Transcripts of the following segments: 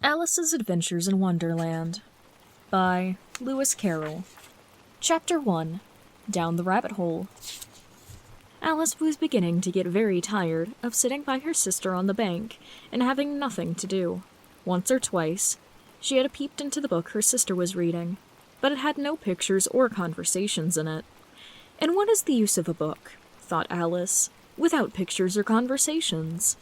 Alice's Adventures in Wonderland by Lewis Carroll. Chapter 1. Down the Rabbit Hole. Alice was beginning to get very tired of sitting by her sister on the bank and having nothing to do. Once or twice, she had peeped into the book her sister was reading, but it had no pictures or conversations in it. And what is the use of a book, thought Alice, without pictures or conversations?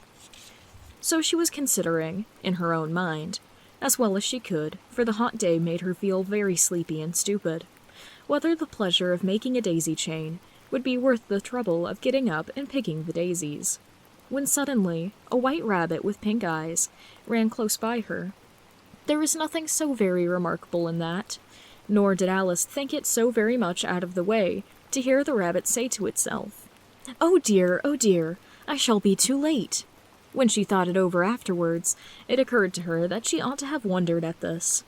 So she was considering, in her own mind, as well as she could, for the hot day made her feel very sleepy and stupid, whether the pleasure of making a daisy chain would be worth the trouble of getting up and picking the daisies, when suddenly a white rabbit with pink eyes ran close by her. There was nothing so very remarkable in that, nor did Alice think it so very much out of the way to hear the rabbit say to itself, oh dear, I shall be too late." When she thought it over afterwards, it occurred to her that she ought to have wondered at this.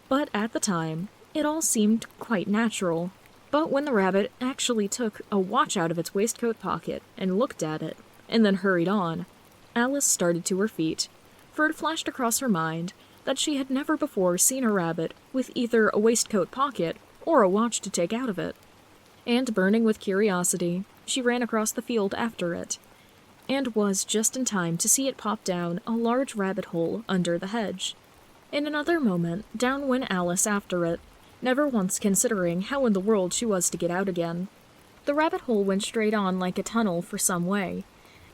But at the time, it all seemed quite natural. But when the rabbit actually took a watch out of its waistcoat pocket and looked at it, and then hurried on, Alice started to her feet, for it flashed across her mind that she had never before seen a rabbit with either a waistcoat pocket or a watch to take out of it. And burning with curiosity, she ran across the field after it, and was just in time to see it pop down a large rabbit hole under the hedge. In another moment, down went Alice after it, never once considering how in the world she was to get out again. The rabbit hole went straight on like a tunnel for some way,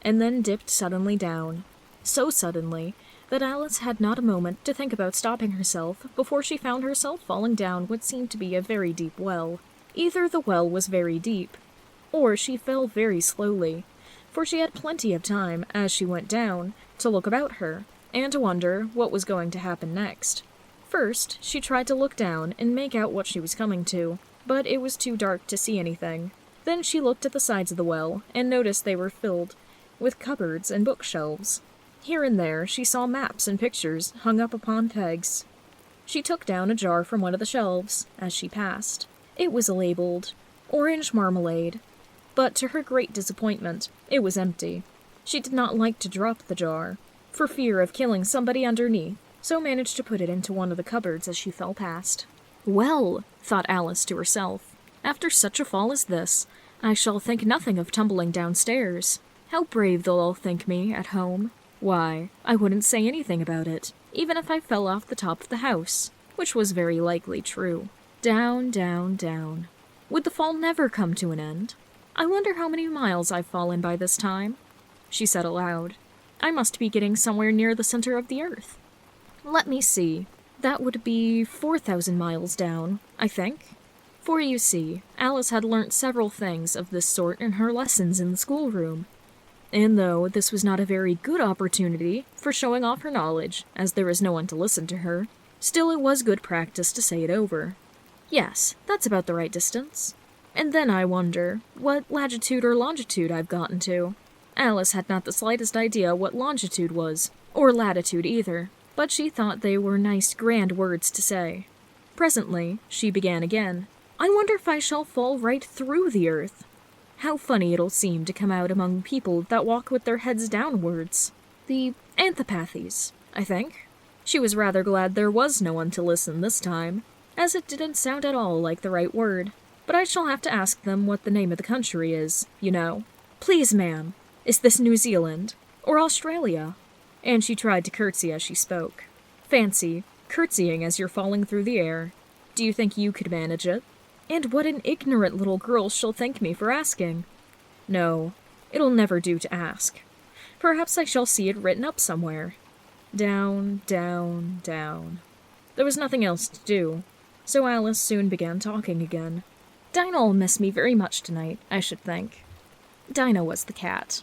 and then dipped suddenly down, so suddenly that Alice had not a moment to think about stopping herself before she found herself falling down what seemed to be a very deep well. Either the well was very deep, or she fell very slowly, for she had plenty of time, as she went down, to look about her, and to wonder what was going to happen next. First, she tried to look down and make out what she was coming to, but it was too dark to see anything. Then she looked at the sides of the well, and noticed they were filled with cupboards and bookshelves. Here and there she saw maps and pictures hung up upon pegs. She took down a jar from one of the shelves, as she passed. It was labeled Orange Marmalade, but to her great disappointment, it was empty. She did not like to drop the jar, for fear of killing somebody underneath, so managed to put it into one of the cupboards as she fell past. Well, thought Alice to herself, after such a fall as this, I shall think nothing of tumbling downstairs. How brave they'll all think me at home. Why, I wouldn't say anything about it, even if I fell off the top of the house, which was very likely true. Down, down, down. Would the fall never come to an end? I wonder how many miles I've fallen by this time, she said aloud. I must be getting somewhere near the center of the earth. Let me see. That would be 4,000 miles down, I think. For you see, Alice had learnt several things of this sort in her lessons in the schoolroom. And though this was not a very good opportunity for showing off her knowledge, as there was no one to listen to her, still it was good practice to say it over. Yes, that's about the right distance. And then I wonder what latitude or longitude I've gotten to. Alice had not the slightest idea what longitude was, or latitude either, but she thought they were nice grand words to say. Presently, she began again. I wonder if I shall fall right through the earth. How funny it'll seem to come out among people that walk with their heads downwards. The anthropathies, I think. She was rather glad there was no one to listen this time, as it didn't sound at all like the right word. But I shall have to ask them what the name of the country is, you know. Please, ma'am, is this New Zealand? Or Australia? And she tried to curtsy as she spoke. Fancy, curtsying as you're falling through the air. Do you think you could manage it? And what an ignorant little girl she'll think me for asking. No, it'll never do to ask. Perhaps I shall see it written up somewhere. Down, down, down. There was nothing else to do, so Alice soon began talking again. Dinah'll miss me very much tonight, I should think. Dinah was the cat.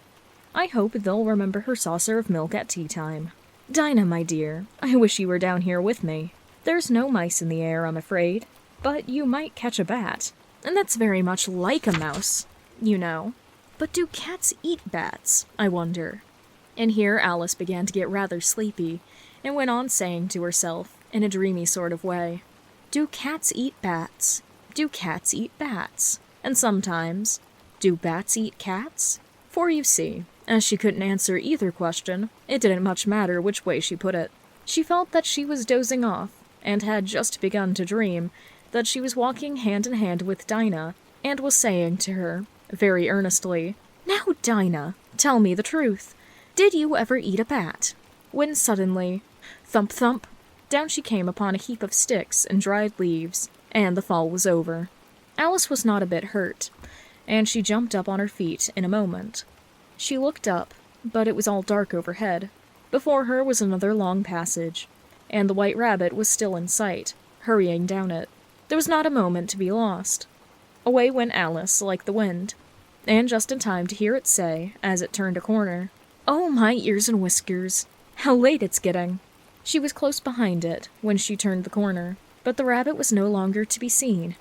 I hope they'll remember her saucer of milk at tea time. Dinah, my dear, I wish you were down here with me. There's no mice in the air, I'm afraid, but you might catch a bat, and that's very much like a mouse, you know. But do cats eat bats, I wonder? And here Alice began to get rather sleepy, and went on saying to herself, in a dreamy sort of way, do cats eat bats? Do cats eat bats? And sometimes, do bats eat cats? For you see, as she couldn't answer either question, it didn't much matter which way she put it. She felt that she was dozing off, and had just begun to dream that she was walking hand in hand with Dinah, and was saying to her, very earnestly, "Now, Dinah, tell me the truth. Did you ever eat a bat?" When suddenly, thump thump, down she came upon a heap of sticks and dried leaves, and the fall was over. Alice was not a bit hurt, and she jumped up on her feet in a moment. She looked up, but it was all dark overhead. Before her was another long passage, and the White Rabbit was still in sight, hurrying down it. There was not a moment to be lost. Away went Alice like the wind, and just in time to hear it say, as it turned a corner, "Oh, my ears and whiskers! How late it's getting!" She was close behind it when she turned the corner, but the rabbit was no longer to be seen.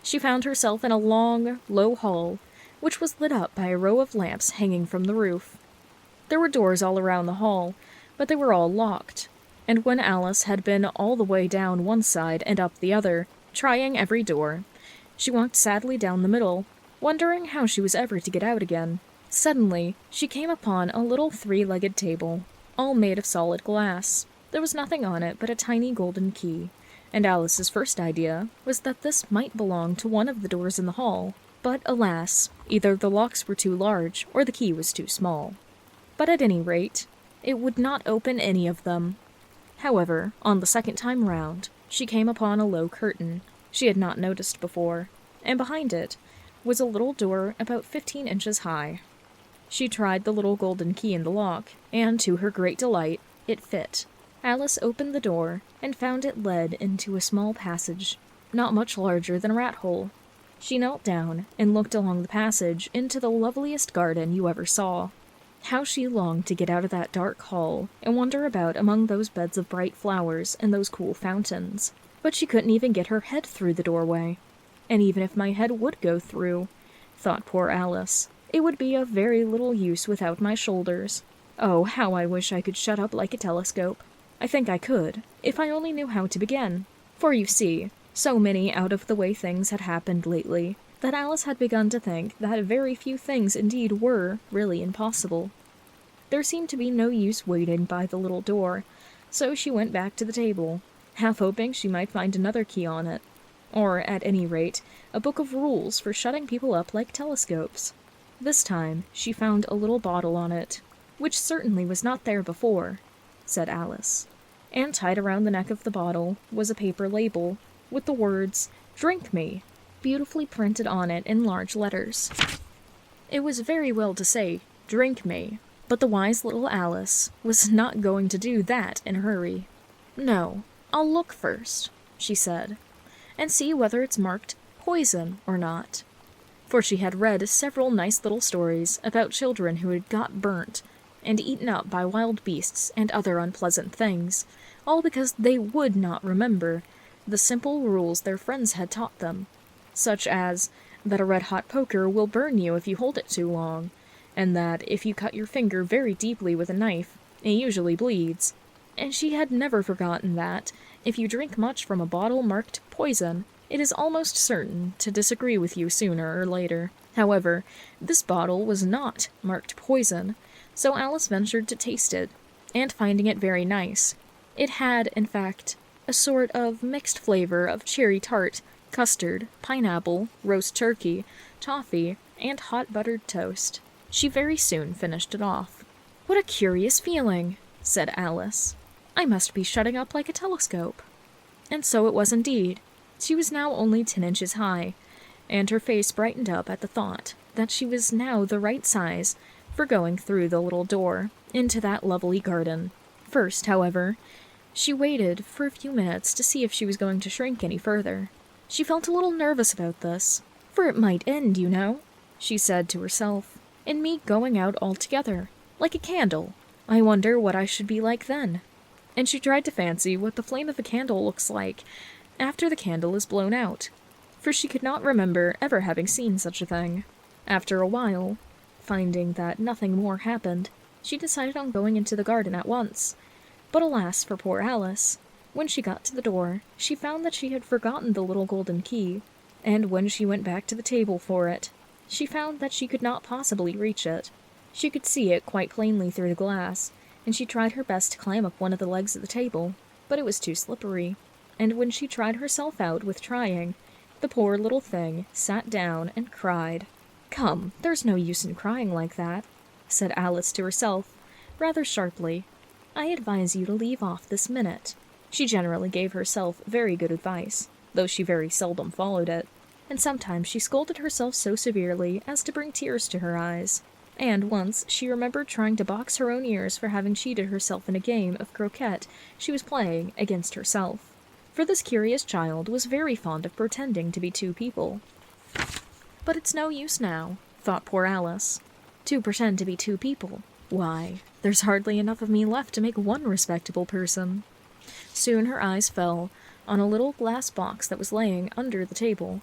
She found herself in a long, low hall, which was lit up by a row of lamps hanging from the roof. There were doors all around the hall, but they were all locked, and when Alice had been all the way down one side and up the other, trying every door, she walked sadly down the middle, wondering how she was ever to get out again. Suddenly, she came upon a little three-legged table, all made of solid glass. There was nothing on it but a tiny golden key, and Alice's first idea was that this might belong to one of the doors in the hall. But alas, either the locks were too large or the key was too small. But at any rate, it would not open any of them. However, on the second time round, she came upon a low curtain she had not noticed before, and behind it was a little door about 15 inches high. She tried the little golden key in the lock, and to her great delight, it fit. Alice opened the door and found it led into a small passage, not much larger than a rat hole. She knelt down and looked along the passage into the loveliest garden you ever saw. How she longed to get out of that dark hall and wander about among those beds of bright flowers and those cool fountains. But she couldn't even get her head through the doorway. And even if my head would go through, thought poor Alice, it would be of very little use without my shoulders. Oh, how I wish I could shut up like a telescope. I think I could, if I only knew how to begin. For you see, so many out-of-the-way things had happened lately that Alice had begun to think that very few things indeed were really impossible. There seemed to be no use waiting by the little door, so she went back to the table, half hoping she might find another key on it, or, at any rate, a book of rules for shutting people up like telescopes. This time she found a little bottle on it, which certainly was not there before, said Alice, and tied around the neck of the bottle was a paper label with the words, "Drink me," beautifully printed on it in large letters. It was very well to say, "Drink me," but the wise little Alice was not going to do that in a hurry. "No, I'll look first," she said, "and see whether it's marked poison or not." For she had read several nice little stories about children who had got burnt and eaten up by wild beasts and other unpleasant things, all because they would not remember the simple rules their friends had taught them, such as that a red-hot poker will burn you if you hold it too long, and that if you cut your finger very deeply with a knife, it usually bleeds. And she had never forgotten that, if you drink much from a bottle marked poison, it is almost certain to disagree with you sooner or later. However, this bottle was not marked poison, so Alice ventured to taste it, and finding it very nice. It had, in fact, a sort of mixed flavor of cherry tart, custard, pineapple, roast turkey, toffee, and hot buttered toast. She very soon finished it off. "What a curious feeling," said Alice. "I must be shutting up like a telescope." And so it was indeed. She was now only 10 inches high, and her face brightened up at the thought that she was now the right size for going through the little door into that lovely garden. First, however, she waited for a few minutes to see if she was going to shrink any further. She felt a little nervous about this, for it might end, you know, she said to herself, in me going out altogether, like a candle. I wonder what I should be like then. And she tried to fancy what the flame of a candle looks like after the candle is blown out, for she could not remember ever having seen such a thing. After a while, finding that nothing more happened, she decided on going into the garden at once. But alas for poor Alice, when she got to the door, she found that she had forgotten the little golden key, and when she went back to the table for it, she found that she could not possibly reach it. She could see it quite plainly through the glass, and she tried her best to climb up one of the legs of the table, but it was too slippery, and when she tried herself out with trying, the poor little thing sat down and cried. "Come, there's no use in crying like that," said Alice to herself, rather sharply. "I advise you to leave off this minute." She generally gave herself very good advice, though she very seldom followed it, and sometimes she scolded herself so severely as to bring tears to her eyes. And once she remembered trying to box her own ears for having cheated herself in a game of croquet she was playing against herself. For this curious child was very fond of pretending to be two people. But it's no use now, thought poor Alice, to pretend to be two people. Why, there's hardly enough of me left to make one respectable person. Soon her eyes fell on a little glass box that was laying under the table.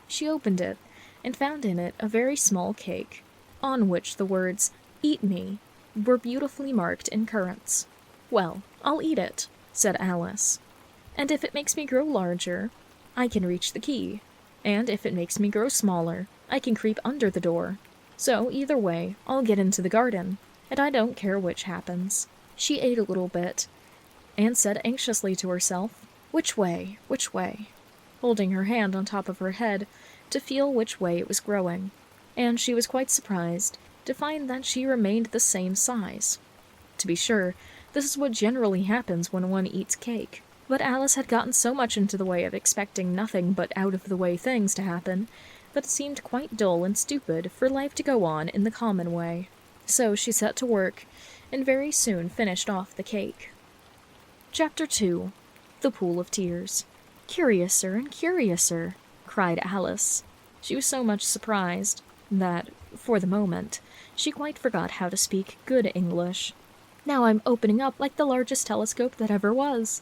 She opened it, and found in it a very small cake, on which the words, "Eat me," were beautifully marked in currants. "Well, I'll eat it," said Alice. "And if it makes me grow larger, I can reach the key. And if it makes me grow smaller, I can creep under the door. So either way, I'll get into the garden, and I don't care which happens." She ate a little bit, and said anxiously to herself, "Which way? Which way?" holding her hand on top of her head to feel which way it was growing. And she was quite surprised to find that she remained the same size. To be sure, this is what generally happens when one eats cake. But Alice had gotten so much into the way of expecting nothing but out-of-the-way things to happen that it seemed quite dull and stupid for life to go on in the common way. So she set to work, and very soon finished off the cake. Chapter 2. The Pool of Tears. "Curiouser and curiouser," cried Alice. She was so much surprised that, for the moment, she quite forgot how to speak good English. "Now I'm opening up like the largest telescope that ever was.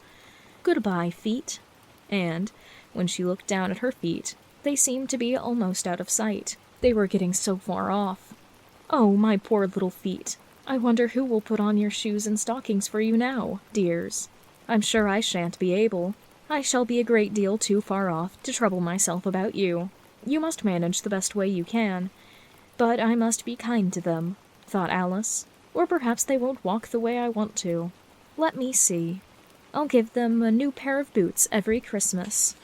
Goodbye, feet." And, when she looked down at her feet, they seemed to be almost out of sight. They were getting so far off. "Oh, my poor little feet. I wonder who will put on your shoes and stockings for you now, dears. I'm sure I shan't be able. I shall be a great deal too far off to trouble myself about you. You must manage the best way you can. But I must be kind to them," thought Alice, "or perhaps they won't walk the way I want to. Let me see. I'll give them a new pair of boots every Christmas."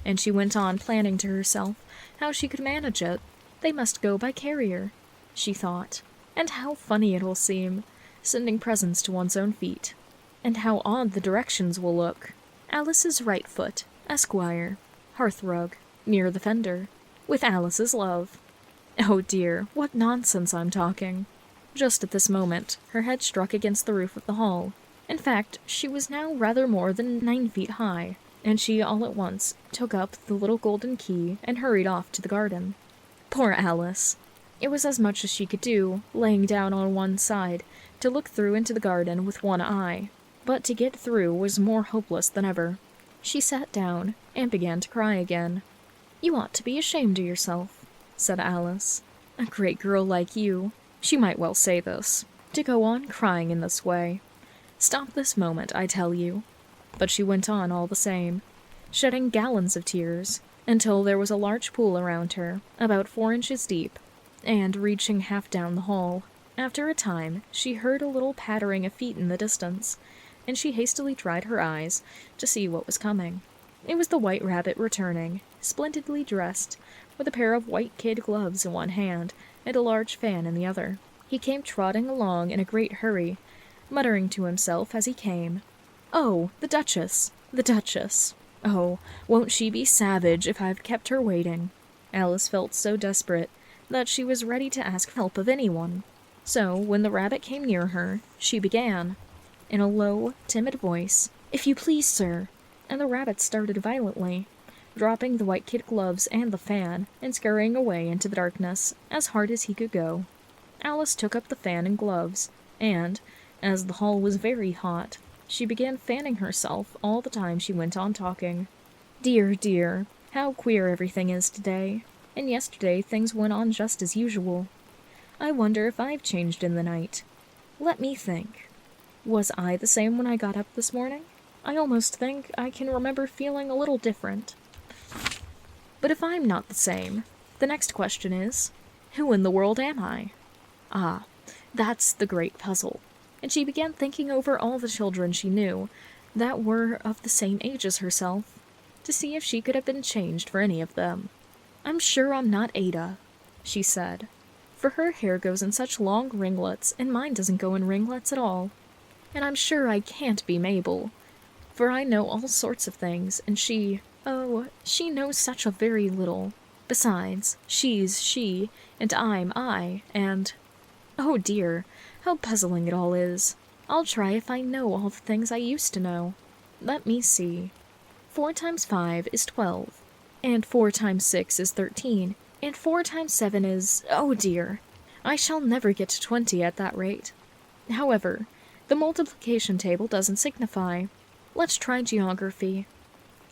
And she went on planning to herself how she could manage it. "They must go by carrier," she thought. "And how funny it will seem, sending presents to one's own feet. And how odd the directions will look. Alice's right foot, Esquire, hearthrug, near the fender, with Alice's love. Oh dear, what nonsense I'm talking." Just at this moment, her head struck against the roof of the hall. In fact, she was now rather more than 9 feet high, and she all at once took up the little golden key and hurried off to the garden. Poor Alice! It was as much as she could do, laying down on one side, to look through into the garden with one eye. But to get through was more hopeless than ever. She sat down and began to cry again. "You ought to be ashamed of yourself," said Alice. "A great girl like you," she might well say this, "to go on crying in this way. Stop this moment, I tell you." But she went on all the same, shedding gallons of tears, until there was a large pool around her, about 4 inches deep, and reaching half down the hall. After a time, she heard a little pattering of feet in the distance, and she hastily dried her eyes to see what was coming. It was the White Rabbit returning, splendidly dressed, with a pair of white kid gloves in one hand and a large fan in the other. He came trotting along in a great hurry, muttering to himself as he came, "Oh, the Duchess! The Duchess! Oh, won't she be savage if I've kept her waiting?" Alice felt so desperate that she was ready to ask help of anyone. So, when the rabbit came near her, she began, in a low, timid voice, "If you please, sir," and the rabbit started violently, dropping the white kid gloves and the fan, and scurrying away into the darkness as hard as he could go. Alice took up the fan and gloves, and, as the hall was very hot, she began fanning herself all the time she went on talking. "Dear, dear, how queer everything is today, and yesterday things went on just as usual. I wonder if I've changed in the night. Let me think. Was I the same when I got up this morning? I almost think I can remember feeling a little different. But if I'm not the same, the next question is, who in the world am I? Ah, that's the great puzzle. and she began thinking over all the children she knew that were of the same age as herself, to see if she could have been changed for any of them. "I'm sure I'm not Ada," she said, "for her hair goes in such long ringlets, and mine doesn't go in ringlets at all. And I'm sure I can't be Mabel, for I know all sorts of things, and she knows such a very little. Besides, she's she, and I'm I, and... Oh dear, how puzzling it all is. I'll try if I know all the things I used to know. Let me see. 4 times 5 is 12, and 4 times 6 is 13, and 4 times 7 is... Oh dear, I shall never get to 20 at that rate. However, the multiplication table doesn't signify. Let's try geography.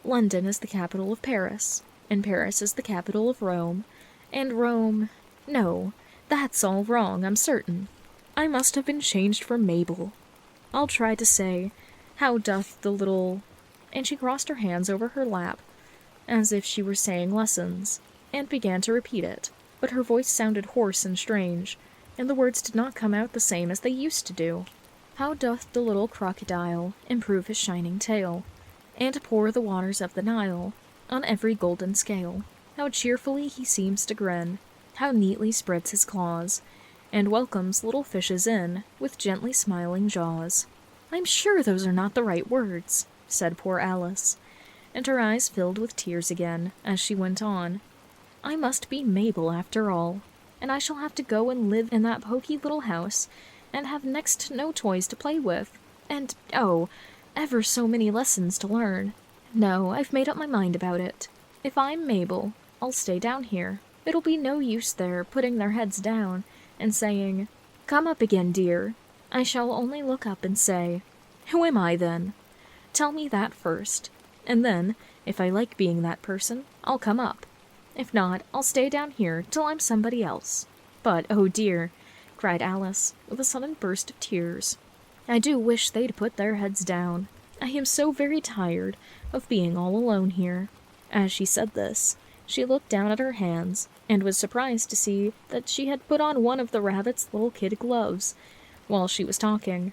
London is the capital of Paris, and Paris is the capital of Rome, and Rome... No, that's all wrong, I'm certain. I must have been changed for Mabel. I'll try to say, how doth the little... And she crossed her hands over her lap, as if she were saying lessons, and began to repeat it, but her voice sounded hoarse and strange, and the words did not come out the same as they used to do. How doth the little crocodile improve his shining tail, and pour the waters of the Nile on every golden scale? How cheerfully he seems to grin, how neatly spreads his claws, and welcomes little fishes in with gently smiling jaws. I'm sure those are not the right words, said poor Alice, and her eyes filled with tears again as she went on. I must be Mabel after all, and I shall have to go and live in that poky little house, and have next to no toys to play with, and, oh, ever so many lessons to learn. No, I've made up my mind about it. If I'm Mabel, I'll stay down here. It'll be no use their putting their heads down and saying, "Come up again, dear." I shall only look up and say, "Who am I, then? Tell me that first, and then, if I like being that person, I'll come up. If not, I'll stay down here till I'm somebody else." But, oh dear, cried Alice, with a sudden burst of tears, I do wish they'd put their heads down. I am so very tired of being all alone here. As she said this, she looked down at her hands, and was surprised to see that she had put on one of the rabbit's little kid gloves while she was talking.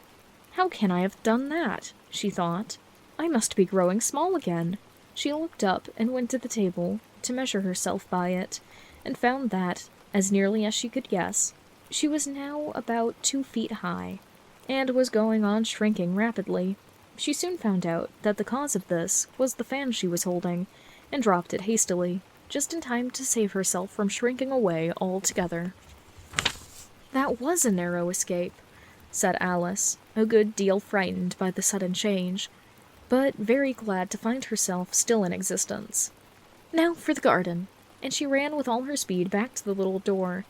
How can I have done that? She thought. I must be growing small again. She looked up and went to the table to measure herself by it, and found that, as nearly as she could guess, she was now about 2 feet high, and was going on shrinking rapidly. She soon found out that the cause of this was the fan she was holding, and dropped it hastily, just in time to save herself from shrinking away altogether. That was a narrow escape, said Alice, a good deal frightened by the sudden change, but very glad to find herself still in existence. Now for the garden, and she ran with all her speed back to the little door.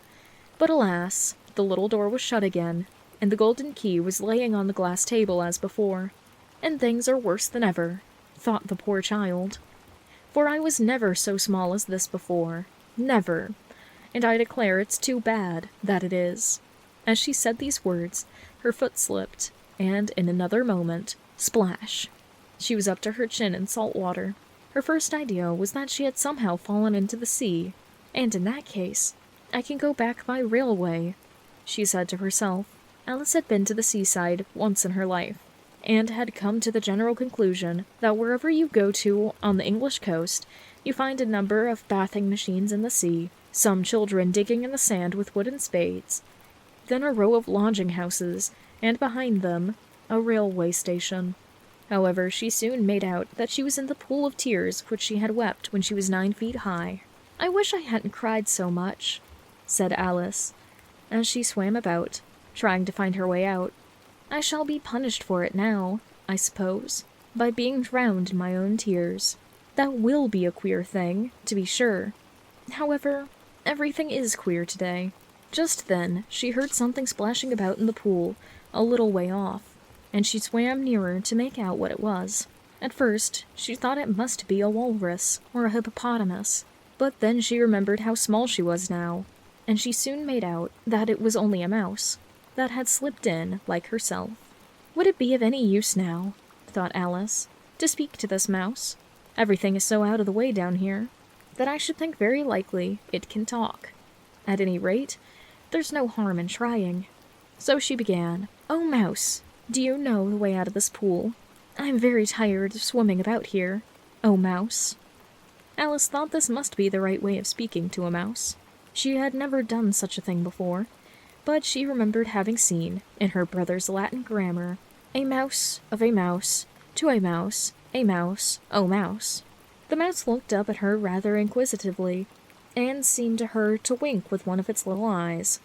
But alas, the little door was shut again, and the golden key was laying on the glass table as before. And things are worse than ever, thought the poor child. For I was never so small as this before, never, and I declare it's too bad, that it is. As she said these words, her foot slipped, and in another moment, splash! She was up to her chin in salt water. Her first idea was that she had somehow fallen into the sea, and in that case, I can go back by railway, she said to herself. Alice had been to the seaside once in her life, and had come to the general conclusion that wherever you go to on the English coast, you find a number of bathing machines in the sea, some children digging in the sand with wooden spades, then a row of lodging houses, and behind them, a railway station. However, she soon made out that she was in the pool of tears which she had wept when she was 9 feet high. I wish I hadn't cried so much, said Alice, as she swam about, trying to find her way out. I shall be punished for it now, I suppose, by being drowned in my own tears. That will be a queer thing, to be sure. However, everything is queer today. Just then, she heard something splashing about in the pool, a little way off, and she swam nearer to make out what it was. At first, she thought it must be a walrus or a hippopotamus, but then she remembered how small she was now, and she soon made out that it was only a mouse that had slipped in like herself. Would it be of any use now, thought Alice, to speak to this mouse? Everything is so out of the way down here that I should think very likely it can talk. At any rate, there's no harm in trying. So she began, "Oh, Mouse, do you know the way out of this pool? I'm very tired of swimming about here. Oh, Mouse." Alice thought this must be the right way of speaking to a mouse. She had never done such a thing before, but she remembered having seen, in her brother's Latin grammar, a mouse of a mouse, to a mouse, oh mouse. The mouse looked up at her rather inquisitively, and seemed to her to wink with one of its little eyes.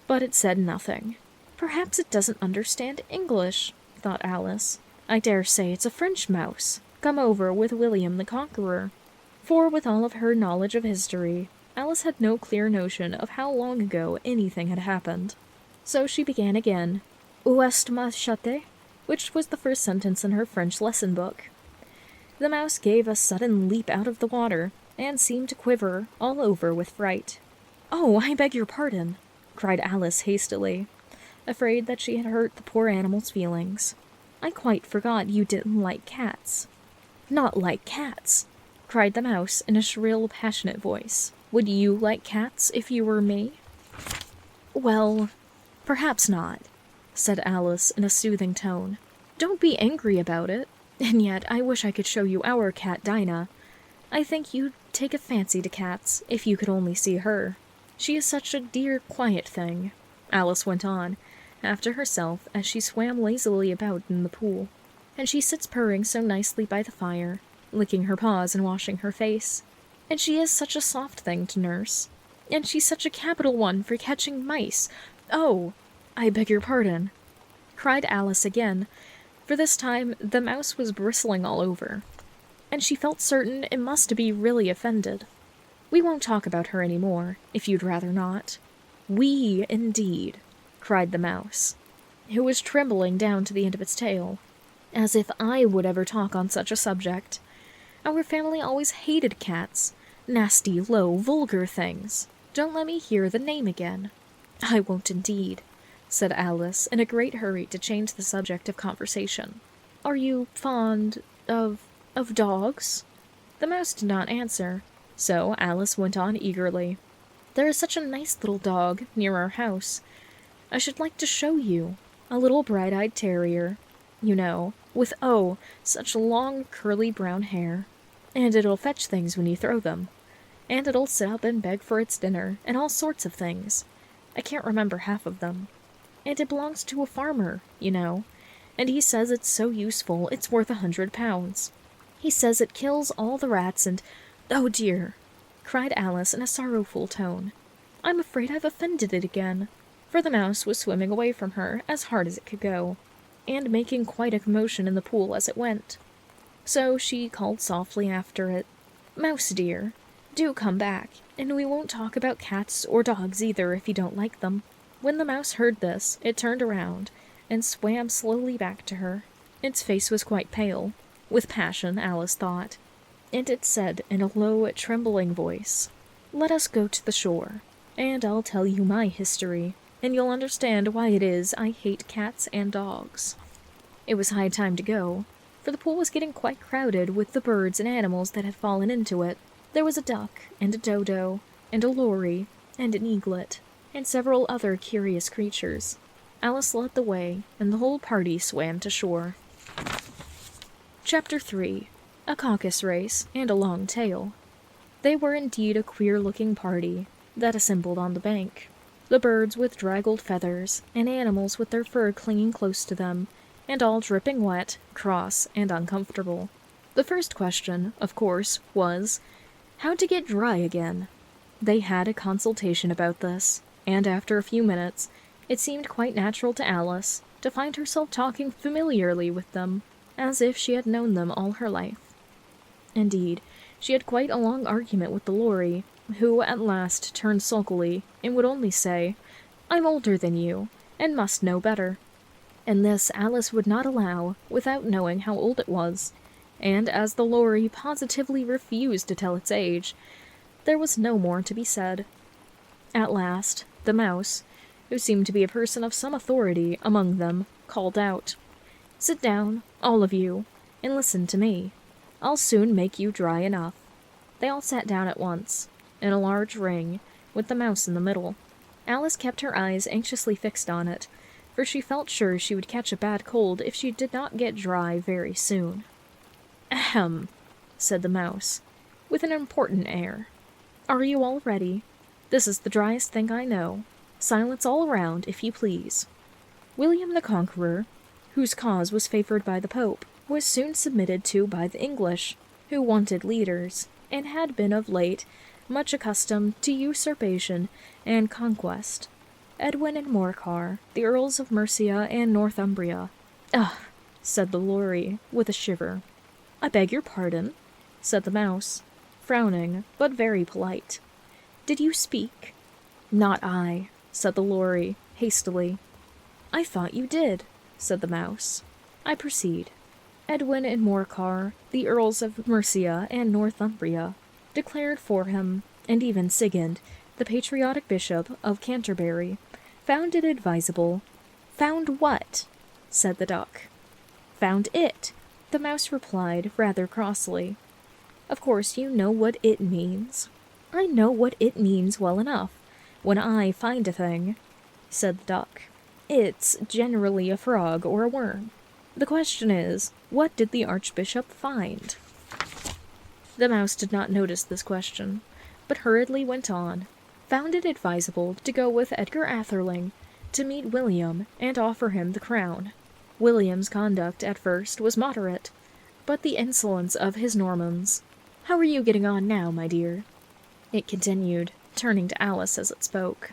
But it said nothing. "Perhaps it doesn't understand English," thought Alice. "I dare say it's a French mouse, come over with William the Conqueror." For with all of her knowledge of history, Alice had no clear notion of how long ago anything had happened. So she began again, "Où est ma chatte?" which was the first sentence in her French lesson book. The mouse gave a sudden leap out of the water, and seemed to quiver all over with fright. "Oh, I beg your pardon," cried Alice hastily, afraid that she had hurt the poor animal's feelings. "I quite forgot you didn't like cats." "Not like cats!" cried the mouse in a shrill, passionate voice. "Would you like cats if you were me?" "Well, perhaps not," said Alice in a soothing tone. "Don't be angry about it. And yet I wish I could show you our cat Dinah. I think you'd take a fancy to cats if you could only see her. She is such a dear, quiet thing," Alice went on, after herself as she swam lazily about in the pool. "And she sits purring so nicely by the fire, licking her paws and washing her face. And she is such a soft thing to nurse. And she's such a capital one for catching mice. Oh, I beg your pardon," cried Alice again, for this time the mouse was bristling all over, and she felt certain it must be really offended. "We won't talk about her any more, if you'd rather not." "We, indeed," cried the mouse, who was trembling down to the end of its tail. "As if I would ever talk on such a subject. Our family always hated cats. Nasty, low, vulgar things. Don't let me hear the name again." "I won't indeed," said Alice, in a great hurry to change the subject of conversation. "Are you fond of dogs?" The mouse did not answer, so Alice went on eagerly. "There is such a nice little dog near our house. I should like to show you. A little bright-eyed terrier, you know, with, oh, such long, curly brown hair. And it'll fetch things when you throw them. And it'll sit up and beg for its dinner, and all sorts of things. I can't remember half of them. And it belongs to a farmer, you know, and he says it's so useful it's worth £100. He says it kills all the rats and— Oh dear!" cried Alice in a sorrowful tone. "I'm afraid I've offended it again," for the mouse was swimming away from her as hard as it could go, and making quite a commotion in the pool as it went. So she called softly after it, "Mouse dear, do come back, and we won't talk about cats or dogs either if you don't like them." When the mouse heard this, it turned around and swam slowly back to her. Its face was quite pale, with passion, Alice thought, and it said in a low, trembling voice, "Let us go to the shore, and I'll tell you my history, and you'll understand why it is I hate cats and dogs." It was high time to go, for the pool was getting quite crowded with the birds and animals that had fallen into it. There was a duck, and a dodo, and a lory, and an eaglet, and several other curious creatures. Alice led the way, and the whole party swam to shore. Chapter 3. A Caucus Race and a Long Tail. They were indeed a queer-looking party that assembled on the bank. The birds with draggled feathers, and animals with their fur clinging close to them, and all dripping wet, cross, and uncomfortable. The first question, of course, was, how to get dry again. They had a consultation about this, and after a few minutes, it seemed quite natural to Alice to find herself talking familiarly with them, as if she had known them all her life. Indeed, she had quite a long argument with the lory, who at last turned sulkily, and would only say, "I'm older than you, and must know better." And this Alice would not allow without knowing how old it was, and as the lory positively refused to tell its age, there was no more to be said. At last, the mouse, who seemed to be a person of some authority among them, called out, "Sit down, all of you, and listen to me. I'll soon make you dry enough." They all sat down at once, in a large ring, with the mouse in the middle. Alice kept her eyes anxiously fixed on it, for she felt sure she would catch a bad cold if she did not get dry very soon. "Ahem," said the mouse, with an important air. "Are you all ready? This is the driest thing I know. Silence all around, if you please." William the Conqueror, whose cause was favored by the Pope, was soon submitted to by the English, who wanted leaders, and had been of late much accustomed to usurpation and conquest. Edwin and Morcar, the Earls of Mercia and Northumbria. "Ugh," said the Lory, with a shiver. "I beg your pardon," said the mouse, frowning, but very polite. "Did you speak?" "Not I," said the Lory, hastily. "I thought you did," said the mouse. "I proceed. Edwin and Morcar, the Earls of Mercia and Northumbria, declared for him, and even Sigund, the patriotic Bishop of Canterbury, found it advisable—" "Found what?" said the duck. "Found it," the mouse replied rather crossly. "Of course you know what it means." "I know what it means well enough, when I find a thing," said the duck. "It's generally a frog or a worm. The question is, what did the Archbishop find?" The mouse did not notice this question, but hurriedly went on. "Found it advisable to go with Edgar Atherling to meet William and offer him the crown. William's conduct at first was moderate, but the insolence of his Normans— How are you getting on now, my dear?" it continued, turning to Alice as it spoke.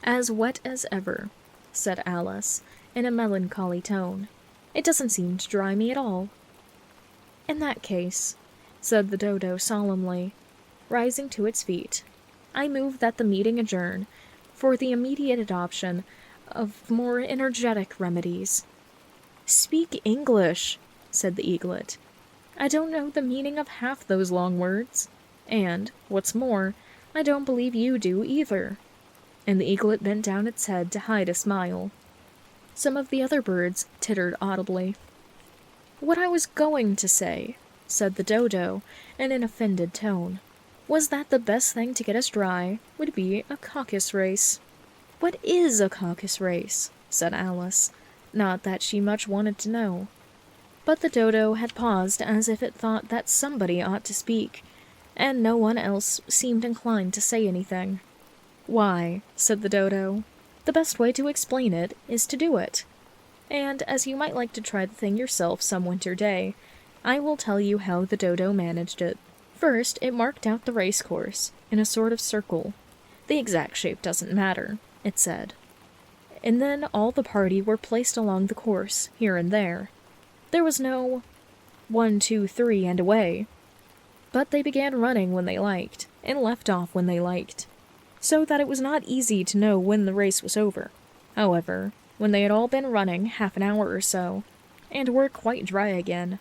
"As wet as ever," said Alice, in a melancholy tone. "It doesn't seem to dry me at all." "In that case," said the dodo solemnly, rising to its feet, "I move that the meeting adjourn for the immediate adoption of more energetic remedies." "Speak English," said the eaglet. "I don't know the meaning of half those long words. And, what's more, I don't believe you do either." And the eaglet bent down its head to hide a smile. Some of the other birds tittered audibly. "What I was going to say," said the dodo, in an offended tone, "was that the best thing to get us dry would be a caucus race." "What is a caucus race?" said Alice, not that she much wanted to know. But the dodo had paused as if it thought that somebody ought to speak, and no one else seemed inclined to say anything. "Why," said the dodo, "the best way to explain it is to do it. And as you might like to try the thing yourself some winter day, I will tell you how the dodo managed it. First, it marked out the race course in a sort of circle. The exact shape doesn't matter, it said. And then all the party were placed along the course, here and there. There was no 1, 2, 3, and away. But they began running when they liked, and left off when they liked, so that it was not easy to know when the race was over. However, when they had all been running half an hour or so, and were quite dry again,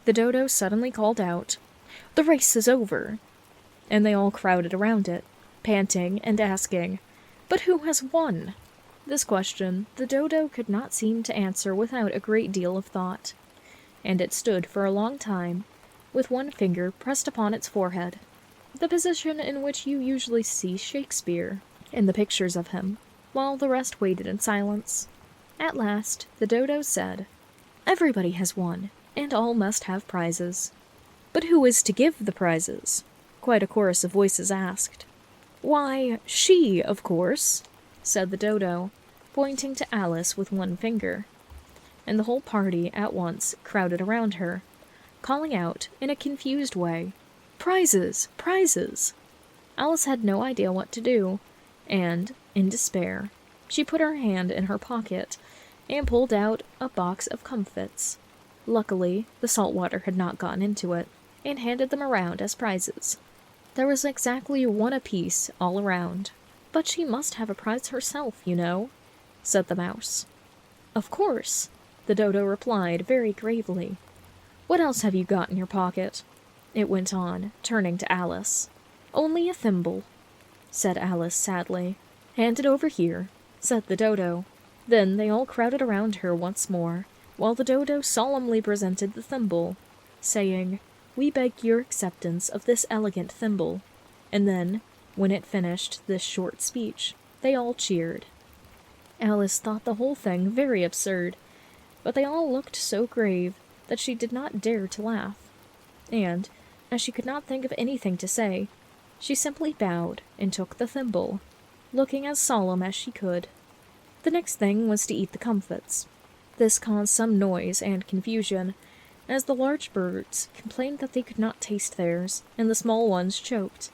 the dodo suddenly called out, "The race is over!" And they all crowded around it, panting and asking, "But who has won?" This question the dodo could not seem to answer without a great deal of thought, and it stood for a long time, with one finger pressed upon its forehead, the position in which you usually see Shakespeare in the pictures of him, while the rest waited in silence. At last the dodo said, "Everybody has won, and all must have prizes." "But who is to give the prizes?" quite a chorus of voices asked. "Why, she, of course," said the dodo, pointing to Alice with one finger. And the whole party at once crowded around her, calling out in a confused way, "Prizes! Prizes!" Alice had no idea what to do, and, in despair, she put her hand in her pocket and pulled out a box of comfits. Luckily, the salt water had not gotten into it, and handed them around as prizes. There was exactly one apiece all around. "But she must have a prize herself, you know," said the mouse. "Of course," the dodo replied very gravely. "What else have you got in your pocket?" it went on, turning to Alice. "Only a thimble," said Alice sadly. "Hand it over here," said the dodo. Then they all crowded around her once more, while the dodo solemnly presented the thimble, saying, "We beg your acceptance of this elegant thimble." And then, when it finished this short speech, they all cheered. Alice thought the whole thing very absurd, but they all looked so grave that she did not dare to laugh. And, as she could not think of anything to say, she simply bowed and took the thimble, looking as solemn as she could. The next thing was to eat the comfits. This caused some noise and confusion, as the large birds complained that they could not taste theirs, and the small ones choked,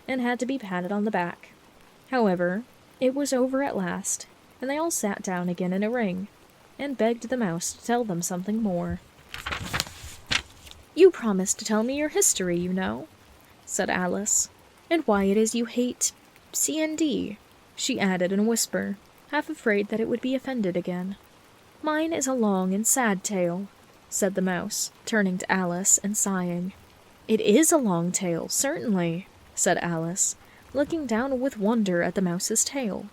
and had to be patted on the back. However, it was over at last, and they all sat down again in a ring, and begged the mouse to tell them something more. "You promised to tell me your history, you know," said Alice, "and why it is you hate C&D," she added in a whisper, half afraid that it would be offended again. "Mine is a long and sad tale," said the mouse, turning to Alice and sighing. "It is a long tale, certainly," said Alice, looking down with wonder at the mouse's tail.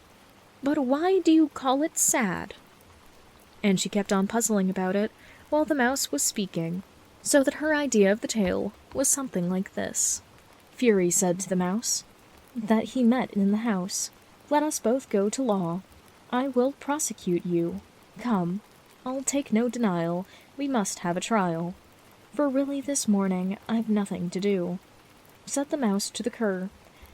"But why do you call it sad?" And she kept on puzzling about it while the mouse was speaking, so that her idea of the tale was something like this. Fury said to the mouse, "That he met in the house. Let us both go to law. I will prosecute you. Come, I'll take no denial, we must have a trial. For really this morning I've nothing to do." Said the mouse to the cur,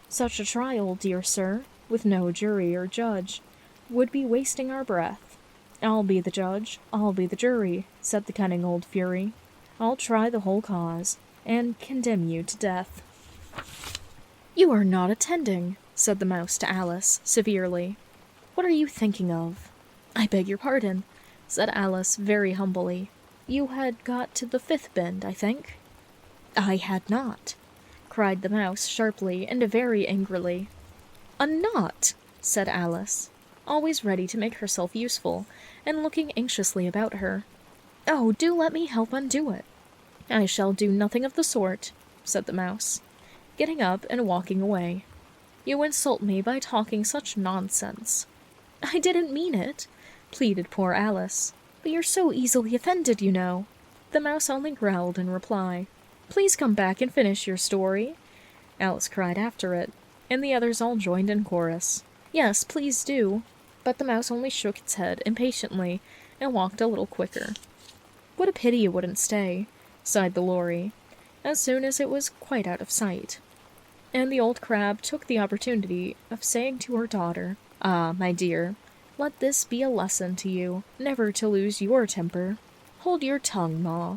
"Such a trial, dear sir, with no jury or judge, would be wasting our breath." "I'll be the judge, I'll be the jury," said the cunning old Fury. "I'll try the whole cause, and condemn you to death." "You are not attending," said the mouse to Alice, severely. "What are you thinking of?" "I beg your pardon," said Alice very humbly. "You had got to the 5th bend, I think?" "I had not," cried the mouse sharply and very angrily. "A knot!" said Alice, always ready to make herself useful, and looking anxiously about her. "Oh, do let me help undo it." "I shall do nothing of the sort," said the mouse, getting up and walking away. "You insult me by talking such nonsense." "I didn't mean it," pleaded poor Alice. "But you're so easily offended, you know." The mouse only growled in reply. "Please come back and finish your story," Alice cried after it, and the others all joined in chorus. "Yes, please do." But the mouse only shook its head impatiently and walked a little quicker. "What a pity it wouldn't stay," sighed the Lory, as soon as it was quite out of sight. And the old crab took the opportunity of saying to her daughter, "Ah, my dear, let this be a lesson to you, never to lose your temper." "Hold your tongue, Ma,"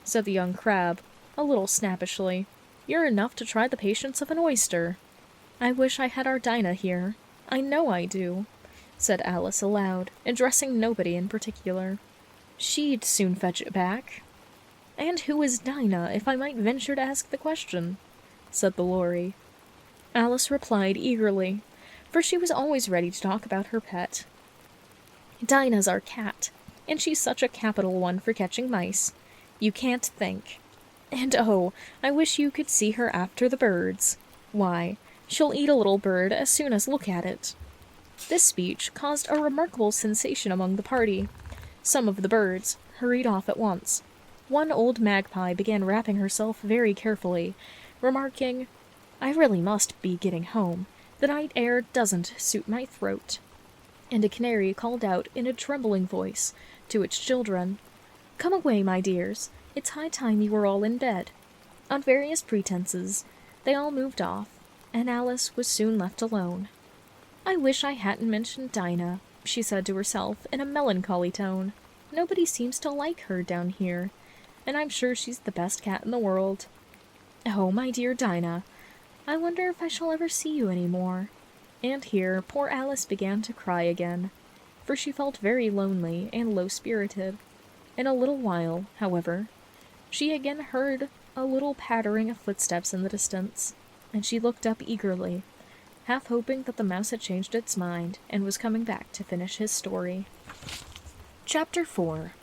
said the young crab, a little snappishly. "You're enough to try the patience of an oyster." "I wish I had our Dinah here. I know I do," said Alice aloud, addressing nobody in particular. "She'd soon fetch it back." "And who is Dinah, if I might venture to ask the question?" said the Lory. Alice replied eagerly, for she was always ready to talk about her pet. "Dinah's our cat, and she's such a capital one for catching mice. You can't think. And oh, I wish you could see her after the birds. Why, she'll eat a little bird as soon as look at it." This speech caused a remarkable sensation among the party. Some of the birds hurried off at once. One old magpie began wrapping herself very carefully, remarking, "I really must be getting home. The night air doesn't suit my throat." And a canary called out in a trembling voice to its children, "Come away, my dears. It's high time you were all in bed." On various pretenses, they all moved off, and Alice was soon left alone. "I wish I hadn't mentioned Dinah," she said to herself in a melancholy tone. "Nobody seems to like her down here, and I'm sure she's the best cat in the world. Oh, my dear Dinah, I wonder if I shall ever see you any more." And here poor Alice began to cry again, for she felt very lonely and low-spirited. In a little while, however, she again heard a little pattering of footsteps in the distance, and she looked up eagerly, half hoping that the mouse had changed its mind and was coming back to finish his story. Chapter 4.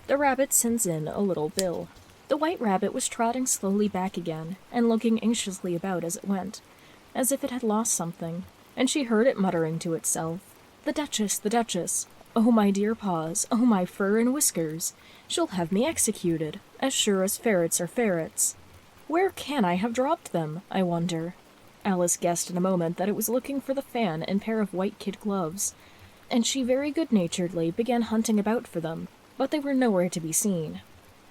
The Rabbit Sends in a Little Bill. The White Rabbit was trotting slowly back again, and looking anxiously about as it went, as if it had lost something, and she heard it muttering to itself, the Duchess, oh my dear paws, oh my fur and whiskers, she'll have me executed, as sure as ferrets are ferrets. Where can I have dropped them, I wonder?" Alice guessed in a moment that it was looking for the fan and pair of white kid gloves, and she very good-naturedly began hunting about for them, but they were nowhere to be seen.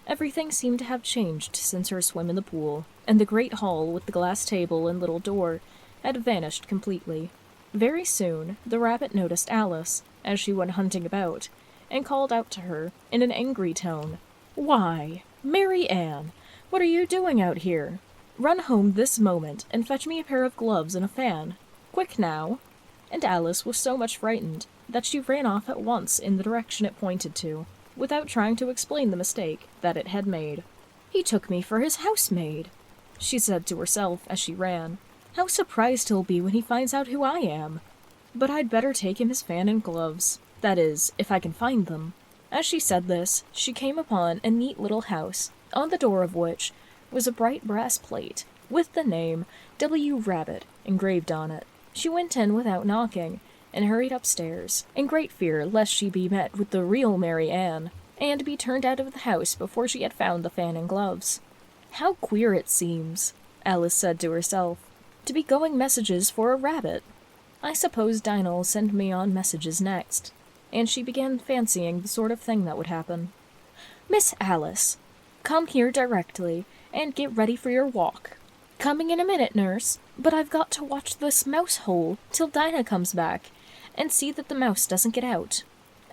Everything seemed to have changed since her swim in the pool, and the great hall with the glass table and little door had vanished completely. Very soon the rabbit noticed Alice as she went hunting about, and called out to her in an angry tone, "Why, Mary Ann, what are you doing out here? Run home this moment and fetch me a pair of gloves and a fan. Quick now!" And Alice was so much frightened that she ran off at once in the direction it pointed to, without trying to explain the mistake that it had made. "He took me for his housemaid," she said to herself as she ran. "How surprised he'll be when he finds out who I am! But I'd better take him his fan and gloves. That is, if I can find them." As she said this, she came upon a neat little house, on the door of which was a bright brass plate, with the name W. Rabbit engraved on it. She went in without knocking, and hurried upstairs, in great fear lest she be met with the real Mary Ann, and be turned out of the house before she had found the fan and gloves. "How queer it seems," Alice said to herself, "to be going messages for a rabbit. I suppose Dinah'll send me on messages next." And she began fancying the sort of thing that would happen. "Miss Alice, come here directly, and get ready for your walk." "Coming in a minute, nurse, but I've got to watch this mouse hole till Dinah comes back, and see that the mouse doesn't get out.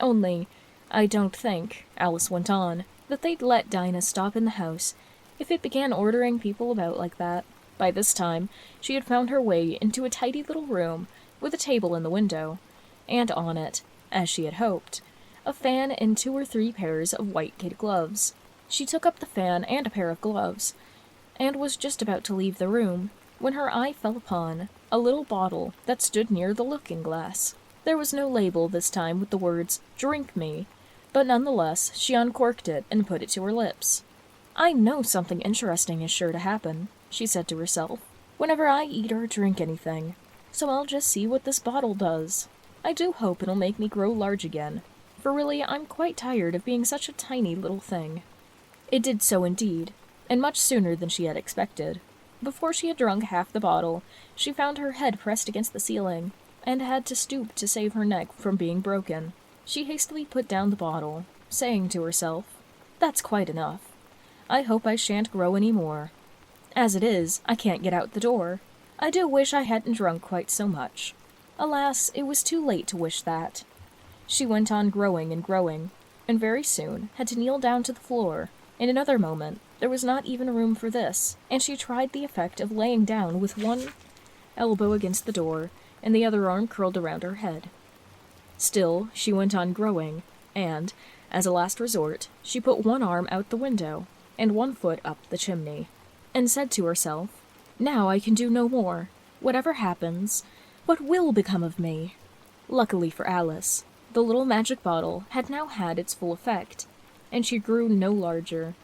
Only, I don't think," Alice went on, "that they'd let Dinah stop in the house if it began ordering people about like that." By this time, she had found her way into a tidy little room with a table in the window, and on it, as she had hoped, a fan and 2 or 3 pairs of white kid gloves. She took up the fan and a pair of gloves, and was just about to leave the room, when her eye fell upon a little bottle that stood near the looking-glass. There was no label this time with the words, "Drink me," but nonetheless she uncorked it and put it to her lips. "I know something interesting is sure to happen," she said to herself, "whenever I eat or drink anything, so I'll just see what this bottle does. I do hope it'll make me grow large again, for really I'm quite tired of being such a tiny little thing." It did so indeed, and much sooner than she had expected. Before she had drunk half the bottle, she found her head pressed against the ceiling, and had to stoop to save her neck from being broken. She hastily put down the bottle, saying to herself, "That's quite enough. I hope I shan't grow any more. As it is, I can't get out the door. I do wish I hadn't drunk quite so much." Alas, it was too late to wish that. She went on growing and growing, and very soon had to kneel down to the floor. In another moment, there was not even room for this, and she tried the effect of laying down with one elbow against the door, and the other arm curled around her head. Still, she went on growing, and, as a last resort, she put one arm out the window, and one foot up the chimney, and said to herself, "Now I can do no more. Whatever happens, what will become of me?" Luckily for Alice, the little magic bottle had now had its full effect, and she grew no larger.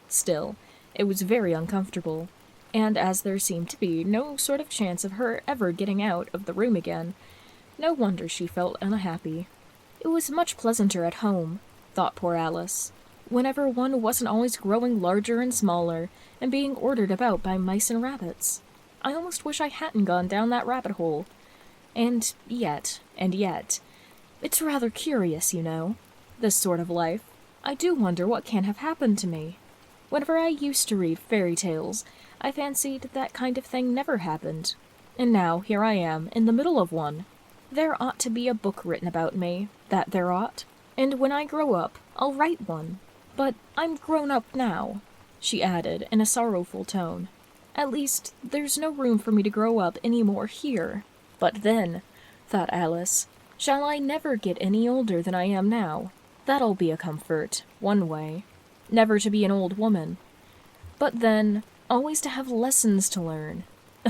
Still, it was very uncomfortable, and as there seemed to be no sort of chance of her ever getting out of the room again, no wonder she felt unhappy. It was much pleasanter at home, thought poor Alice, whenever one wasn't always growing larger and smaller, and being ordered about by mice and rabbits. I almost wish I hadn't gone down that rabbit hole. And yet, it's rather curious, you know, this sort of life. I do wonder what can have happened to me. Whenever I used to read fairy tales, I fancied that kind of thing never happened. And now here I am, in the middle of one. There ought to be a book written about me, that there ought. And when I grow up, I'll write one. But I'm grown up now," she added in a sorrowful tone. "At least, there's no room for me to grow up any more here. But then," thought Alice, "shall I never get any older than I am now? That'll be a comfort, one way. Never to be an old woman. But then, always to have lessons to learn.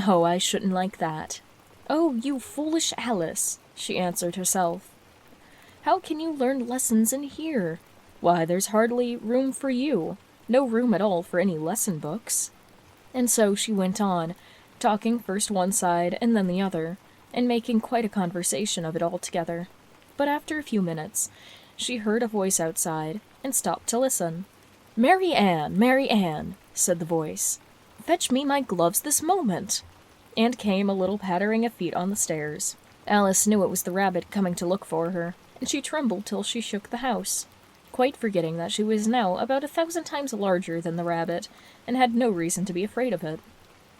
Oh, I shouldn't like that." "Oh, you foolish Alice," she answered herself. "How can you learn lessons in here? Why, there's hardly room for you. No room at all for any lesson books." And so she went on, talking first one side and then the other, and making quite a conversation of it altogether. But after a few minutes, she heard a voice outside, and stopped to listen. "Mary Ann, Mary Ann," said the voice, "fetch me my gloves this moment." And came a little pattering of feet on the stairs. Alice knew it was the rabbit coming to look for her, and she trembled till she shook the house, quite forgetting that she was now about 1,000 times larger than the rabbit, and had no reason to be afraid of it.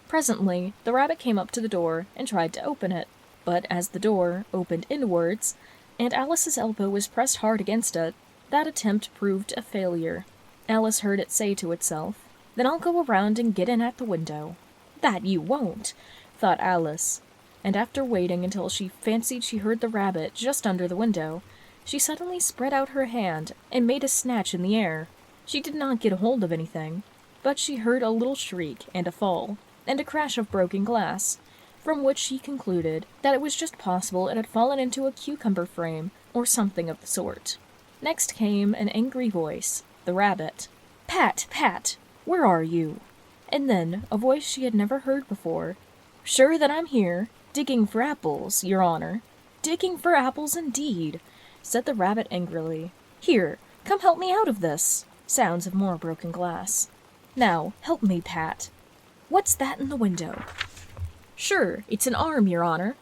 Presently, the rabbit came up to the door and tried to open it, but as the door opened inwards, and Alice's elbow was pressed hard against it, that attempt proved a failure. Alice heard it say to itself, "Then I'll go around and get in at the window." "That you won't," thought Alice, and after waiting until she fancied she heard the rabbit just under the window, she suddenly spread out her hand and made a snatch in the air. She did not get hold of anything, but she heard a little shriek and a fall, and a crash of broken glass, from which she concluded that it was just possible it had fallen into a cucumber frame or something of the sort. Next came an angry voice, the rabbit. "Pat, Pat, where are you?" And then a voice she had never heard before. "Sure that I'm here, digging for apples, your honor." "Digging for apples indeed," said the rabbit angrily. "Here, come help me out of this." Sounds of more broken glass. "Now, help me, Pat. What's that in the window?" "Sure, it's an arm, your honor."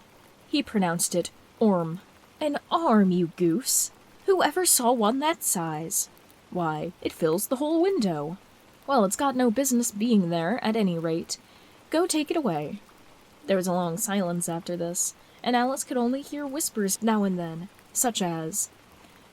He pronounced it orm. "An arm, you goose! Who ever saw one that size?" "Why, it fills the whole window." "Well, it's got no business being there, at any rate. Go take it away." There was a long silence after this, and Alice could only hear whispers now and then, such as,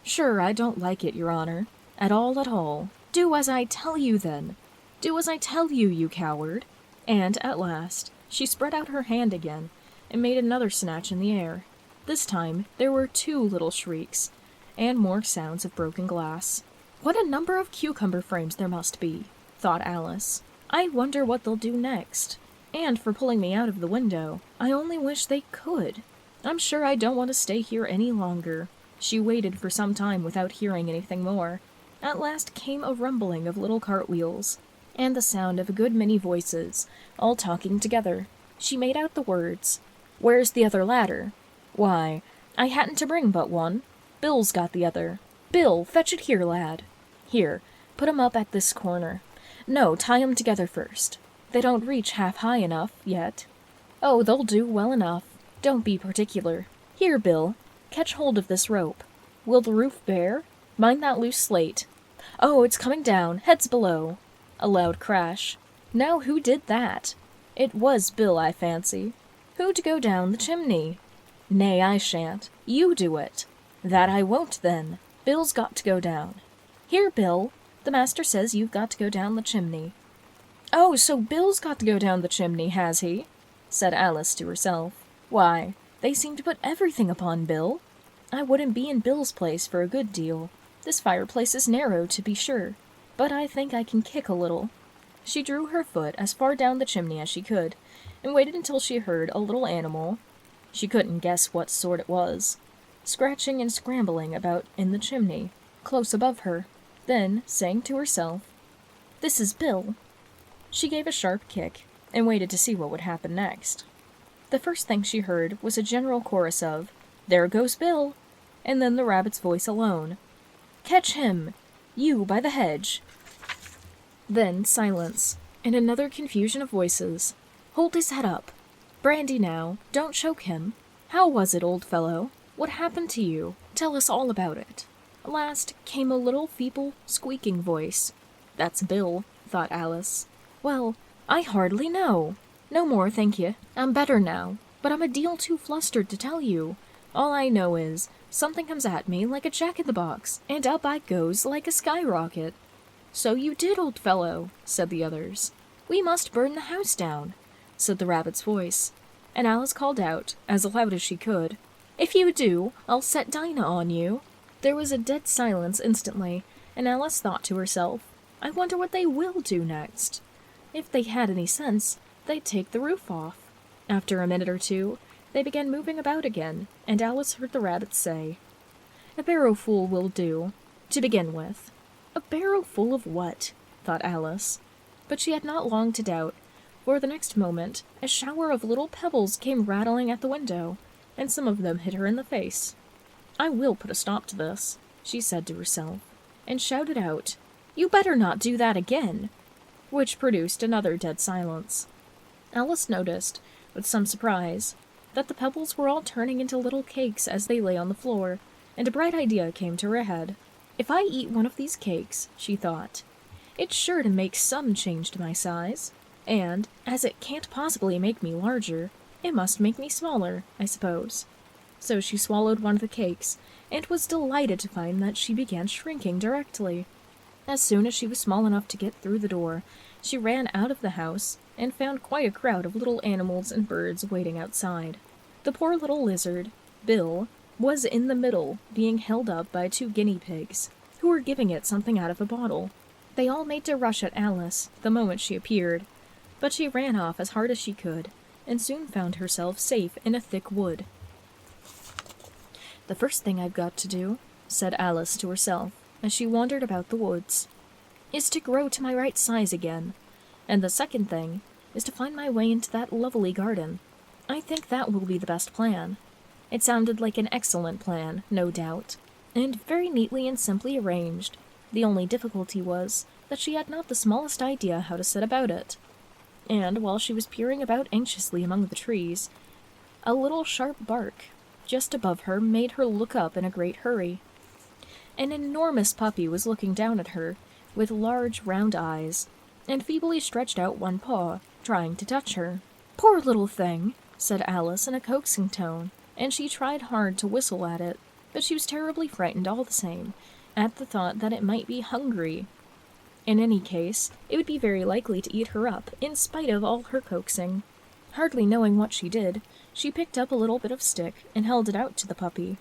"Sure, I don't like it, your honor. At all, at all. Do as I tell you, then. Do as I tell you, you coward." And, at last, she spread out her hand again, and made another snatch in the air. This time there were 2 little shrieks, and more sounds of broken glass. "What a number of cucumber frames there must be," thought Alice. "I wonder what they'll do next. And for pulling me out of the window, I only wish they could. I'm sure I don't want to stay here any longer." She waited for some time without hearing anything more. At last came a rumbling of little cartwheels, and the sound of a good many voices, all talking together. She made out the words, "Where's the other ladder?" "Why, I hadn't to bring but one. Bill's got the other. Bill, fetch it here, lad. Here, put 'em up at this corner. No, tie 'em together first. They don't reach half high enough, yet." "Oh, they'll do well enough. Don't be particular. Here, Bill, catch hold of this rope. Will the roof bear? Mind that loose slate. Oh, it's coming down, heads below." A loud crash. Now who did that? It was Bill, I fancy. "Who'd go down the chimney?" "Nay, I shan't. You do it." "That I won't, then. Bill's got to go down." "Here, Bill, the master says you've got to go down the chimney." "Oh, so Bill's got to go down the chimney, has he?" said Alice to herself. "Why, they seem to put everything upon Bill. I wouldn't be in Bill's place for a good deal. This fireplace is narrow, to be sure, but I think I can kick a little." She drew her foot as far down the chimney as she could, and waited until she heard a little animal, she couldn't guess what sort it was, scratching and scrambling about in the chimney, close above her. Then, saying to herself, "This is Bill," she gave a sharp kick, and waited to see what would happen next. The first thing she heard was a general chorus of, "There goes Bill," and then the rabbit's voice alone, "Catch him! You by the hedge." Then silence, and another confusion of voices. "Hold his head up. Brandy now, don't choke him. How was it, old fellow? What happened to you? Tell us all about it." Last came a little feeble, squeaking voice. "That's Bill," thought Alice. "Well, I hardly know. No more, thank you. I'm better now, but I'm a deal too flustered to tell you. All I know is, something comes at me like a jack-in-the-box, and up I goes like a skyrocket." "So you did, old fellow," said the others. "We must burn the house down," said the rabbit's voice, and Alice called out, as loud as she could, "If you do, I'll set Dinah on you." There was a dead silence instantly, and Alice thought to herself, "I wonder what they will do next. If they had any sense, they'd take the roof off." After a minute or two, they began moving about again, and Alice heard the rabbit say, "A barrowful will do, to begin with." A barrowful of what? thought Alice. But she had not long to doubt, for the next moment a shower of little pebbles came rattling at the window, and some of them hit her in the face. "I will put a stop to this," she said to herself, and shouted out, "You better not do that again," which produced another dead silence. Alice noticed, with some surprise, that the pebbles were all turning into little cakes as they lay on the floor, and a bright idea came to her head. If I eat one of these cakes, she thought, it's sure to make some change to my size, and, as it can't possibly make me larger, it must make me smaller, I suppose. So she swallowed one of the cakes, and was delighted to find that she began shrinking directly. As soon as she was small enough to get through the door, she ran out of the house, and found quite a crowd of little animals and birds waiting outside. The poor little lizard, Bill, was in the middle, being held up by 2 guinea pigs, who were giving it something out of a bottle. They all made to rush at Alice the moment she appeared, but she ran off as hard as she could, and soon found herself safe in a thick wood. "The first thing I've got to do," said Alice to herself, as she wandered about the woods, "is to grow to my right size again, and the second thing is to find my way into that lovely garden. I think that will be the best plan." It sounded like an excellent plan, no doubt, and very neatly and simply arranged. The only difficulty was that she had not the smallest idea how to set about it. And while she was peering about anxiously among the trees, a little sharp bark just above her made her look up in a great hurry. An enormous puppy was looking down at her, with large round eyes, and feebly stretched out one paw, trying to touch her. "Poor little thing," said Alice in a coaxing tone, and she tried hard to whistle at it, but she was terribly frightened all the same, at the thought that it might be hungry. In any case, it would be very likely to eat her up, in spite of all her coaxing. Hardly knowing what she did, she picked up a little bit of stick and held it out to the puppy,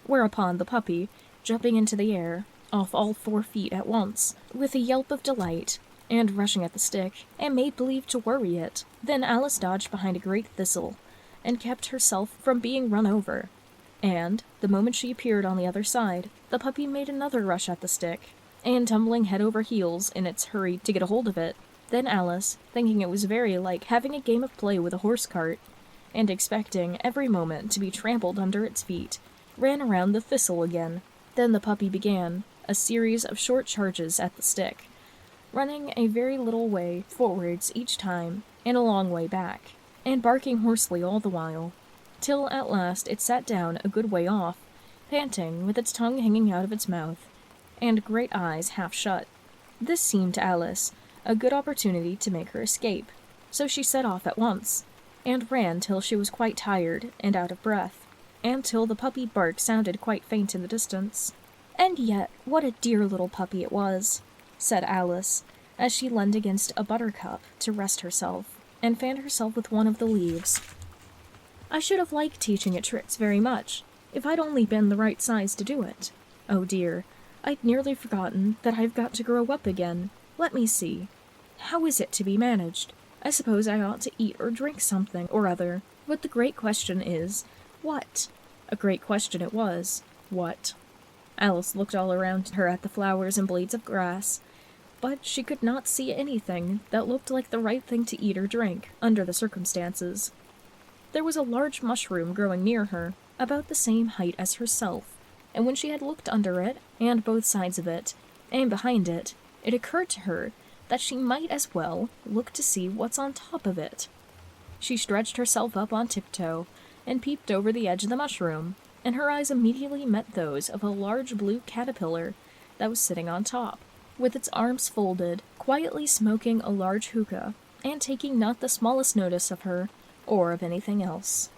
whereupon the puppy, jumping into the air, off all 4 feet at once, with a yelp of delight, and rushing at the stick, and made believe to worry it. Then Alice dodged behind a great thistle, and kept herself from being run over. And, the moment she appeared on the other side, the puppy made another rush at the stick, and tumbling head over heels in its hurry to get a hold of it. Then Alice, thinking it was very like having a game of play with a horse cart, and expecting every moment to be trampled under its feet, ran around the thistle again. Then the puppy began a series of short charges at the stick, running a very little way forwards each time, and a long way back, and barking hoarsely all the while, till at last it sat down a good way off, panting, with its tongue hanging out of its mouth, and great eyes half shut. This seemed to Alice a good opportunity to make her escape, so she set off at once, and ran till she was quite tired and out of breath, and till the puppy bark sounded quite faint in the distance. "And yet, what a dear little puppy it was," said Alice, as she leaned against a buttercup to rest herself, and fanned herself with one of the leaves. "I should have liked teaching it tricks very much, if I'd only been the right size to do it. Oh dear, I'd nearly forgotten that I've got to grow up again. Let me see. How is it to be managed? I suppose I ought to eat or drink something or other, but the great question is, what?" A great question it was. What? Alice looked all around her at the flowers and blades of grass, but she could not see anything that looked like the right thing to eat or drink, under the circumstances. There was a large mushroom growing near her, about the same height as herself, and when she had looked under it, and both sides of it, and behind it, it occurred to her that she might as well look to see what's on top of it. She stretched herself up on tiptoe, and peeped over the edge of the mushroom, and her eyes immediately met those of a large blue caterpillar that was sitting on top, with its arms folded, quietly smoking a large hookah, and taking not the smallest notice of her, or of anything else.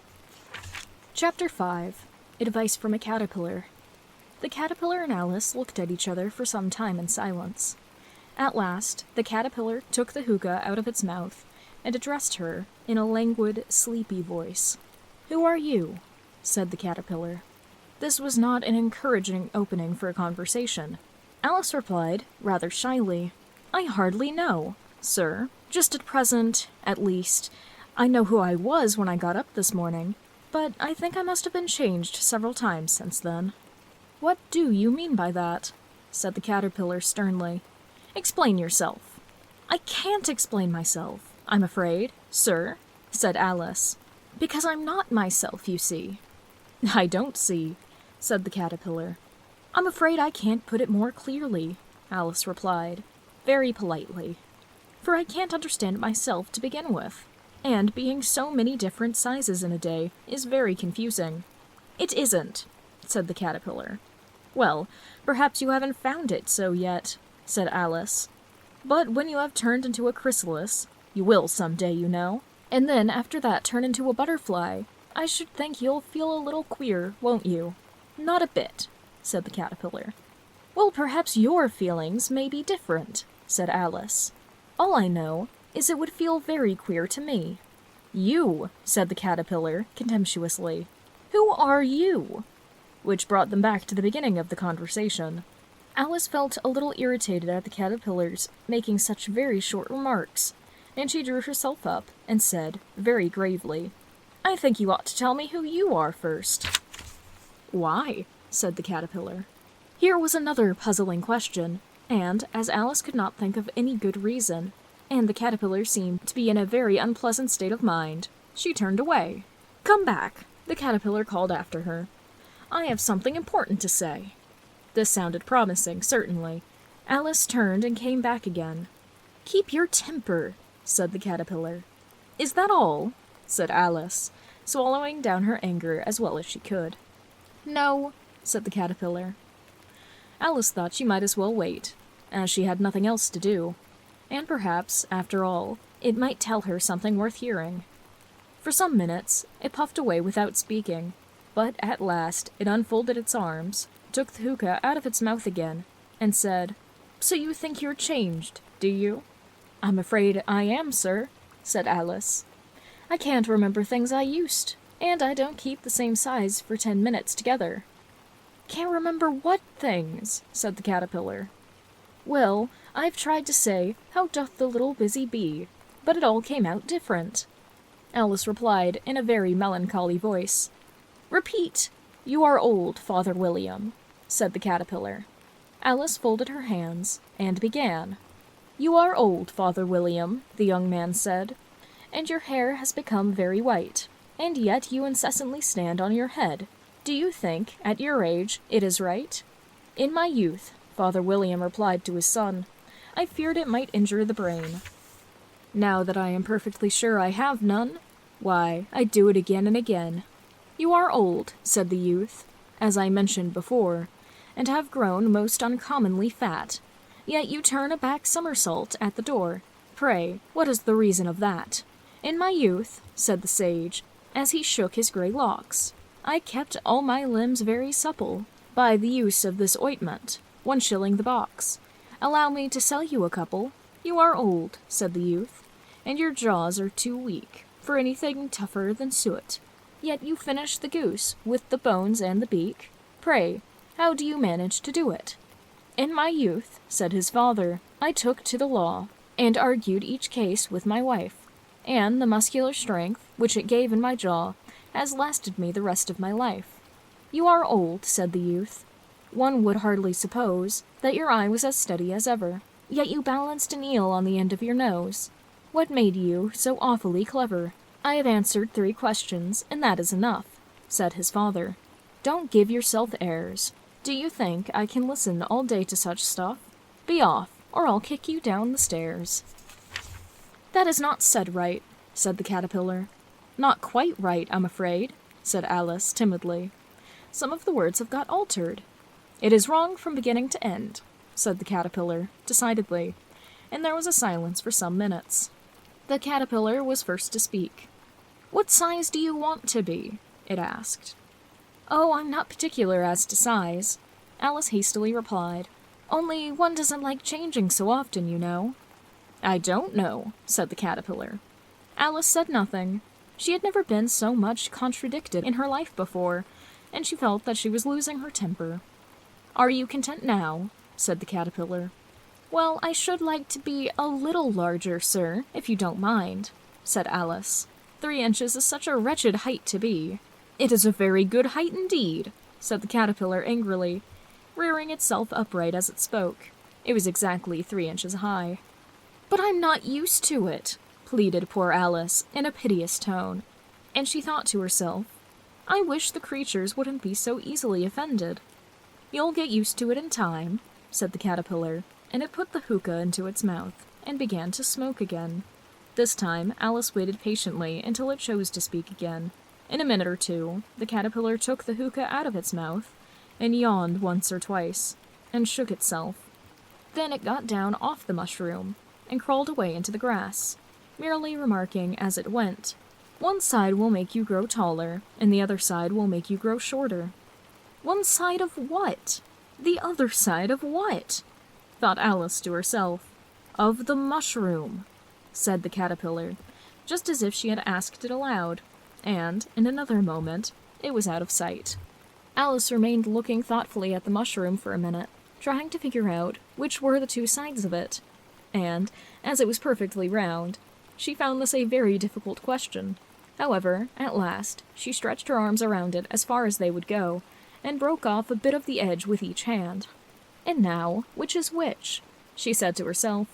Chapter 5. Advice from a Caterpillar. The caterpillar and Alice looked at each other for some time in silence. At last, the caterpillar took the hookah out of its mouth, and addressed her in a languid, sleepy voice. "Who are you?" said the caterpillar. This was not an encouraging opening for a conversation. Alice replied, rather shyly, "I hardly know, sir. Just at present, at least, I know who I was when I got up this morning, but I think I must have been changed several times since then." "What do you mean by that?" said the caterpillar sternly. "Explain yourself." "I can't explain myself, I'm afraid, sir," said Alice, "because I'm not myself, you see." "I don't see," said the caterpillar. "I'm afraid I can't put it more clearly," Alice replied, very politely, "for I can't understand myself to begin with. and being so many different sizes in a day is very confusing." "It isn't," said the caterpillar. "Well, perhaps you haven't found it so yet," said Alice. "But when you have turned into a chrysalis, you will some day, you know, and then after that turn into a butterfly, I should think you'll feel a little queer, won't you?" "Not a bit," said the caterpillar. "Well, perhaps your feelings may be different," said Alice. "All I know is it would feel very queer to me." "You," said the caterpillar contemptuously. "Who are you?" Which brought them back to the beginning of the conversation. Alice felt a little irritated at the caterpillars making such very short remarks, and she drew herself up and said, very gravely, "I think you ought to tell me who you are first." "Why?" said the caterpillar. Here was another puzzling question, and as Alice could not think of any good reason, and the caterpillar seemed to be in a very unpleasant state of mind, she turned away. "Come back," the caterpillar called after her. "I have something important to say." This sounded promising, certainly. Alice turned and came back again. "Keep your temper," said the caterpillar. "Is that all?" said Alice, swallowing down her anger as well as she could. "No," said the caterpillar. Alice thought she might as well wait, as she had nothing else to do, and perhaps, after all, it might tell her something worth hearing. For some minutes it puffed away without speaking, but at last it unfolded its arms, took the hookah out of its mouth again, and said, "So you think you're changed, do you?" "I'm afraid I am, sir," said Alice. "I can't remember things I used, and I don't keep the same size for 10 minutes together." "Can't remember what things?" said the caterpillar. "Well, I've tried to say, 'How doth the little busy bee?' but it all came out different." Alice replied in a very melancholy voice. "Repeat, 'You are old, Father William,'" said the caterpillar. Alice folded her hands and began. "You are old, Father William," the young man said, "and your hair has become very white, and yet you incessantly stand on your head. Do you think, at your age, it is right?" "In my youth," Father William replied to his son, "I feared it might injure the brain. Now that I am perfectly sure I have none, why, I do it again and again." "You are old," said the youth, "as I mentioned before, and have grown most uncommonly fat, yet you turn a back somersault at the door. Pray, what is the reason of that?" "In my youth," said the sage, as he shook his grey locks, "I kept all my limbs very supple by the use of this ointment, 1 shilling the box. Allow me to sell you a couple." "You are old," said the youth, "and your jaws are too weak for anything tougher than suet. Yet you finish the goose with the bones and the beak. Pray, how do you manage to do it?" "In my youth," said his father, "I took to the law, and argued each case with my wife, and the muscular strength which it gave in my jaw has lasted me the rest of my life." "You are old," said the youth. "One would hardly suppose that your eye was as steady as ever, yet you balanced an eel on the end of your nose. What made you so awfully clever?" "I have answered 3 questions, and that is enough," said his father. "Don't give yourself airs. Do you think I can listen all day to such stuff? Be off, or I'll kick you down the stairs." "That is not said right," said the caterpillar. "Not quite right, I'm afraid," said Alice timidly. "Some of the words have got altered." "It is wrong from beginning to end," said the caterpillar, decidedly, and there was a silence for some minutes. The caterpillar was first to speak. "What size do you want to be?" it asked. "Oh, I'm not particular as to size," Alice hastily replied. "Only one doesn't like changing so often, you know." "I don't know," said the caterpillar. Alice said nothing. She had never been so much contradicted in her life before, and she felt that she was losing her temper. "Are you content now?" said the caterpillar. "Well, I should like to be a little larger, sir, if you don't mind," said Alice. 3 inches is such a wretched height to be." "It is a very good height indeed," said the caterpillar angrily, rearing itself upright as it spoke. It was exactly 3 inches high. "But I'm not used to it," pleaded poor Alice in a piteous tone, and she thought to herself, "I wish the creatures wouldn't be so easily offended." "You'll get used to it in time," said the caterpillar, and it put the hookah into its mouth and began to smoke again. This time, Alice waited patiently until it chose to speak again. In a minute or two, the caterpillar took the hookah out of its mouth, and yawned once or twice, and shook itself. Then it got down off the mushroom, and crawled away into the grass, merely remarking as it went, "One side will make you grow taller, and the other side will make you grow shorter." One side of what? The other side of what? Thought Alice to herself. Of the mushroom, said the caterpillar, just as if she had asked it aloud, and, in another moment, it was out of sight. Alice remained looking thoughtfully at the mushroom for a minute, trying to figure out which were the two sides of it, and, as it was perfectly round, she found this a very difficult question. However, at last, she stretched her arms around it as far as they would go, and broke off a bit of the edge with each hand. "And now, which is which?" she said to herself,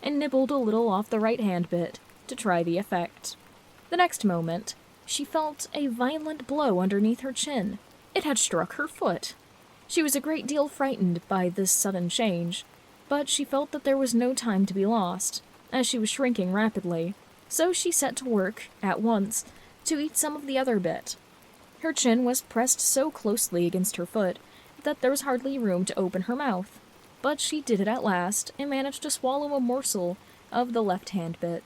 and nibbled a little off the right-hand bit to try the effect. The next moment, she felt a violent blow underneath her chin. It had struck her foot. She was a great deal frightened by this sudden change, but she felt that there was no time to be lost, as she was shrinking rapidly, so she set to work, at once, to eat some of the other bit. Her chin was pressed so closely against her foot that there was hardly room to open her mouth, but she did it at last, and managed to swallow a morsel of the left-hand bit.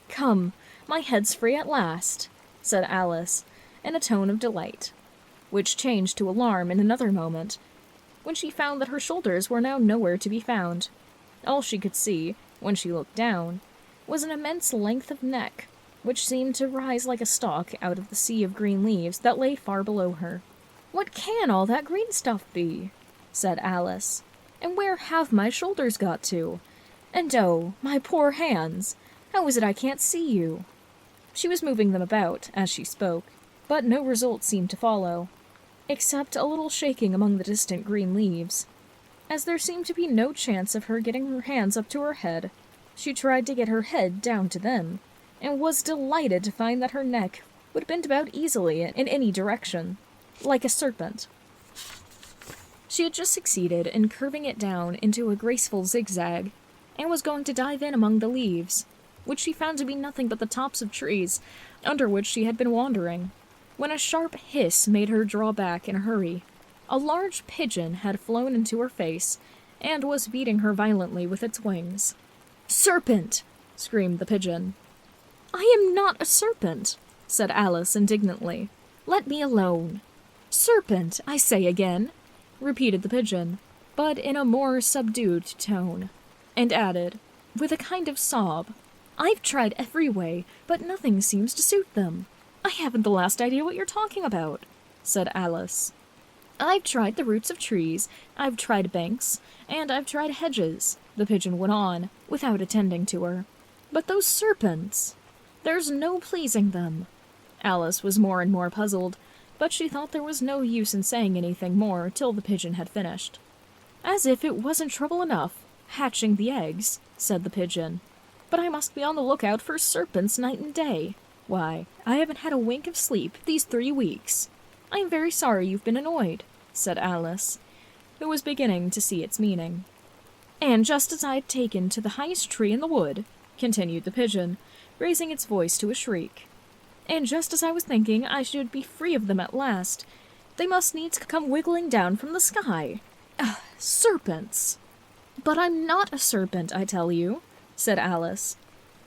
"Come, my head's free at last," said Alice, in a tone of delight, which changed to alarm in another moment, when she found that her shoulders were now nowhere to be found. All she could see, when she looked down, was an immense length of neck, which seemed to rise like a stalk out of the sea of green leaves that lay far below her. "What can all that green stuff be?" said Alice. "And where have my shoulders got to? And oh, my poor hands! How is it I can't see you?" She was moving them about as she spoke, but no result seemed to follow, except a little shaking among the distant green leaves. As there seemed to be no chance of her getting her hands up to her head, she tried to get her head down to them, and was delighted to find that her neck would bend about easily in any direction, like a serpent. She had just succeeded in curving it down into a graceful zigzag, and was going to dive in among the leaves, which she found to be nothing but the tops of trees under which she had been wandering, when a sharp hiss made her draw back in a hurry. A large pigeon had flown into her face, and was beating her violently with its wings. "Serpent!" screamed the pigeon. "I am not a serpent," said Alice indignantly. "Let me alone." "Serpent, I say again," repeated the pigeon, but in a more subdued tone, and added, with a kind of sob, "I've tried every way, but nothing seems to suit them." "I haven't the last idea what you're talking about," said Alice. "I've tried the roots of trees, I've tried banks, and I've tried hedges," the pigeon went on, without attending to her. "But those serpents, there's no pleasing them." Alice was more and more puzzled, but she thought there was no use in saying anything more till the pigeon had finished. "As if it wasn't trouble enough, hatching the eggs," said the pigeon. "But I must be on the lookout for serpents night and day. Why, I haven't had a wink of sleep these 3 weeks. I am very sorry you've been annoyed," said Alice, who was beginning to see its meaning. "And just as I'd taken to the highest tree in the wood," continued the pigeon, raising its voice to a shriek, "and just as I was thinking I should be free of them at last, they must needs come wiggling down from the sky. Serpents!" "But I'm not a serpent, I tell you," said Alice.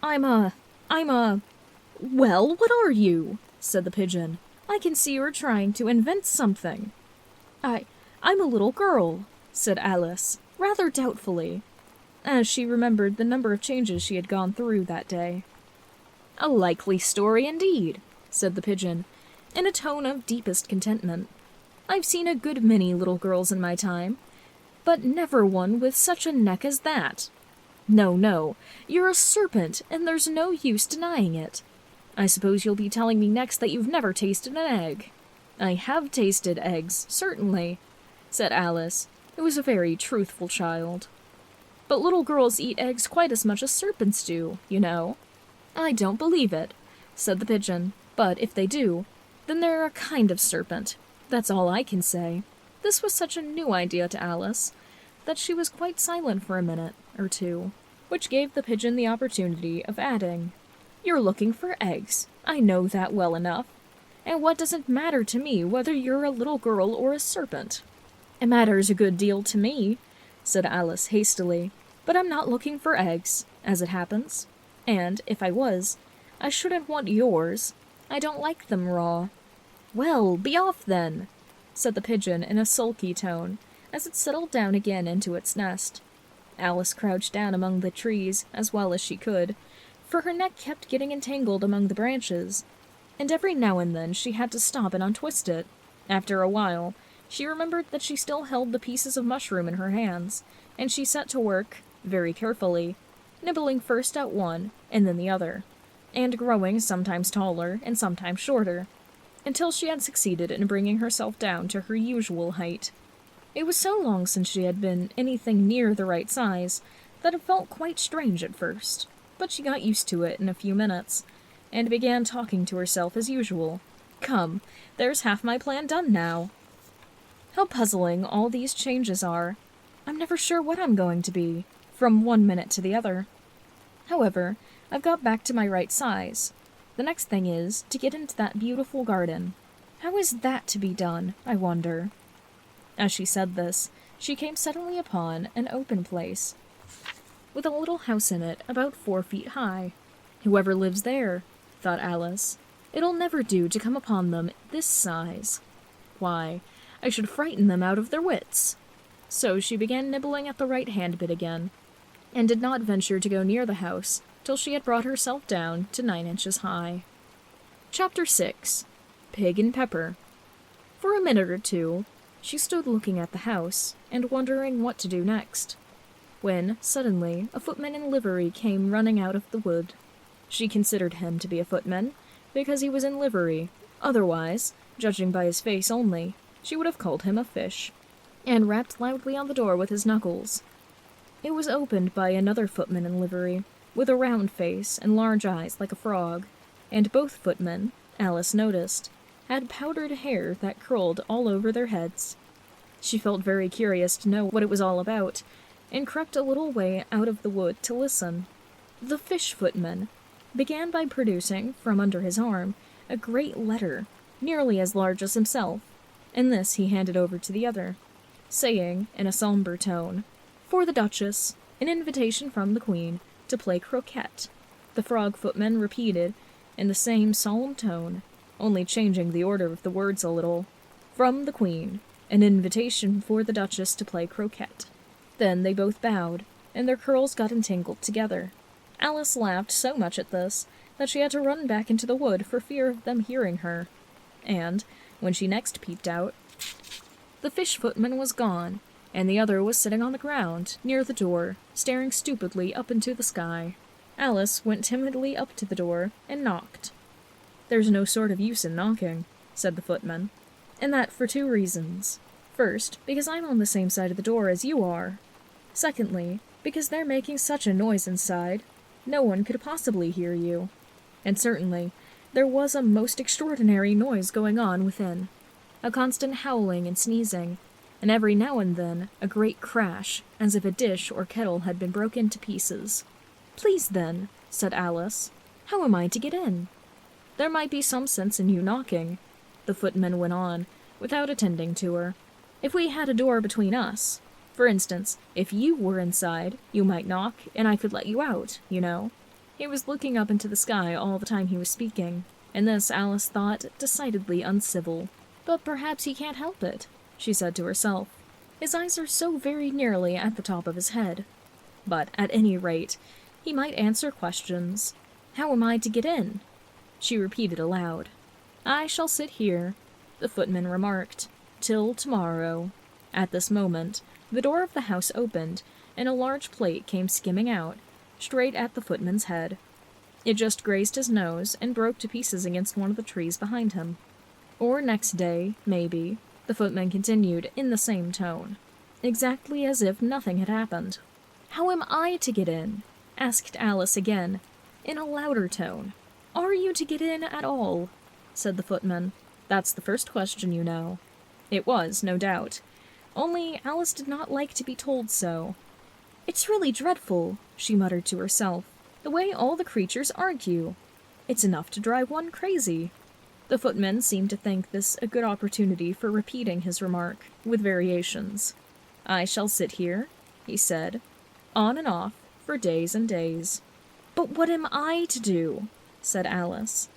I'm a... "Well, what are you?" said the pigeon. "I can see you're trying to invent something." I'm a little girl," said Alice, rather doubtfully, as she remembered the number of changes she had gone through that day. "A likely story indeed," said the pigeon, in a tone of deepest contentment. "I've seen a good many little girls in my time, but never one with such a neck as that. No, you're a serpent, and there's no use denying it. I suppose you'll be telling me next that you've never tasted an egg." "I have tasted eggs, certainly," said Alice, who was a very truthful child. "But little girls eat eggs quite as much as serpents do, you know." "I don't believe it," said the pigeon, "but if they do, then they're a kind of serpent. That's all I can say." This was such a new idea to Alice that she was quite silent for a minute or two, which gave the pigeon the opportunity of adding, You're looking for eggs. I know that well enough. And what does it matter to me whether you're a little girl or a serpent? It matters a good deal to me, said Alice hastily, but I'm not looking for eggs, as it happens. And, if I was, I shouldn't want yours. I don't like them raw. Well, be off then, said the pigeon in a sulky tone, as it settled down again into its nest. Alice crouched down among the trees as well as she could, for her neck kept getting entangled among the branches, and every now and then she had to stop and untwist it. After a while, she remembered that she still held the pieces of mushroom in her hands, and she set to work, very carefully, nibbling first at one and then the other, and growing sometimes taller and sometimes shorter, until she had succeeded in bringing herself down to her usual height. It was so long since she had been anything near the right size that it felt quite strange at first, but she got used to it in a few minutes, and began talking to herself as usual. Come, there's half my plan done now. How puzzling all these changes are. I'm never sure what I'm going to be, from one minute to the other. However, I've got back to my right size. The next thing is to get into that beautiful garden. How is that to be done, I wonder? As she said this, she came suddenly upon an open place, with a little house in it about 4 feet high. Whoever lives there, thought Alice, it'll never do to come upon them this size. Why, I should frighten them out of their wits. So she began nibbling at the right-hand bit again, and did not venture to go near the house till she had brought herself down to 9 inches high. Chapter 6. Pig and Pepper. For a minute or two, she stood looking at the house, and wondering what to do next, when, suddenly, a footman in livery came running out of the wood. She considered him to be a footman, because he was in livery. Otherwise, judging by his face only, she would have called him a fish, and rapped loudly on the door with his knuckles. It was opened by another footman in livery, with a round face and large eyes like a frog, and both footmen, Alice noticed, had powdered hair that curled all over their heads. She felt very curious to know what it was all about, and crept a little way out of the wood to listen. The fish footman began by producing, from under his arm, a great letter, nearly as large as himself, and this he handed over to the other, saying, in a sombre tone, "For the Duchess, an invitation from the Queen to play croquet." The frog footman repeated, in the same solemn tone, only changing the order of the words a little, "From the Queen, an invitation for the Duchess to play croquet." Then they both bowed, and their curls got entangled together. Alice laughed so much at this that she had to run back into the wood for fear of them hearing her. And, when she next peeped out, the fish footman was gone, and the other was sitting on the ground, near the door, staring stupidly up into the sky. Alice went timidly up to the door and knocked. "There's no sort of use in knocking," said the footman, "and that for 2 reasons. First, because I'm on the same side of the door as you are. Secondly, because they're making such a noise inside, no one could possibly hear you. And certainly, there was a most extraordinary noise going on within, a constant howling and sneezing, and every now and then a great crash, as if a dish or kettle had been broken to pieces." "Please, then," said Alice, "how am I to get in?" "There might be some sense in you knocking," the footman went on, without attending to her. "If we had a door between us, for instance, if you were inside, you might knock, and I could let you out, you know." He was looking up into the sky all the time he was speaking, and this Alice thought decidedly uncivil. "But perhaps he can't help it," she said to herself. "His eyes are so very nearly at the top of his head. But, at any rate, he might answer questions. How am I to get in?" She repeated aloud. "I shall sit here," the footman remarked, "till tomorrow." At this moment, the door of the house opened, and a large plate came skimming out, straight at the footman's head. It just grazed his nose and broke to pieces against one of the trees behind him. "Or next day, maybe," the footman continued in the same tone, exactly as if nothing had happened. "How am I to get in?" asked Alice again, in a louder tone. "Are you to get in at all?" said the footman. "That's the first question, you know." It was, no doubt. Only Alice did not like to be told so. "It's really dreadful," she muttered to herself, "the way all the creatures argue. It's enough to drive one crazy." The footman seemed to think this a good opportunity for repeating his remark, with variations. "I shall sit here," he said, "on and off, for days and days." "But what am I to do?" said Alice.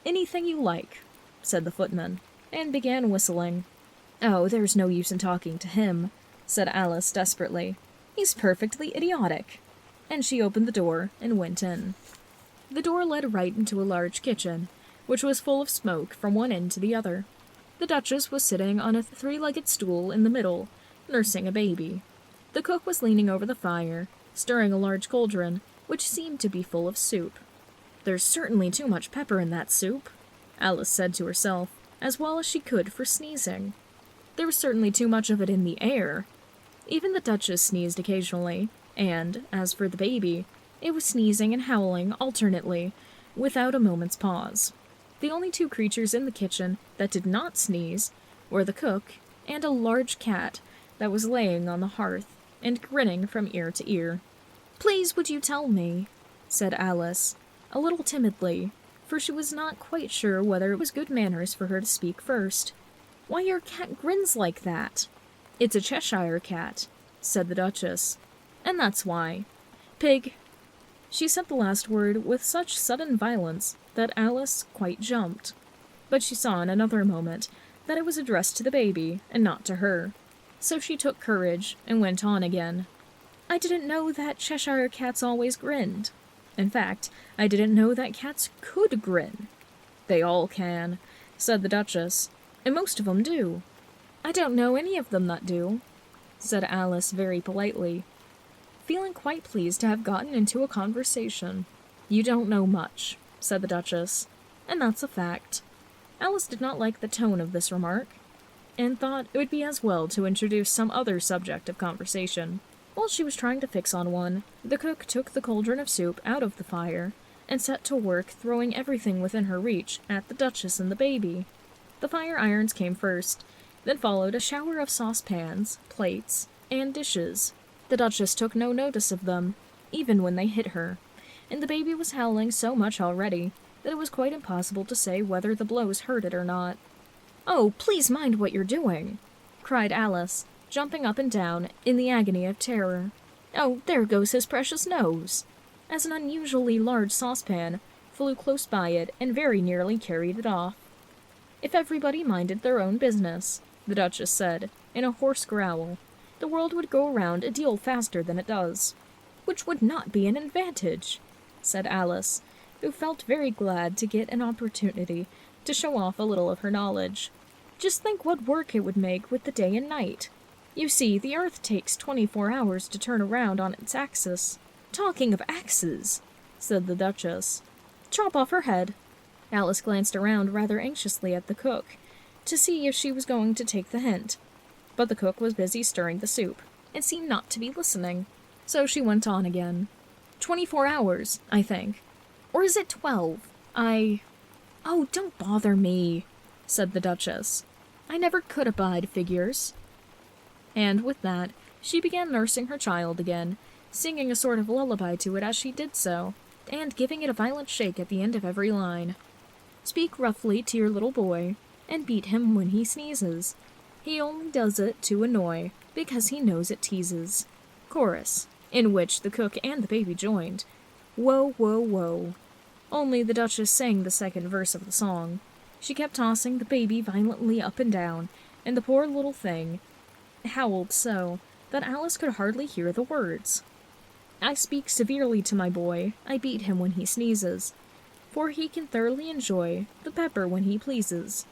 "Anything you like," said the footman, and began whistling. "Oh, there's no use in talking to him," said Alice desperately. "He's perfectly idiotic." And she opened the door and went in. The door led right into a large kitchen, which was full of smoke from one end to the other. The Duchess was sitting on a three-legged stool in the middle, nursing a baby. The cook was leaning over the fire, stirring a large cauldron, which seemed to be full of soup. "There's certainly too much pepper in that soup," Alice said to herself, as well as she could for sneezing. There was certainly too much of it in the air. Even the Duchess sneezed occasionally, and, as for the baby, it was sneezing and howling alternately, without a moment's pause. The only two creatures in the kitchen that did not sneeze were the cook and a large cat that was laying on the hearth and grinning from ear to ear. "Please, would you tell me," said Alice, a little timidly, for she was not quite sure whether it was good manners for her to speak first, "why your cat grins like that?" "It's a Cheshire cat," said the Duchess, "and that's why. Pig." She said the last word with such sudden violence that Alice quite jumped. But she saw in another moment that it was addressed to the baby and not to her. So she took courage and went on again. "I didn't know that Cheshire cats always grinned. In fact, I didn't know that cats could grin." "They all can," said the Duchess, "and most of 'em do." "I don't know any of them that do," said Alice very politely, feeling quite pleased to have gotten into a conversation. "You don't know much," said the Duchess, "and that's a fact." Alice did not like the tone of this remark, and thought it would be as well to introduce some other subject of conversation. While she was trying to fix on one, the cook took the cauldron of soup out of the fire and set to work throwing everything within her reach at the Duchess and the baby. The fire irons came first, then followed a shower of saucepans, plates, and dishes. The Duchess took no notice of them, even when they hit her, and the baby was howling so much already that it was quite impossible to say whether the blows hurt it or not. "Oh, please mind what you're doing!" cried Alice, jumping up and down in the agony of terror. "Oh, there goes his precious nose!" as an unusually large saucepan flew close by it and very nearly carried it off. "If everybody minded their own business," the Duchess said, in a hoarse growl, "the world would go around a deal faster than it does." "Which would not be an advantage," said Alice, who felt very glad to get an opportunity to show off a little of her knowledge. "Just think what work it would make with the day and night. You see, the Earth takes 24 hours to turn around on its axis." "Talking of axes," said the Duchess, "chop off her head." Alice glanced around rather anxiously at the cook, to see if she was going to take the hint, but the cook was busy stirring the soup, and seemed not to be listening, so she went on again. 24 hours, I think. Or is it 12? Oh, don't bother me," said the Duchess. "I never could abide figures." And with that, she began nursing her child again, singing a sort of lullaby to it as she did so, and giving it a violent shake at the end of every line. "Speak roughly to your little boy, and beat him when he sneezes. He only does it to annoy, because he knows it teases." Chorus, in which the cook and the baby joined. Woe, woe, woe. Only the Duchess sang the second verse of the song. She kept tossing the baby violently up and down, and the poor little thing howled so that Alice could hardly hear the words. "I speak severely to my boy, I beat him when he sneezes, for he can thoroughly enjoy the pepper when he pleases."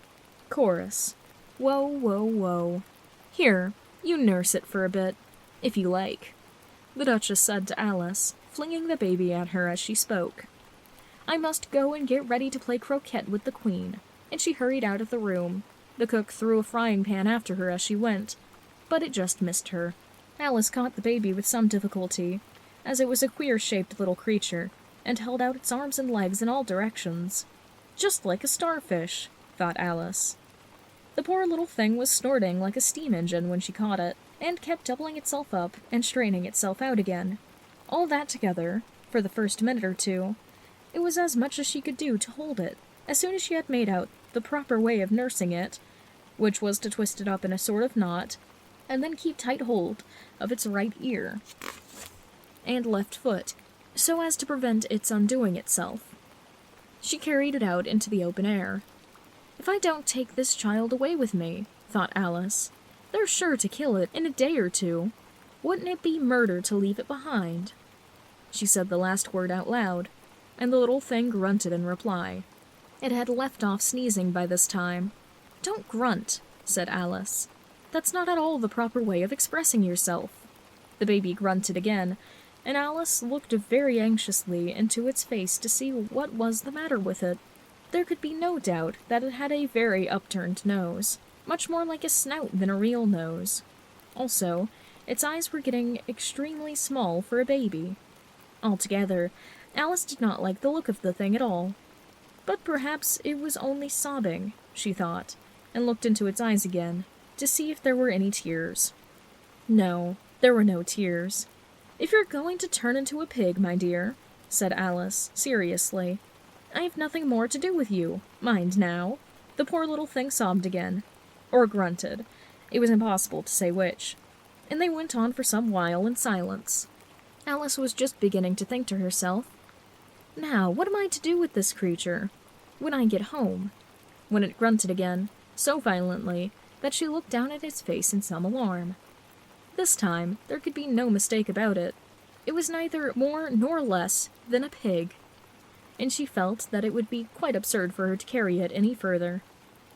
Chorus. Woe, woe, woe. "Here, you nurse it for a bit, if you like," the Duchess said to Alice, flinging the baby at her as she spoke. "I must go and get ready to play croquet with the Queen," and she hurried out of the room. The cook threw a frying pan after her as she went, but it just missed her. Alice caught the baby with some difficulty, as it was a queer-shaped little creature, and held out its arms and legs in all directions. "Just like a starfish," thought Alice. The poor little thing was snorting like a steam engine when she caught it, and kept doubling itself up and straining itself out again. All that together, for the first minute or two, It was as much as she could do to hold it, as soon as she had made out the proper way of nursing it, which was to twist it up in a sort of knot, and then keep tight hold of its right ear and left foot, so as to prevent its undoing itself. She carried it out into the open air. "If I don't take this child away with me," thought Alice, "they're sure to kill it in a day or two. Wouldn't it be murder to leave it behind?" She said the last word out loud, and the little thing grunted in reply. It had left off sneezing by this time. "Don't grunt," said Alice. "That's not at all the proper way of expressing yourself." The baby grunted again, and Alice looked very anxiously into its face to see what was the matter with it. There could be no doubt that it had a very upturned nose, much more like a snout than a real nose. Also, its eyes were getting extremely small for a baby. Altogether, Alice did not like the look of the thing at all. But perhaps it was only sobbing, she thought, and looked into its eyes again, to see if there were any tears. No, there were no tears. "If you're going to turn into a pig, my dear," said Alice, seriously, "I have nothing more to do with you. Mind now." The poor little thing sobbed again, or grunted. It was impossible to say which, and they went on for some while in silence. Alice was just beginning to think to herself, "Now, what am I to do with this creature when I get home?" when it grunted again, so violently that she looked down at its face in some alarm. This time, there could be no mistake about it. It was neither more nor less than a pig, and she felt that it would be quite absurd for her to carry it any further.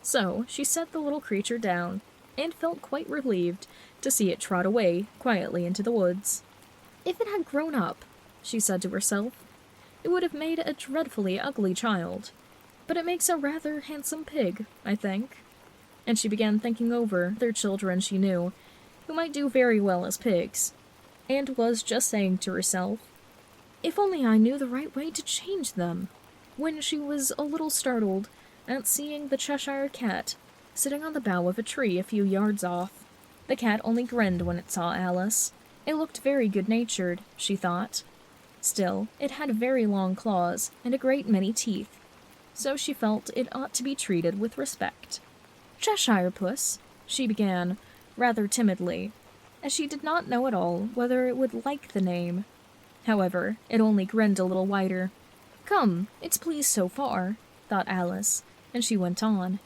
So she set the little creature down, and felt quite relieved to see it trot away quietly into the woods. "If it had grown up," she said to herself, "it would have made a dreadfully ugly child. But it makes a rather handsome pig, I think." And she began thinking over their children she knew, who might do very well as pigs, and was just saying to herself, "If only I knew the right way to change them," when she was a little startled at seeing the Cheshire Cat sitting on the bough of a tree a few yards off. The cat only grinned when it saw Alice. It looked very good-natured, she thought. Still, it had very long claws and a great many teeth, so she felt it ought to be treated with respect. "Cheshire Puss," she began, rather timidly, as she did not know at all whether it would like the name. However, it only grinned a little wider. "Come, it's pleased so far," thought Alice, and she went on.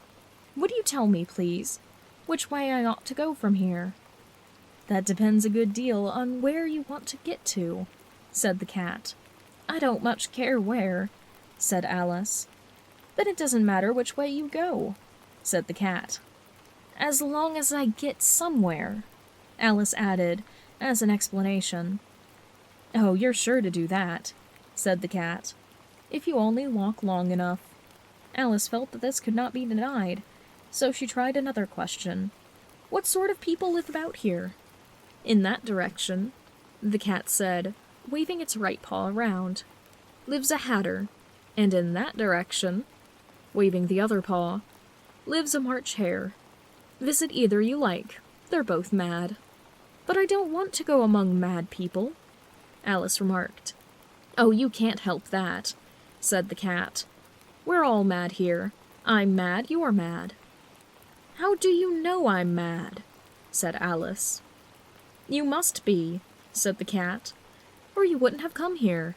"Would you tell me, please, which way I ought to go from here?" "That depends a good deal on where you want to get to," said the cat. "I don't much care where," said Alice. "Then it doesn't matter which way you go," said the cat. "As long as I get somewhere," Alice added, as an explanation. "Oh, you're sure to do that," said the cat, "if you only walk long enough." Alice felt that this could not be denied, so she tried another question. "What sort of people live about here?" "In that direction," the cat said, waving its right paw around, "lives a hatter, and in that direction," waving the other paw, "lives a March hare. Visit either you like. They're both mad." "But I don't want to go among mad people," Alice remarked. "Oh, you can't help that," said the cat. "We're all mad here. I'm mad, you're mad." "How do you know I'm mad?" said Alice. "You must be," said the cat, "or you wouldn't have come here."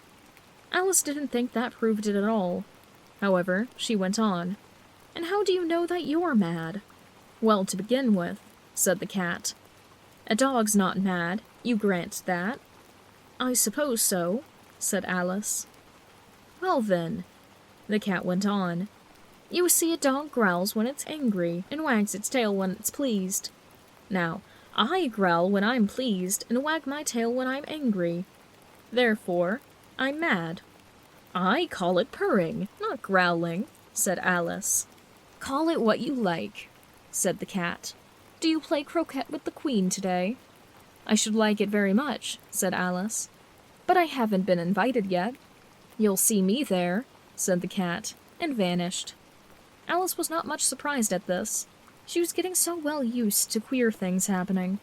Alice didn't think that proved it at all. However, she went on. "And how do you know that you're mad?" "Well, to begin with," said the cat, "a dog's not mad, you grant that?" "I suppose so," said Alice. "Well then," the cat went on, "you see a dog growls when it's angry, and wags its tail when it's pleased. Now, I growl when I'm pleased, and wag my tail when I'm angry. Therefore, I'm mad." "I call it purring, not growling," said Alice. "Call it what you like," said the cat. "Do you play croquet with the Queen today?" "I should like it very much," said Alice, "but I haven't been invited yet." "You'll see me there," said the cat, and vanished. Alice was not much surprised at this. She was getting so well used to queer things happening.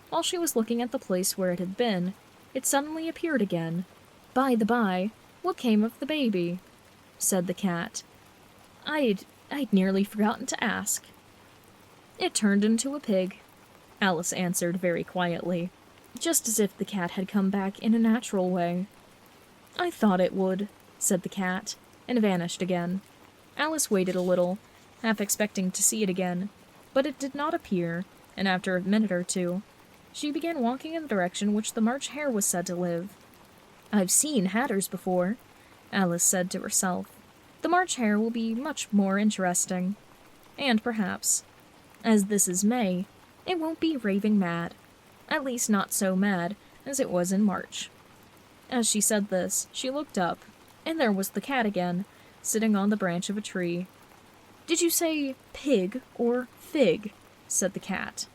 While she was looking at the place where it had been, it suddenly appeared again. By the by, what came of the baby? said the cat. I'd nearly forgotten to ask. It turned into a pig, Alice answered very quietly, just as if the cat had come back in a natural way. I thought it would, said the cat, and vanished again. Alice waited a little, half expecting to see it again, but it did not appear, and after a minute or two, she began walking in the direction which the March Hare was said to live. I've seen hatters before, Alice said to herself. The March Hare will be much more interesting. And perhaps, as this is May, it won't be raving mad. At least not so mad as it was in March. As she said this, she looked up, and there was the cat again, sitting on the branch of a tree. Did you say pig or fig? Said the cat.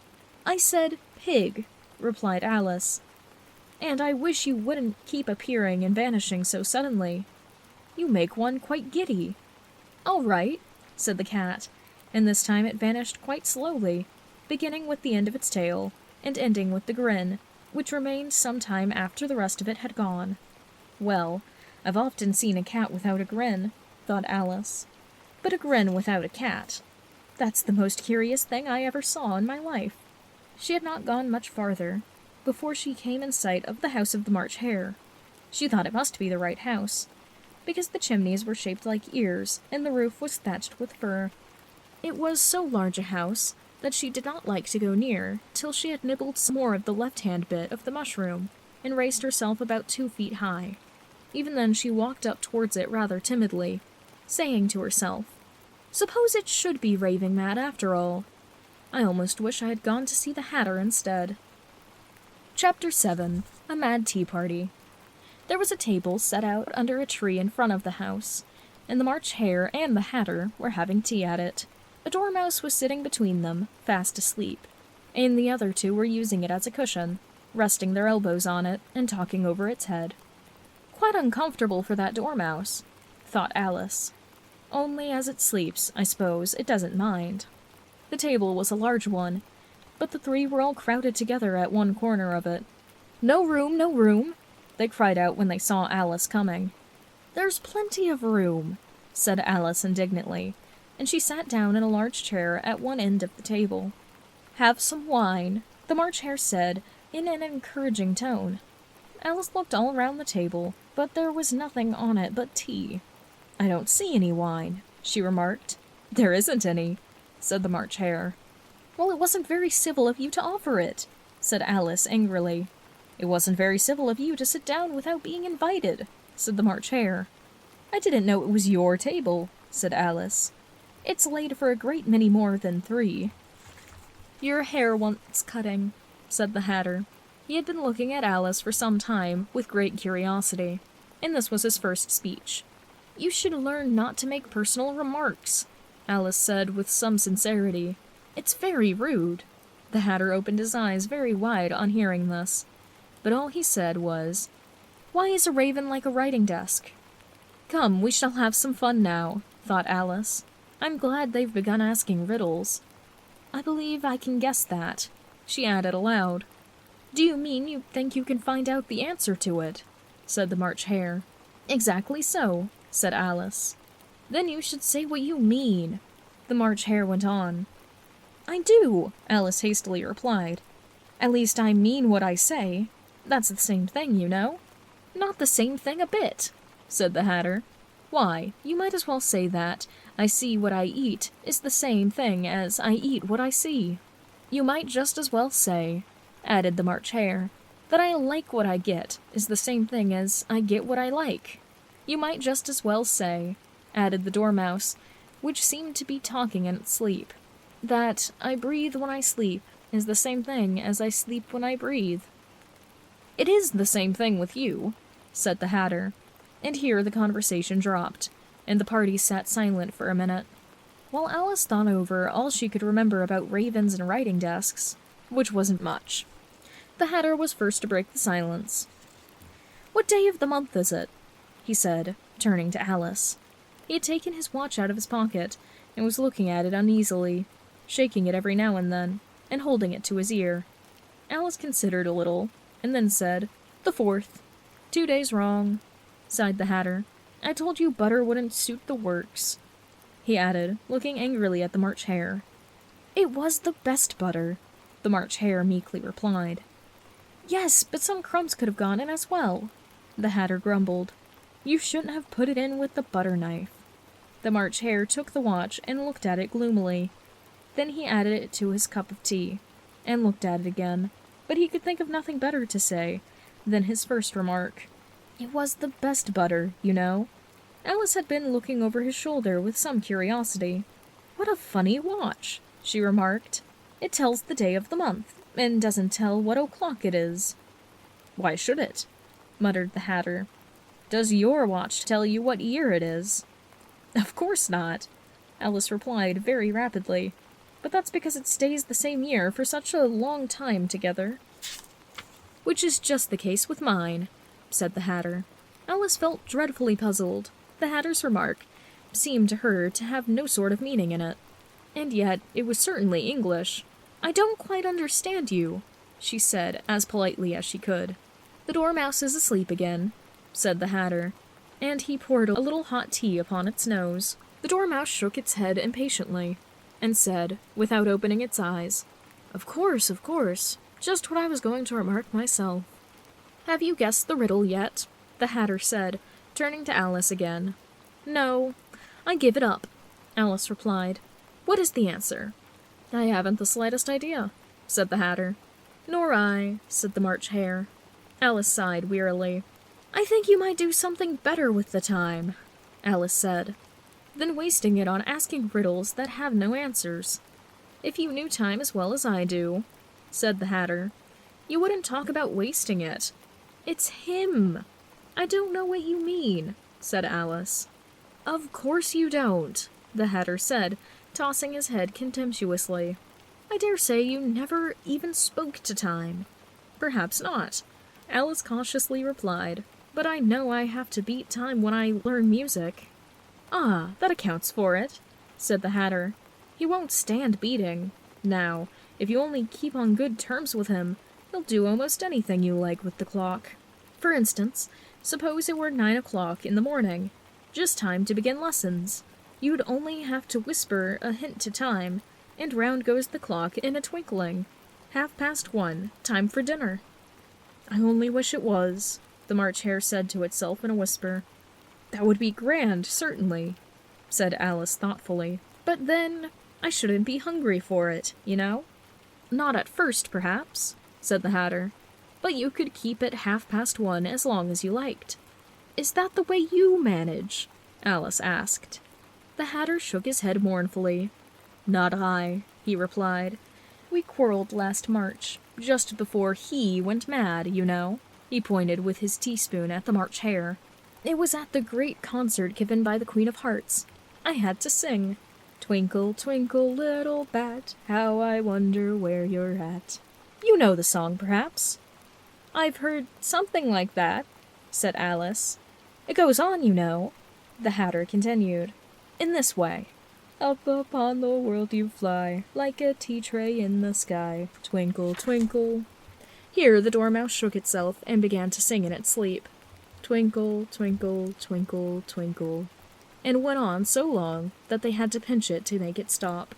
I said pig, replied Alice. And I wish you wouldn't keep appearing and vanishing so suddenly. You make one quite giddy. All right, said the cat, and this time it vanished quite slowly, beginning with the end of its tail, and ending with the grin, which remained some time after the rest of it had gone. Well, I've often seen a cat without a grin, thought Alice, but a grin without a cat. That's the most curious thing I ever saw in my life. She had not gone much farther before she came in sight of the house of the March Hare. She thought it must be the right house, because the chimneys were shaped like ears, and the roof was thatched with fur. It was so large a house that she did not like to go near till she had nibbled some more of the left-hand bit of the mushroom, and raised herself about 2 feet high. Even then she walked up towards it rather timidly, saying to herself, Suppose it should be raving mad after all. I almost wish I had gone to see the Hatter instead. Chapter 7. A Mad Tea Party. There was a table set out under a tree in front of the house, and the March Hare and the Hatter were having tea at it. A dormouse was sitting between them, fast asleep, and the other two were using it as a cushion, resting their elbows on it and talking over its head. Quite uncomfortable for that dormouse, thought Alice. Only as it sleeps, I suppose, it doesn't mind. The table was a large one, but the three were all crowded together at one corner of it. No room, no room, they cried out when they saw Alice coming. There's plenty of room, said Alice indignantly, and she sat down in a large chair at one end of the table. Have some wine, the March Hare said in an encouraging tone. Alice looked all around the table, but there was nothing on it but tea. I don't see any wine, she remarked. There isn't any, said the March Hare. Well, it wasn't very civil of you to offer it, said Alice angrily. It wasn't very civil of you to sit down without being invited, said the March Hare. I didn't know it was your table, said Alice. It's laid for a great many more than 3. Your hair wants cutting, said the Hatter. He had been looking at Alice for some time with great curiosity, and this was his first speech. You should learn not to make personal remarks, Alice said with some sincerity. It's very rude. The Hatter opened his eyes very wide on hearing this, but all he said was, Why is a raven like a writing desk? Come, we shall have some fun now, thought Alice. I'm glad they've begun asking riddles. I believe I can guess that, she added aloud. Do you mean you think you can find out the answer to it? Said the March Hare. Exactly so, said Alice. Then you should say what you mean, the March Hare went on. I do, Alice hastily replied. At least I mean what I say. That's the same thing, you know. Not the same thing a bit, said the Hatter. Why, you might as well say that I see what I eat is the same thing as I eat what I see. You might just as well say, added the March Hare, that I like what I get is the same thing as I get what I like. You might just as well say, added the Dormouse, which seemed to be talking in its sleep, that I breathe when I sleep is the same thing as I sleep when I breathe. It is the same thing with you, said the Hatter, and here the conversation dropped, and the party sat silent for a minute, while Alice thought over all she could remember about ravens and writing desks, which wasn't much. The Hatter was first to break the silence. What day of the month is it? He said, turning to Alice. He had taken his watch out of his pocket, and was looking at it uneasily, shaking it every now and then, and holding it to his ear. Alice considered a little, and then said, The 4th. 2 days wrong, sighed the Hatter. I told you butter wouldn't suit the works," he added, looking angrily at the March Hare. "It was the best butter," the March Hare meekly replied. "Yes, but some crumbs could have gone in as well," the Hatter grumbled. "You shouldn't have put it in with the butter knife." The March Hare took the watch and looked at it gloomily. Then he added it to his cup of tea, and looked at it again, but he could think of nothing better to say than his first remark. It was the best butter, you know. Alice had been looking over his shoulder with some curiosity. "What a funny watch," she remarked. "It tells the day of the month, and doesn't tell what o'clock it is." "Why should it?" muttered the Hatter. "Does your watch tell you what year it is?" "Of course not," Alice replied very rapidly. "But that's because it stays the same year for such a long time together." "Which is just the case with mine," said the Hatter. Alice felt dreadfully puzzled. The Hatter's remark seemed to her to have no sort of meaning in it. And yet it was certainly English. "I don't quite understand you," she said as politely as she could. "The Dormouse is asleep again," said the Hatter, and he poured a little hot tea upon its nose. The Dormouse shook its head impatiently, and said, without opening its eyes, of course, just what I was going to remark myself." "Have you guessed the riddle yet?" the Hatter said, turning to Alice again. "No, I give it up," Alice replied. "What is the answer?" "I haven't the slightest idea," said the Hatter. "Nor I," said the March Hare. Alice sighed wearily. "I think you might do something better with the time," Alice said, "than wasting it on asking riddles that have no answers. If you knew time as well as I do," said the Hatter, "you wouldn't talk about wasting it. It's him." "I don't know what you mean," said Alice. "Of course you don't," the Hatter said, tossing his head contemptuously. "I dare say you never even spoke to time." "Perhaps not," Alice cautiously replied, "but I know I have to beat time when I learn music." "Ah, that accounts for it," said the Hatter. "He won't stand beating. Now, if you only keep on good terms with him, he'll do almost anything you like with the clock. For instance, suppose it were 9 o'clock in the morning, just time to begin lessons. You'd only have to whisper a hint to time, and round goes the clock in a twinkling. 1:30, time for dinner." "I only wish it was," the March Hare said to itself in a whisper. "That would be grand, certainly," said Alice thoughtfully. "But then I shouldn't be hungry for it, you know." "Not at first, perhaps," said the Hatter. "But you could keep it 1:30 as long as you liked." "Is that the way you manage?" Alice asked. The Hatter shook his head mournfully. "Not I," he replied. "We quarreled last March, just before he went mad, you know." He pointed with his teaspoon at the March Hare. "It was at the great concert given by the Queen of Hearts. I had to sing, 'Twinkle, twinkle, little bat, how I wonder where you're at.' You know the song, perhaps?" "I've heard something like that," said Alice. "It goes on, you know," the Hatter continued, "in this way. Up upon the world you fly, like a tea tray in the sky. Twinkle, twinkle." Here the Dormouse shook itself and began to sing in its sleep. "Twinkle, twinkle, twinkle, twinkle," and went on so long that they had to pinch it to make it stop.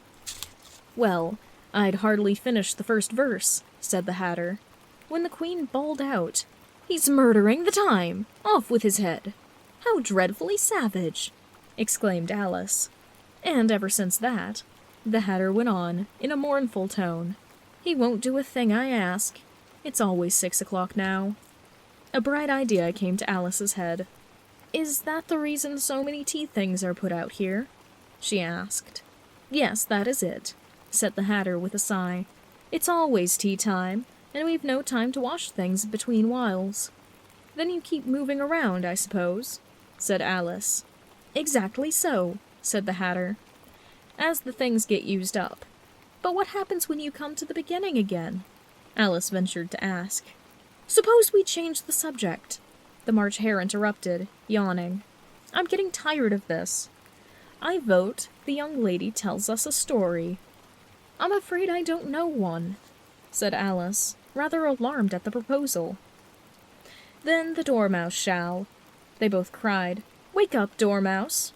"Well, I'd hardly finished the first verse," said the Hatter, when the Queen bawled out, "He's murdering the time! Off with his head!" "How dreadfully savage!" exclaimed Alice. And ever since that, the Hatter went on, in a mournful tone, "He won't do a thing I ask. It's always 6 o'clock now." A bright idea came to Alice's head. "Is that the reason so many tea things are put out here?" she asked. "Yes, that is it," said the Hatter with a sigh. "It's always tea time, and we've no time to wash things between whiles." "Then you keep moving around, I suppose?" said Alice. "Exactly so," said the Hatter, "as the things get used up." "But what happens when you come to the beginning again?" Alice ventured to ask. "Suppose we change the subject," the March Hare interrupted, yawning. "I'm getting tired of this. I vote the young lady tells us a story." "I'm afraid I don't know one," said Alice, rather alarmed at the proposal. "Then the Dormouse shall," they both cried. "Wake up, Dormouse!"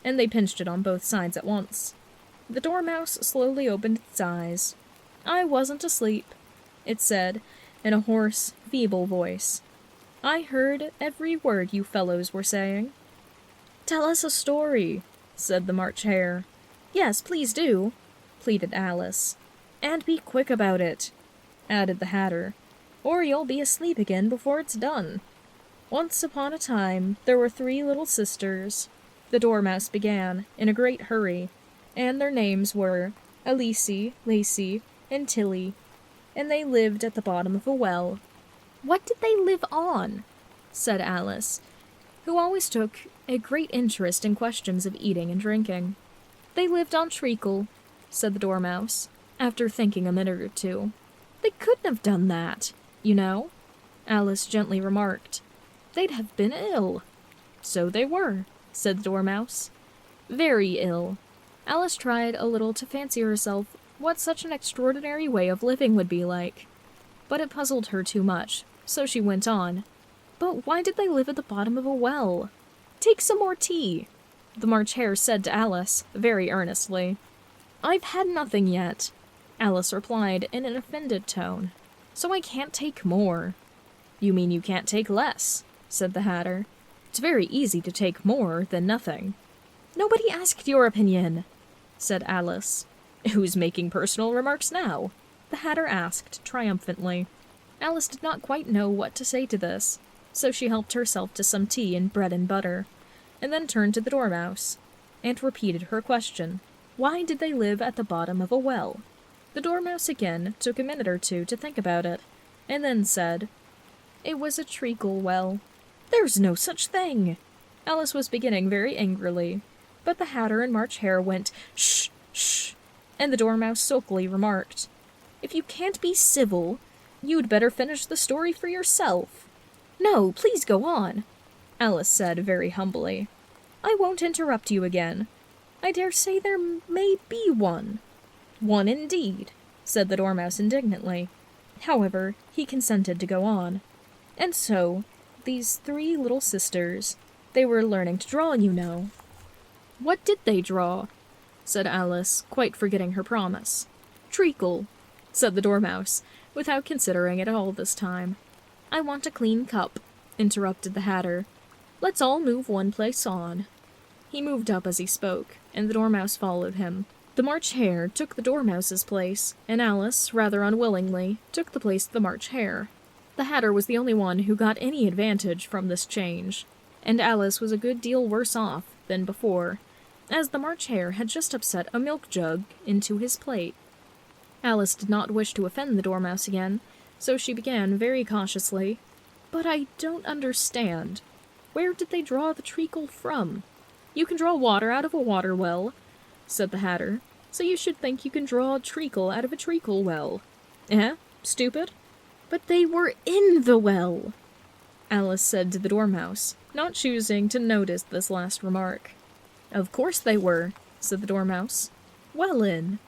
And they pinched it on both sides at once. The Dormouse slowly opened its eyes. "I wasn't asleep," it said, in a hoarse, feeble voice. "I heard every word you fellows were saying." "Tell us a story," said the March Hare. "Yes, please do," pleaded Alice. "And be quick about it," added the Hatter, "or you'll be asleep again before it's done." "Once upon a time there were 3 little sisters," the Dormouse began, in a great hurry, "and their names were Alice, Lacey, and Tilly, and they lived at the bottom of a well." "What did they live on?" said Alice, who always took a great interest in questions of eating and drinking. "They lived on treacle," said the Dormouse, after thinking a minute or two. "They couldn't have done that, you know," Alice gently remarked. "They'd have been ill." "So they were," said the Dormouse. "Very ill." Alice tried a little to fancy herself what such an extraordinary way of living would be like, but it puzzled her too much, so she went on. "But why did they live at the bottom of a well?" "Take some more tea," the March Hare said to Alice, very earnestly. "I've had nothing yet," Alice replied in an offended tone, "so I can't take more." "You mean you can't take less," said the Hatter. "It's very easy to take more than nothing." "Nobody asked your opinion," said Alice. "Who's making personal remarks now?" the Hatter asked triumphantly. Alice did not quite know what to say to this, so she helped herself to some tea and bread and butter, and then turned to the Dormouse, and repeated her question. Why did they live at the bottom of a well? The Dormouse again took a minute or two to think about it, and then said, "It was a treacle well." "There's no such thing!" Alice was beginning very angrily, but the Hatter and March Hare went, "Shh, shh," and the Dormouse sulkily remarked, "If you can't be civil, you'd better finish the story for yourself." "No, please go on," Alice said very humbly. "I won't interrupt you again. I dare say there may be one." "One indeed," said the Dormouse indignantly. However, he consented to go on. "And so, these 3 little sisters, they were learning to draw, you know." "What did they draw?" said Alice, quite forgetting her promise. "Treacle," said the Dormouse, without considering it at all this time. "I want a clean cup," interrupted the Hatter. "Let's all move one place on." He moved up as he spoke, and the Dormouse followed him. The March Hare took the Dormouse's place, and Alice, rather unwillingly, took the place of the March Hare. The Hatter was the only one who got any advantage from this change, and Alice was a good deal worse off than before, as the March Hare had just upset a milk jug into his plate. Alice did not wish to offend the Dormouse again, so she began very cautiously, "But I don't understand. Where did they draw the treacle from?" "You can draw water out of a water well," said the Hatter, "so you should think you can draw a treacle out of a treacle well. Eh? Stupid?" "But they were in the well," Alice said to the Dormouse, not choosing to notice this last remark. "Of course they were," said the Dormouse. "Well in."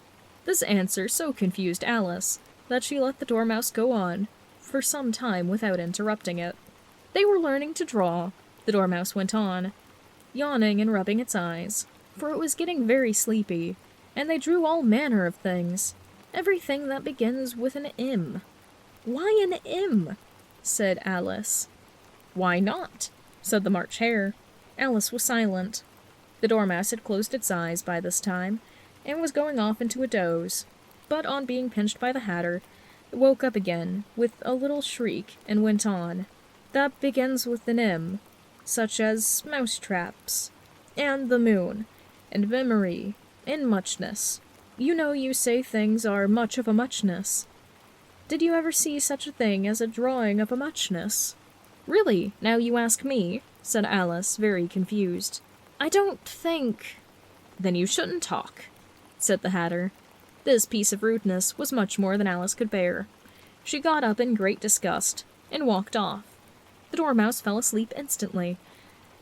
This answer so confused Alice that she let the Dormouse go on for some time without interrupting it. "They were learning to draw," the Dormouse went on, yawning and rubbing its eyes, for it was getting very sleepy, "and they drew all manner of things. Everything that begins with an M." "Why an M?" said Alice. "Why not?" said the March Hare. Alice was silent. The Dormouse had closed its eyes by this time, and was going off into a doze, but on being pinched by the Hatter, it woke up again with a little shriek and went on. "That begins with an M, such as mousetraps, and the moon, and memory, and muchness. You know you say things are much of a muchness. Did you ever see such a thing as a drawing of a muchness?" "Really, now you ask me," said Alice, very confused. "I don't think—" "Then you shouldn't talk," said the Hatter. This piece of rudeness was much more than Alice could bear. She got up in great disgust, and walked off. The Dormouse fell asleep instantly,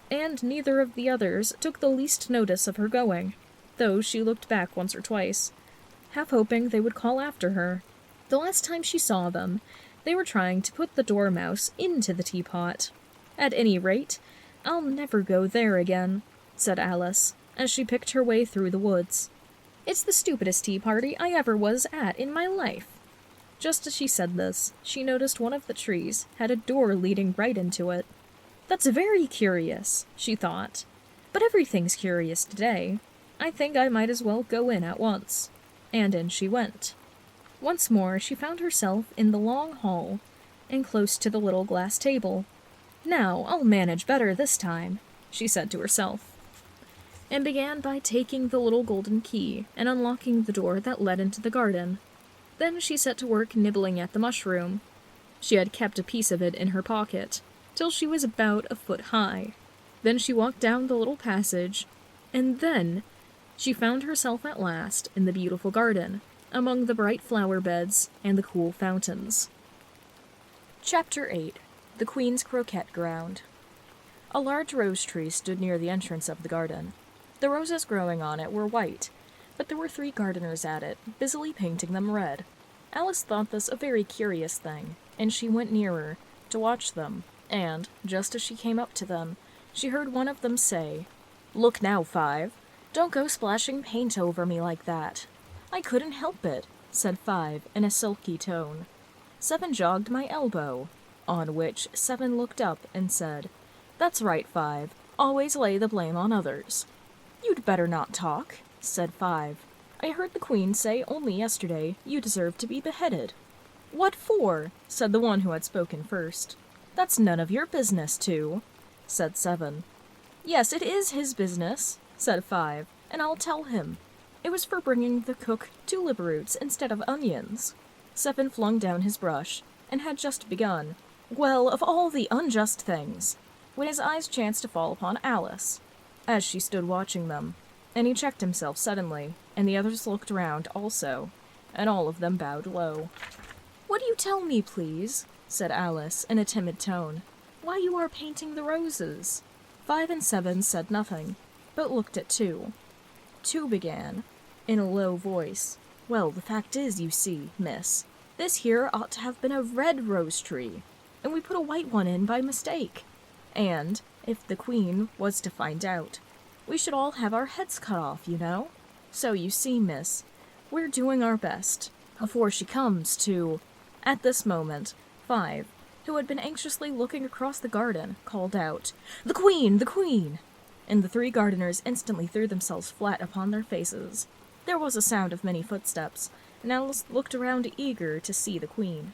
and neither of the others took the least notice of her going, though she looked back once or twice, half hoping they would call after her. The last time she saw them, they were trying to put the Dormouse into the teapot. At any rate, "I'll never go there again," said Alice, as she picked her way through the woods. "It's the stupidest tea party I ever was at in my life." Just as she said this, she noticed one of the trees had a door leading right into it. "That's very curious," she thought. "But everything's curious today. I think I might as well go in at once." And in she went. Once more she found herself in the long hall, and close to the little glass table. "Now I'll manage better this time," she said to herself, and began by taking the little golden key and unlocking the door that led into the garden. Then she set to work nibbling at the mushroom. She had kept a piece of it in her pocket, till she was about a foot high. Then she walked down the little passage, and then she found herself at last in the beautiful garden, among the bright flower beds and the cool fountains. Chapter 8. The Queen's Croquet Ground. A large rose tree stood near the entrance of the garden. The roses growing on it were white, but there were 3 gardeners at it, busily painting them red. Alice thought this a very curious thing, and she went nearer to watch them, and, just as she came up to them, she heard one of them say, "Look now, 5. Don't go splashing paint over me like that." "I couldn't help it," said 5 in a sulky tone. 7 jogged my elbow, on which 7 looked up and said, "That's right, 5. Always lay the blame on others." "You'd better not talk," said 5. "I heard the Queen say only yesterday you deserved to be beheaded." "What for?" said the one who had spoken first. "That's none of your business, too," said 7. "Yes, it is his business," said 5, "and I'll tell him. It was for bringing the cook tulip roots instead of onions." 7 flung down his brush, and had just begun, "Well, of all the unjust things," when his eyes chanced to fall upon Alice, as she stood watching them, and he checked himself suddenly, and the others looked round also, and all of them bowed low. "Would you tell me, please," said Alice in a timid tone, "why you are painting the roses?" 5 and 7 said nothing, but looked at 2. 2 began, in a low voice, "Well, the fact is, you see, miss, this here ought to have been a red rose tree, and we put a white one in by mistake. And, if the Queen was to find out, we should all have our heads cut off, you know. So you see, miss, we're doing our best, afore she comes to—" At this moment, 5, who had been anxiously looking across the garden, called out, "The Queen! The Queen!" And the 3 gardeners instantly threw themselves flat upon their faces. There was a sound of many footsteps, and Alice looked around eager to see the Queen.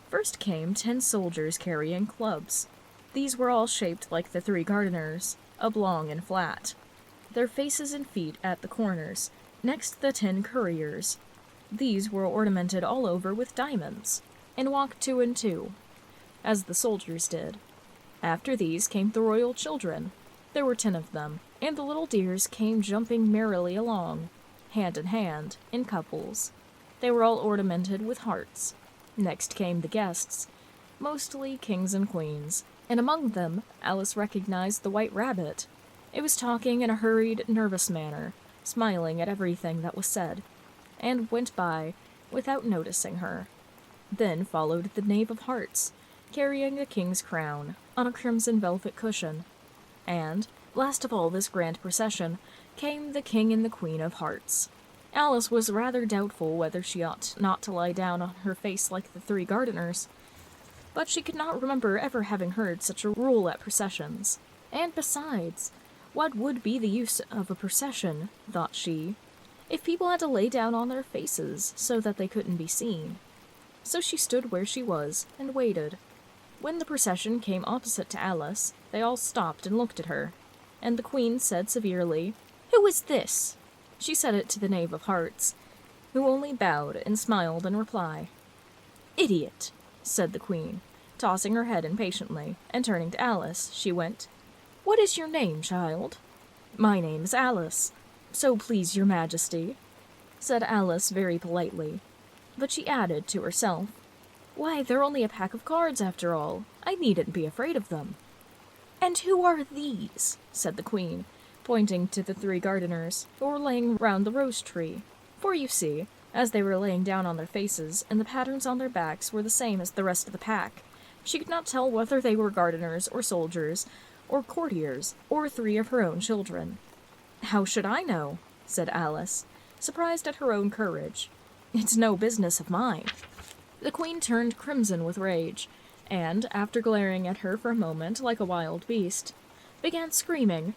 First came 10 soldiers carrying clubs. These were all shaped like the 3 gardeners, oblong and flat, their faces and feet at the corners. Next the 10 couriers. These were ornamented all over with diamonds, and walked 2 and 2, as the soldiers did. After these came the royal children. There were 10 of them, and the little dears came jumping merrily along, hand in hand, in couples. They were all ornamented with hearts. Next came the guests, mostly kings and queens, and among them Alice recognized the White Rabbit. It was talking in a hurried, nervous manner, smiling at everything that was said, and went by without noticing her. Then followed the Knave of Hearts, carrying the king's crown on a crimson velvet cushion. And, last of all this grand procession, came the King and the Queen of Hearts. Alice was rather doubtful whether she ought not to lie down on her face like the 3 gardeners, but she could not remember ever having heard such a rule at processions. And besides, what would be the use of a procession, thought she, if people had to lay down on their faces so that they couldn't be seen? So she stood where she was and waited. When the procession came opposite to Alice, they all stopped and looked at her, and the Queen said severely, "Who is this?" She said it to the Knave of Hearts, who only bowed and smiled in reply. "Idiot," said the Queen, tossing her head impatiently, and turning to Alice, she went, "What is your name, child?" "My name is Alice, so please your Majesty," said Alice very politely, but she added to herself, "Why, they're only a pack of cards after all. I needn't be afraid of them." "And who are these?" said the Queen, pointing to the 3 gardeners who were laying round the rose tree. For you see, as they were laying down on their faces, and the patterns on their backs were the same as the rest of the pack, she could not tell whether they were gardeners or soldiers, or courtiers, or 3 of her own children. "How should I know?" said Alice, surprised at her own courage. "It's no business of mine." The queen turned crimson with rage, and, after glaring at her for a moment like a wild beast, began screaming,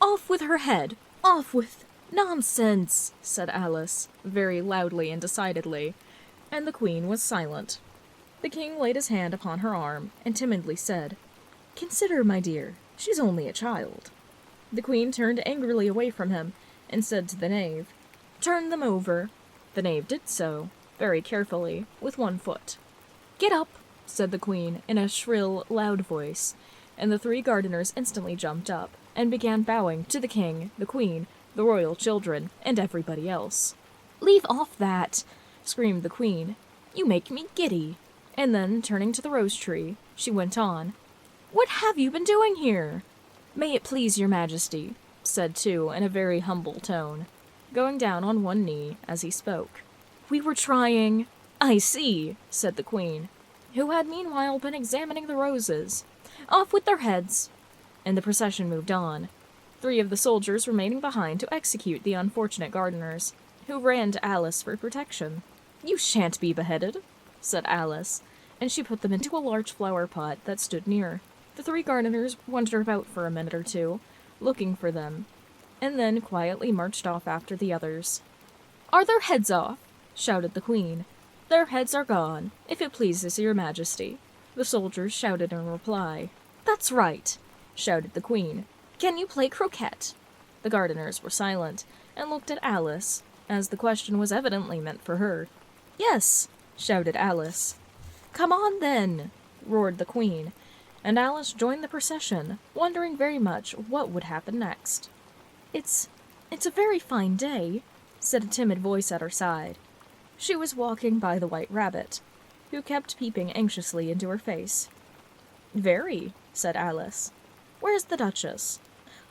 "Off with her head! Off with—" "Nonsense!" said Alice, very loudly and decidedly, and the queen was silent. The king laid his hand upon her arm and timidly said, "Consider, my dear, she's only a child." The queen turned angrily away from him and said to the knave, "Turn them over." The knave did so, very carefully, with 1 foot. "Get up," said the queen in a shrill, loud voice, and the 3 gardeners instantly jumped up and began bowing to the king, the queen, the royal children, and everybody else. "Leave off that!" screamed the queen. "You make me giddy." And then, turning to the rose tree, she went on, "What have you been doing here?" "May it please your majesty," said two in a very humble tone, going down on 1 knee as he spoke. "We were trying—" "I see," said the queen, who had meanwhile been examining the roses. "Off with their heads!" And the procession moved on, 3 of the soldiers remaining behind to execute the unfortunate gardeners, who ran to Alice for protection. "You shan't be beheaded," said Alice, and she put them into a large flower pot that stood near. The 3 gardeners wandered about for a minute or 2, looking for them, and then quietly marched off after the others. "Are their heads off?" shouted the queen. "Their heads are gone, if it pleases your majesty," the soldiers shouted in reply. "That's right," shouted the queen. "Can you play croquet?" The gardeners were silent, and looked at Alice, as the question was evidently meant for her. "Yes," shouted Alice. "Come on, then," roared the queen, and Alice joined the procession, wondering very much what would happen next. It's a very fine day," said a timid voice at her side. She was walking by the White Rabbit, who kept peeping anxiously into her face. "Very," said Alice. "Where's the Duchess?"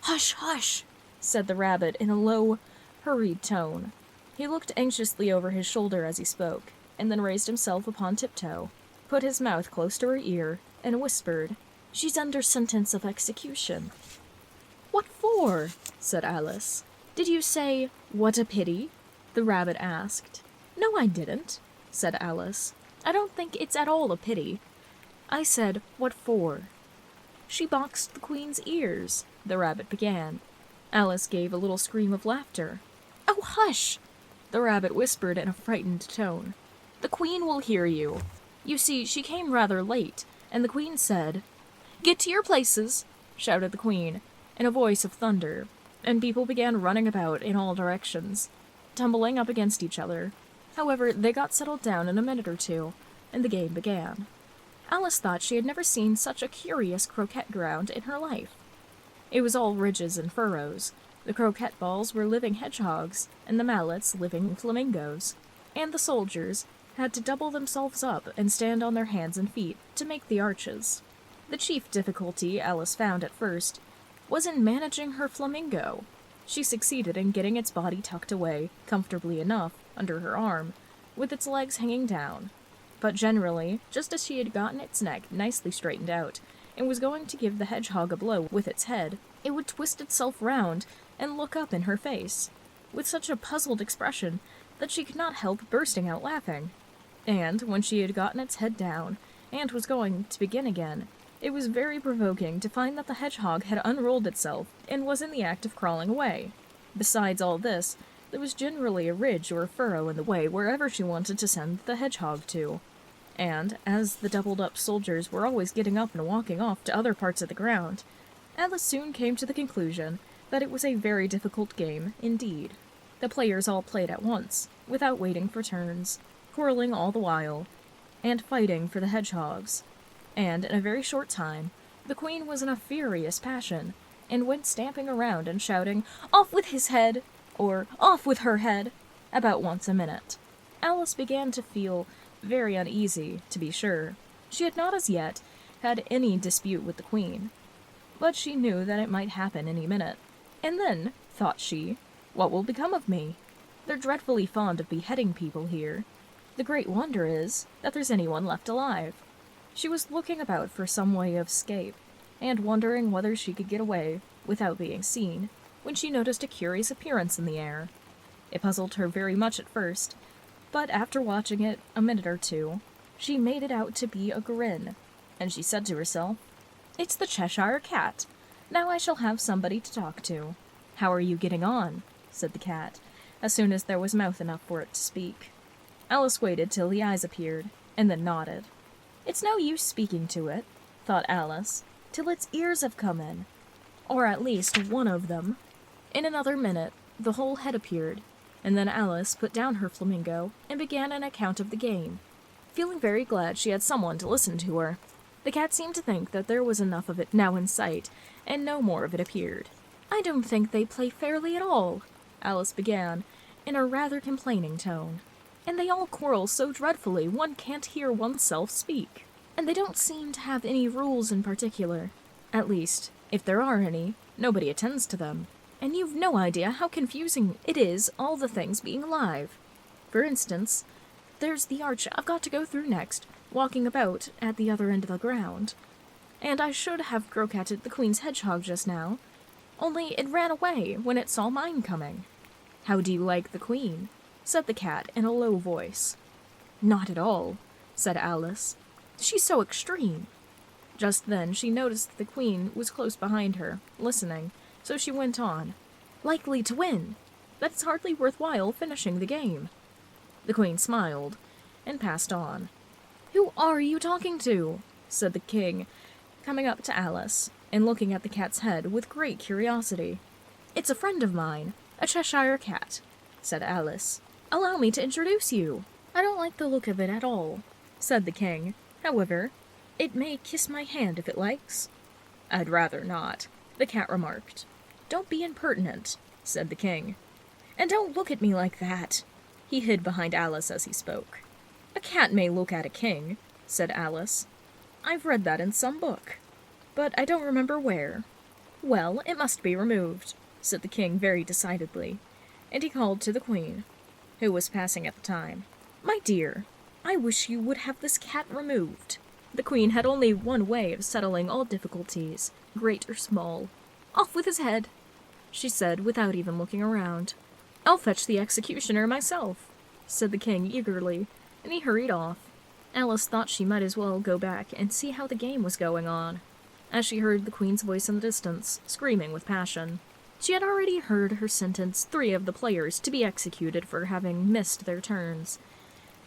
"Hush, hush," said the rabbit in a low, hurried tone. He looked anxiously over his shoulder as he spoke, and then raised himself upon tiptoe, put his mouth close to her ear, and whispered, "She's under sentence of execution." "What for?" said Alice. "Did you say, 'What a pity'?" the rabbit asked. "No, I didn't," said Alice. "I don't think it's at all a pity. I said, 'What for?'" "She boxed the queen's ears," the rabbit began. Alice gave a little scream of laughter. "Oh, hush!" the rabbit whispered in a frightened tone. "The queen will hear you. You see, she came rather late, and the queen said—" "Get to your places!" shouted the queen, in a voice of thunder, and people began running about in all directions, tumbling up against each other. However, they got settled down in a minute or 2, and the game began. Alice thought she had never seen such a curious croquet ground in her life. It was all ridges and furrows. The croquet balls were living hedgehogs, and the mallets living flamingos, and the soldiers had to double themselves up and stand on their hands and feet to make the arches. The chief difficulty Alice found at first was in managing her flamingo. She succeeded in getting its body tucked away, comfortably enough, under her arm, with its legs hanging down. But generally, just as she had gotten its neck nicely straightened out, and was going to give the hedgehog a blow with its head, it would twist itself round and look up in her face, with such a puzzled expression that she could not help bursting out laughing. And when she had gotten its head down, and was going to begin again, it was very provoking to find that the hedgehog had unrolled itself and was in the act of crawling away. Besides all this, there was generally a ridge or a furrow in the way wherever she wanted to send the hedgehog to. And, as the doubled-up soldiers were always getting up and walking off to other parts of the ground, Alice soon came to the conclusion that it was a very difficult game indeed. The players all played at once, without waiting for turns, quarreling all the while, and fighting for the hedgehogs. And in a very short time, the queen was in a furious passion, and went stamping around and shouting, "Off with his head!" or "Off with her head!" about once a minute. Alice began to feel very uneasy, to be sure. She had not as yet had any dispute with the queen, but she knew that it might happen any minute. And then, thought she, what will become of me? They're dreadfully fond of beheading people here. The great wonder is that there's anyone left alive. She was looking about for some way of escape, and wondering whether she could get away without being seen, when she noticed a curious appearance in the air. It puzzled her very much at first, but after watching it a minute or two, she made it out to be a grin, and she said to herself, "It's the Cheshire Cat. Now I shall have somebody to talk to." "How are you getting on?" said the cat, as soon as there was mouth enough for it to speak. Alice waited till the eyes appeared, and then nodded. "It's no use speaking to it," thought Alice, "till its ears have come in. Or at least one of them." In another minute, the whole head appeared, and then Alice put down her flamingo and began an account of the game, feeling very glad she had someone to listen to her. The cat seemed to think that there was enough of it now in sight, and no more of it appeared. "I don't think they play fairly at all," Alice began, in a rather complaining tone. "And they all quarrel so dreadfully one can't hear oneself speak. And they don't seem to have any rules in particular. At least, if there are any, nobody attends to them. And you've no idea how confusing it is, all the things being alive. For instance, there's the arch I've got to go through next, walking about at the other end of the ground. And I should have croqueted the Queen's hedgehog just now, only it ran away when it saw mine coming." "How do you like the Queen?" said the cat in a low voice. "Not at all," said Alice. "She's so extreme." Just then she noticed that the Queen was close behind her, listening, so she went on, "Likely to win. That it's hardly worthwhile finishing the game." The Queen smiled, and passed on. "Who are you talking to?" said the King, coming up to Alice, and looking at the cat's head with great curiosity. "It's a friend of mine, a Cheshire Cat," said Alice. "Allow me to introduce you." "I don't like the look of it at all," said the King. "However, it may kiss my hand if it likes." "I'd rather not," the cat remarked. "Don't be impertinent," said the King. "And don't look at me like that." He hid behind Alice as he spoke. "A cat may look at a king," said Alice. "I've read that in some book, but I don't remember where." "Well, it must be removed," said the King very decidedly, and he called to the Queen, who was passing at the time. "My dear, I wish you would have this cat removed." The Queen had only one way of settling all difficulties, great or small. "Off with his head," she said without even looking around. "I'll fetch the executioner myself," said the King eagerly, and he hurried off. Alice thought she might as well go back and see how the game was going on, as she heard the Queen's voice in the distance, screaming with passion. She had already heard her sentence 3 of the players to be executed for having missed their turns,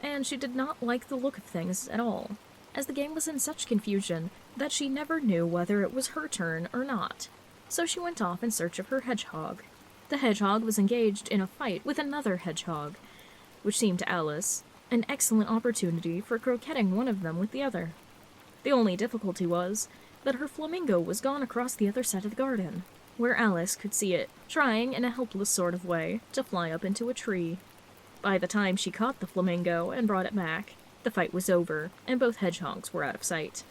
and she did not like the look of things at all, as the game was in such confusion that she never knew whether it was her turn or not. So she went off in search of her hedgehog. The hedgehog was engaged in a fight with another hedgehog, which seemed to Alice an excellent opportunity for croqueting one of them with the other. The only difficulty was that her flamingo was gone across the other side of the garden, where Alice could see it, trying in a helpless sort of way to fly up into a tree. By the time she caught the flamingo and brought it back, the fight was over, and both hedgehogs were out of sight.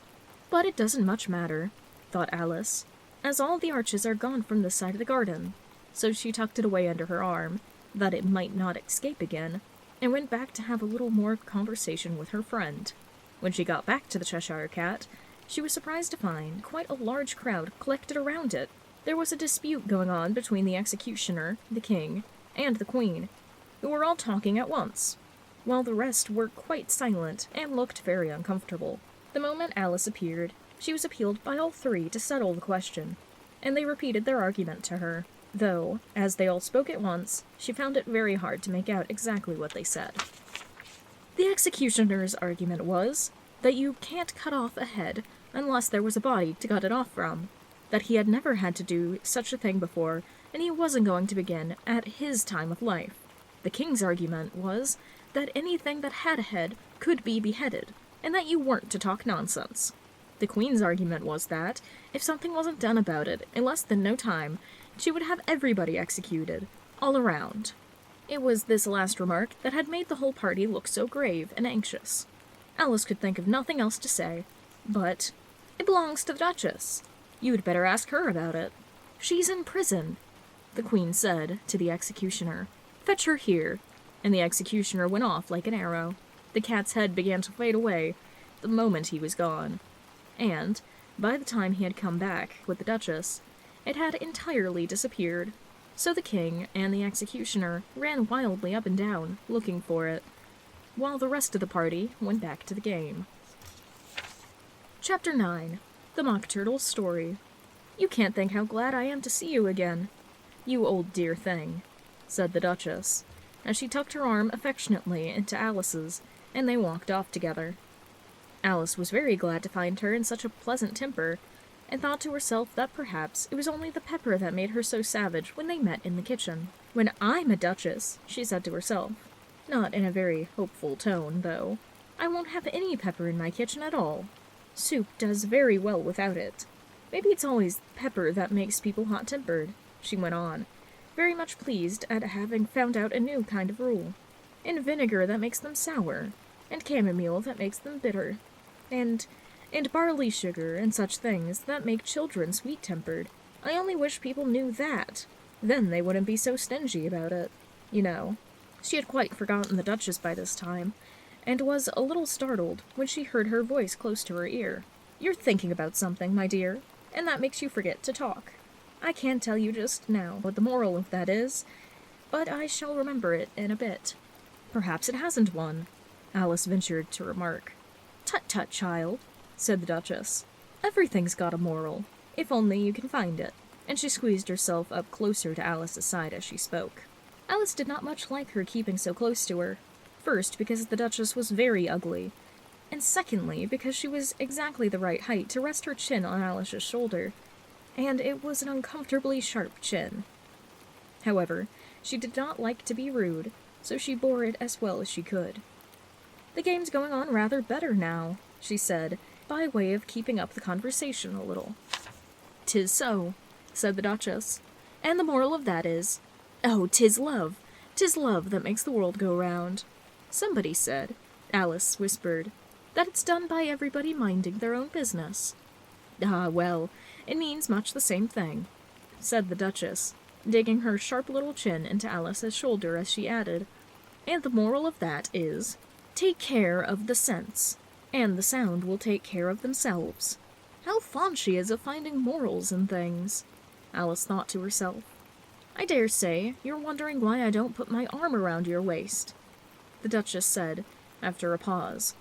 "But it doesn't much matter," thought Alice, "as all the arches are gone from this side of the garden." So she tucked it away under her arm, that it might not escape again, and went back to have a little more conversation with her friend. When she got back to the Cheshire Cat, she was surprised to find quite a large crowd collected around it. There was a dispute going on between the executioner, the King, and the Queen, who were all talking at once, while the rest were quite silent and looked very uncomfortable. The moment Alice appeared, she was appealed by all 3 to settle the question, and they repeated their argument to her, though, as they all spoke at once, she found it very hard to make out exactly what they said. The executioner's argument was that you can't cut off a head unless there was a body to cut it off from, that he had never had to do such a thing before, and he wasn't going to begin at his time of life. The King's argument was that anything that had a head could be beheaded, and that you weren't to talk nonsense. The Queen's argument was that, if something wasn't done about it in less than no time, she would have everybody executed, all around. It was this last remark that had made the whole party look so grave and anxious. Alice could think of nothing else to say, but, "It belongs to the Duchess. You'd better ask her about it." "She's in prison," the Queen said to the executioner. "Fetch her here," and the executioner went off like an arrow. The cat's head began to fade away the moment he was gone, and, By the time he had come back with the Duchess, it had entirely disappeared, so the king and the executioner ran wildly up and down, looking for it, while the rest of the party went back to the game. Chapter 9. The Mock Turtle's Story. "You can't think how glad I am to see you again, you old dear thing," said the Duchess, as she tucked her arm affectionately into Alice's, and they walked off together. Alice was very glad to find her in such a pleasant temper, and thought to herself that perhaps it was only the pepper that made her so savage when they met in the kitchen. "When I'm a duchess," she said to herself, not in a very hopeful tone, though, "I won't have any pepper in my kitchen at all. Soup does very well without it. Maybe it's always pepper that makes people hot-tempered," she went on, very much pleased at having found out a new kind of rule. "And vinegar that makes them sour, and chamomile that makes them bitter, and barley sugar and such things that make children sweet-tempered. I only wish people knew that. Then they wouldn't be so stingy about it, you know." She had quite forgotten the Duchess by this time, and was a little startled when she heard her voice close to her ear. "You're thinking about something, my dear, and that makes you forget to talk. I can't tell you just now what the moral of that is, but I shall remember it in a bit." "Perhaps it hasn't one," Alice ventured to remark. "Tut-tut, child," said the Duchess. "Everything's got a moral, if only you can find it," and she squeezed herself up closer to Alice's side as she spoke. Alice did not much like her keeping so close to her, first because the Duchess was very ugly, and secondly because she was exactly the right height to rest her chin on Alice's shoulder, and it was an uncomfortably sharp chin. However, she did not like to be rude, so she bore it as well as she could. "The game's going on rather better now," she said, by way of keeping up the conversation a little. "'Tis so," said the Duchess, "and the moral of that is, oh, 'tis love that makes the world go round. Somebody said," Alice whispered, "that it's done by everybody minding their own business." "Ah, well, it means much the same thing," said the Duchess, digging her sharp little chin into Alice's shoulder as she added, "and the moral of that is, take care of the sense, and the sound will take care of themselves." How fond she is of finding morals in things, Alice thought to herself. "I dare say you're wondering why I don't put my arm around your waist," the Duchess said, after a pause.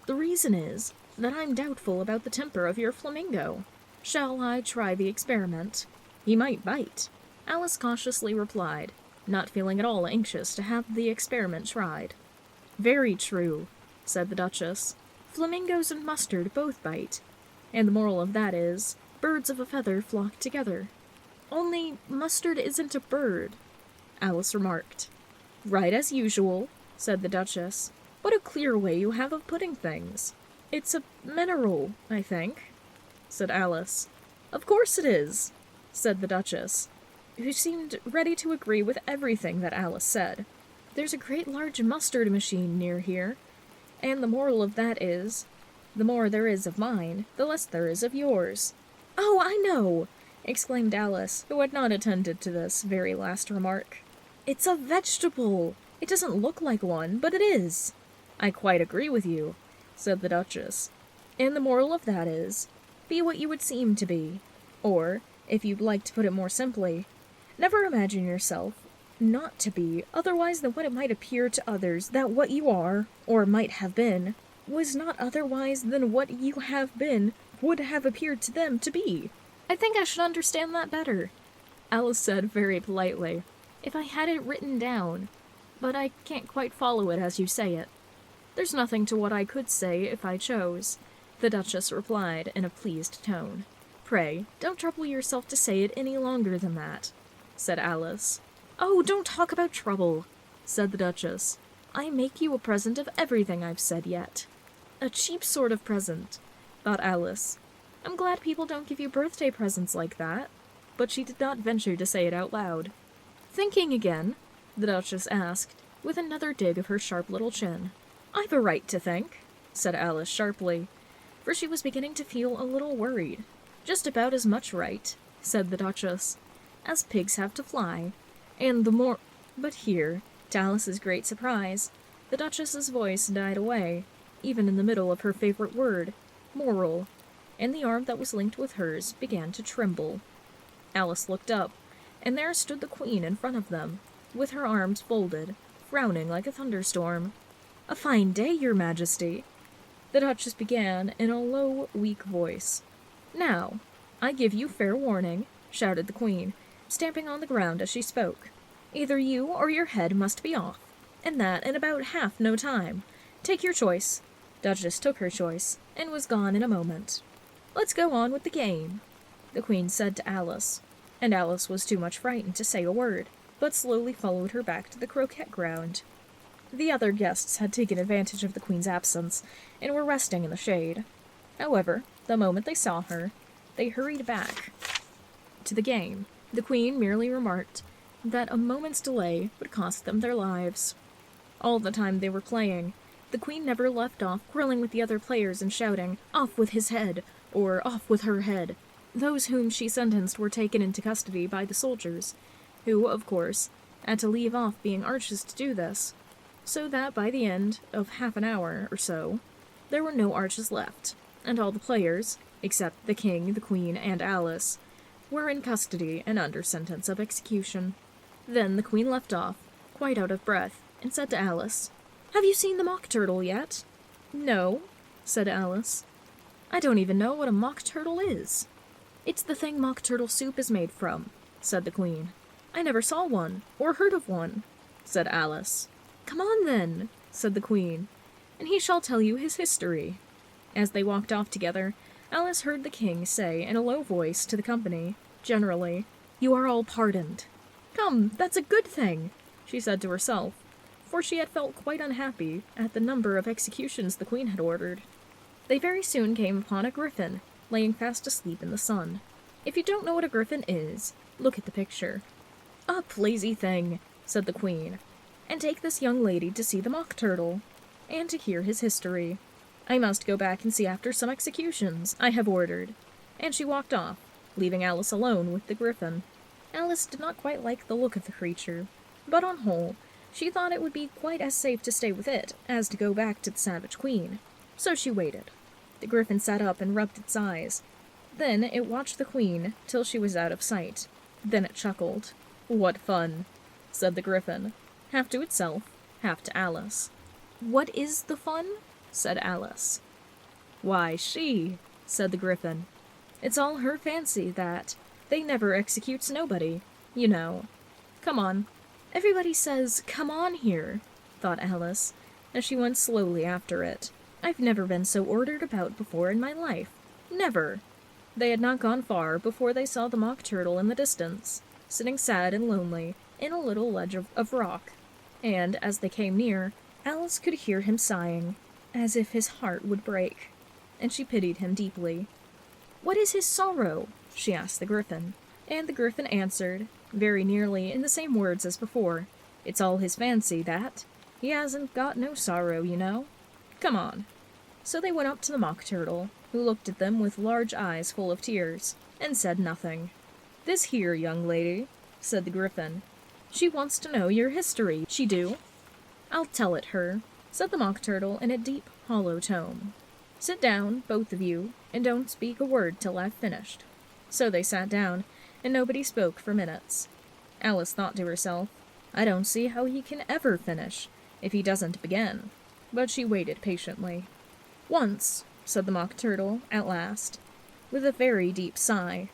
"The reason is that I'm doubtful about the temper of your flamingo. Shall I try the experiment? He might bite," Alice cautiously replied, not feeling at all anxious to have the experiment tried. "Very true," said the Duchess. "Flamingos and mustard both bite, and the moral of that is, birds of a feather flock together. Only mustard isn't a bird," Alice remarked. "Right as usual," said the Duchess. "What a clear way you have of putting things. It's a mineral, I think," said Alice. "Of course it is," said the Duchess, who seemed ready to agree with everything that Alice said. "There's a great large mustard machine near here, and the moral of that is, the more there is of mine, the less there is of yours." "Oh, I know!" exclaimed Alice, who had not attended to this very last remark. "It's a vegetable! It doesn't look like one, but it is." "I quite agree with you," said the Duchess. "And the moral of that is, be what you would seem to be. Or, if you'd like to put it more simply, never imagine yourself not to be otherwise than what it might appear to others that what you are, or might have been, was not otherwise than what you have been would have appeared to them to be." "I think I should understand that better," Alice said very politely, "if I had it written down, but I can't quite follow it as you say it." "There's nothing to what I could say if I chose," the Duchess replied in a pleased tone. "Pray, don't trouble yourself to say it any longer than that," said Alice. "Oh, don't talk about trouble," said the Duchess. "I make you a present of everything I've said yet." "A cheap sort of present," thought Alice. "I'm glad people don't give you birthday presents like that," but she did not venture to say it out loud. "Thinking again?" the Duchess asked, with another dig of her sharp little chin. "I've a right to think," said Alice sharply, for she was beginning to feel a little worried. "Just about as much right," said the Duchess, "as pigs have to fly, and the more—" But here, to Alice's great surprise, the Duchess's voice died away, even in the middle of her favorite word, moral, and the arm that was linked with hers began to tremble. Alice looked up, and there stood the Queen in front of them, with her arms folded, frowning like a thunderstorm. "A fine day, your Majesty," the Duchess began in a low, weak voice. "Now, I give you fair warning," shouted the Queen, stamping on the ground as she spoke. "Either you or your head must be off, and that in about half no time. Take your choice." Duchess took her choice, and was gone in a moment. "Let's go on with the game," the Queen said to Alice, and Alice was too much frightened to say a word, but slowly followed her back to the croquet ground. The other guests had taken advantage of the Queen's absence, and were resting in the shade. However, the moment they saw her, they hurried back to the game. The Queen merely remarked that a moment's delay would cost them their lives. All the time they were playing, the Queen never left off quarreling with the other players and shouting, "Off with his head!" or "Off with her head!" Those whom she sentenced were taken into custody by the soldiers, who, of course, had to leave off being archers to do this, so that by the end of half an hour or so, there were no arches left, and all the players, except the King, the Queen, and Alice, were in custody and under sentence of execution. Then the Queen left off, quite out of breath, and said to Alice, "Have you seen the mock turtle yet?" "No," said Alice. "I don't even know what a mock turtle is." "It's the thing mock turtle soup is made from," said the Queen. "I never saw one, or heard of one," said Alice. "Come on, then," said the Queen, "and he shall tell you his history." As they walked off together, Alice heard the King say in a low voice to the company, generally, "You are all pardoned." "Come, that's a good thing," she said to herself, for she had felt quite unhappy at the number of executions the Queen had ordered. They very soon came upon a griffin, laying fast asleep in the sun. If you don't know what a griffin is, look at the picture. "Up, lazy thing," said the Queen, "and take this young lady to see the mock turtle, and to hear his history. I must go back and see after some executions I have ordered." And she walked off, leaving Alice alone with the griffin. Alice did not quite like the look of the creature, but on whole, she thought it would be quite as safe to stay with it as to go back to the Savage Queen. So she waited. The griffin sat up and rubbed its eyes. Then it watched the Queen till she was out of sight. Then it chuckled. "What fun," said the griffin, half to itself, half to Alice. "What is the fun?" said Alice. "Why, she," said the griffin. "It's all her fancy, that. They never executes nobody, you know. Come on." "Everybody says, 'Come on' here," thought Alice, as she went slowly after it. "I've never been so ordered about before in my life. Never." They had not gone far before they saw the mock turtle in the distance, sitting sad and lonely in a little ledge of rock, and as they came near, Alice could hear him sighing, as if his heart would break, and she pitied him deeply. "What is his sorrow?" she asked the griffin, and the griffin answered, very nearly in the same words as before, "It's all his fancy, that. He hasn't got no sorrow, you know. Come on." So they went up to the mock turtle, who looked at them with large eyes full of tears, and said nothing. "This here young lady," said the griffin, "she wants to know your history, she do." "I'll tell it her," said the mock turtle in a deep, hollow tone. "Sit down, both of you, and don't speak a word till I've finished." So they sat down, and nobody spoke for minutes. Alice thought to herself, "I don't see how he can ever finish, if he doesn't begin." But she waited patiently. "Once," said the mock turtle, at last, with a very deep sigh,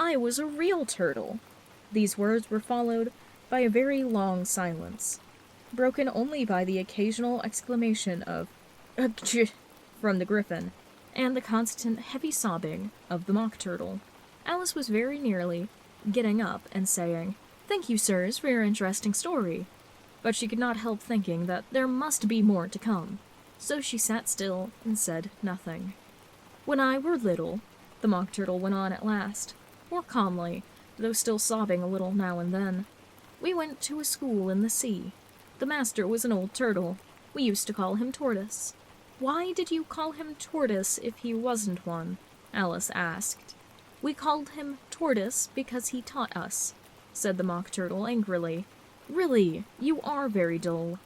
"I was a real turtle." These words were followed by a very long silence, broken only by the occasional exclamation of "Ugh!" from the griffin, and the constant heavy sobbing of the mock turtle. Alice was very nearly getting up and saying, "Thank you, sirs, for your interesting story," but she could not help thinking that there must be more to come, so she sat still and said nothing. "When I were little," the mock turtle went on at last, more calmly, though still sobbing a little now and then, "we went to a school in the sea. The master was an old turtle. We used to call him Tortoise." "Why did you call him Tortoise if he wasn't one?" Alice asked. "We called him Tortoise because he taught us," said the mock turtle angrily. "Really, you are very dull.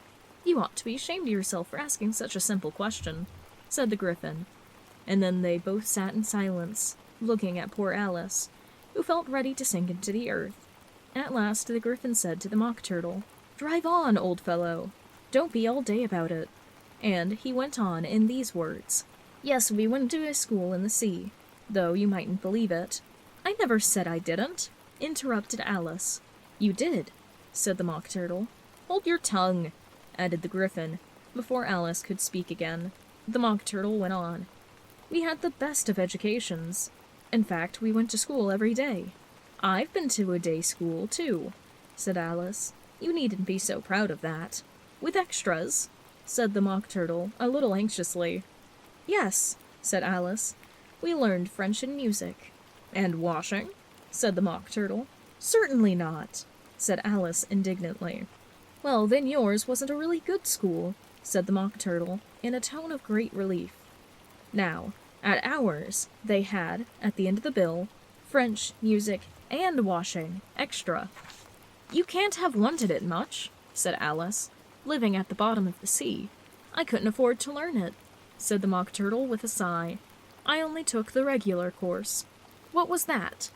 You ought to be ashamed of yourself for asking such a simple question," said the griffin. and then they both sat in silence, looking at poor Alice, who felt ready to sink into the earth. At last the Griffin said to the Mock Turtle, "Drive on, old fellow. Don't be all day about it." And he went on in these words. "Yes, we went to a school in the sea, though you mightn't believe it." "I never said I didn't," interrupted Alice. "You did," said the Mock Turtle. "Hold your tongue," added the Griffin, before Alice could speak again. The Mock Turtle went on. "We had the best of educations. In fact, we went to school every day." "I've been to a day school, too," said Alice. "You needn't be so proud of that." "With extras?" said the Mock Turtle, a little anxiously. "Yes," said Alice. "We learned French and music." "And washing?" said the Mock Turtle. "Certainly not," said Alice indignantly. "Well, then yours wasn't a really good school," said the Mock Turtle, in a tone of great relief. Now, at ours, they had, at the end of the bill, French, music, and washing, extra. "You can't have wanted it much," said Alice, "living at the bottom of the sea. I couldn't afford to learn it," said the Mock Turtle with a sigh. "I only took the regular course." "What was that?"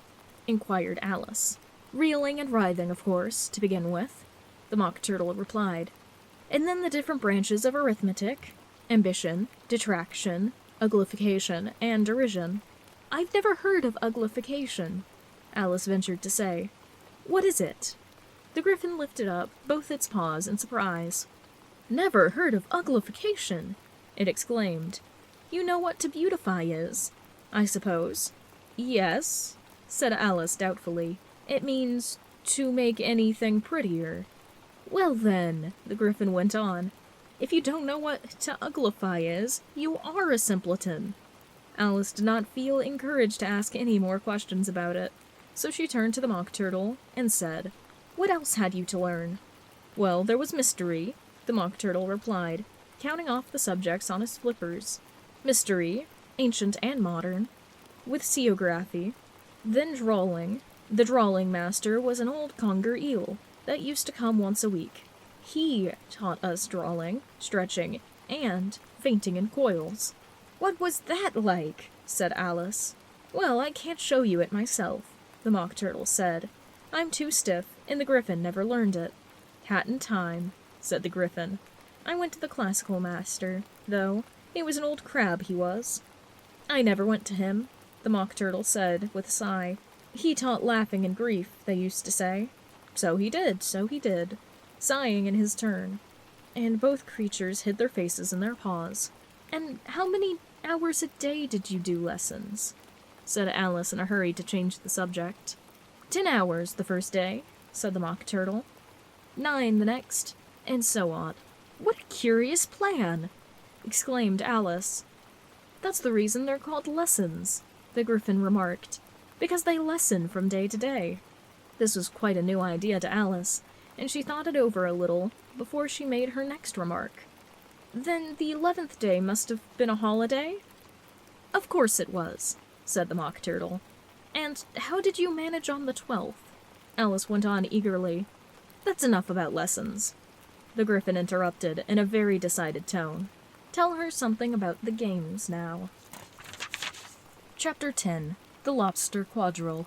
inquired Alice. "Reeling and writhing, of course, to begin with," the Mock Turtle replied. "And then the different branches of arithmetic, ambition, detraction, uglification, and derision." "I've never heard of uglification," Alice ventured to say. "What is it?" The Griffin lifted up both its paws in surprise. "Never heard of uglification!" it exclaimed. "You know what to beautify is, I suppose?" "Yes," said Alice doubtfully. "It means to make anything prettier." "Well then," the Griffin went on, "if you don't know what to uglify is, you are a simpleton." Alice did not feel encouraged to ask any more questions about it, so she turned to the Mock Turtle and said, "What else had you to learn?" "Well, there was mystery," the Mock Turtle replied, counting off the subjects on his flippers. "Mystery, ancient and modern, with seography. Then drawling. The drawling master was an old conger eel that used to come once a week. He taught us drawing, stretching, and fainting in coils." "What was that like?" said Alice. "Well, I can't show you it myself," the Mock Turtle said. "I'm too stiff, and the Griffin never learned it." "Hadn't time," said the Griffin. "I went to the classical master, though. He was an old crab, he was." "I never went to him," the Mock Turtle said with a sigh. "He taught laughing and grief, they used to say." "So he did, so he did," sighing in his turn. And both creatures hid their faces in their paws. "And how many hours a day did you do lessons?" said Alice in a hurry to change the subject. 10 hours the first day," said the Mock Turtle. 9 the next, and so on. "What a curious plan!" exclaimed Alice. "That's the reason they're called lessons," the Griffin remarked, "because they lessen from day to day." This was quite a new idea to Alice, and she thought it over a little before she made her next remark. "Then the 11th day must have been a holiday?" "Of course it was," said the Mock Turtle. "And how did you manage on the 12th?" Alice went on eagerly. "That's enough about lessons," the Griffin interrupted in a very decided tone. "Tell her something about the games now." Chapter 10. The Lobster Quadrille.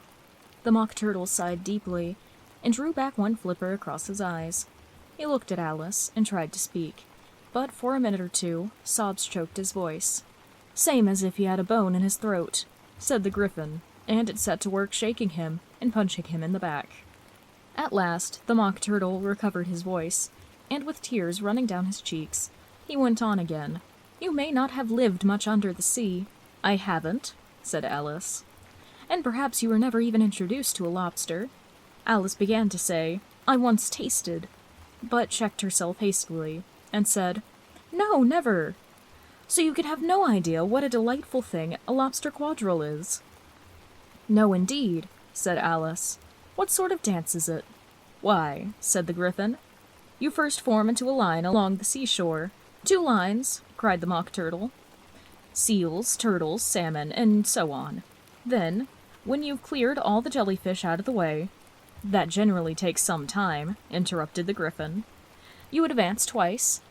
The Mock Turtle sighed deeply and drew back one flipper across his eyes. He looked at Alice and tried to speak, but for a minute or two sobs choked his voice. "Same as if he had a bone in his throat," said the Griffin, and it set to work shaking him and punching him in the back. At last the Mock Turtle recovered his voice, and with tears running down his cheeks, he went on again. "You may not have lived much under the sea." "I haven't," said Alice. "And perhaps you were never even introduced to a lobster." Alice began to say, "I once tasted," but checked herself hastily, and said, "No, never." "So you can have no idea what a delightful thing a lobster quadrille is." "No, indeed," said Alice. "What sort of dance is it?" "Why," said the Griffin, "you first form into a line along the seashore." "2 lines," cried the Mock Turtle. "Seals, turtles, salmon, and so on. Then, when you've cleared all the jellyfish out of the way—" "That generally takes some time," interrupted the Griffin. "You would advance twice."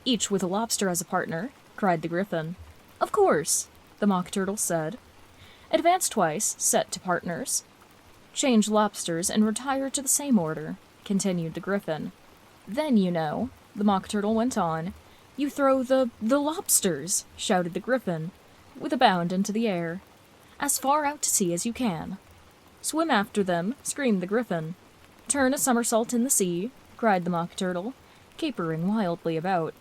"Each with a lobster as a partner," cried the Griffin. "Of course," the Mock Turtle said. Advance twice, set to partners. Change lobsters and retire to the same order, continued the Griffin. Then, you know, the Mock Turtle went on, you throw the lobsters, shouted the Griffin, with a bound into the air, as far out to sea as you can. Swim after them, screamed the Griffin. Turn a somersault in the sea, cried the Mock Turtle, capering wildly about.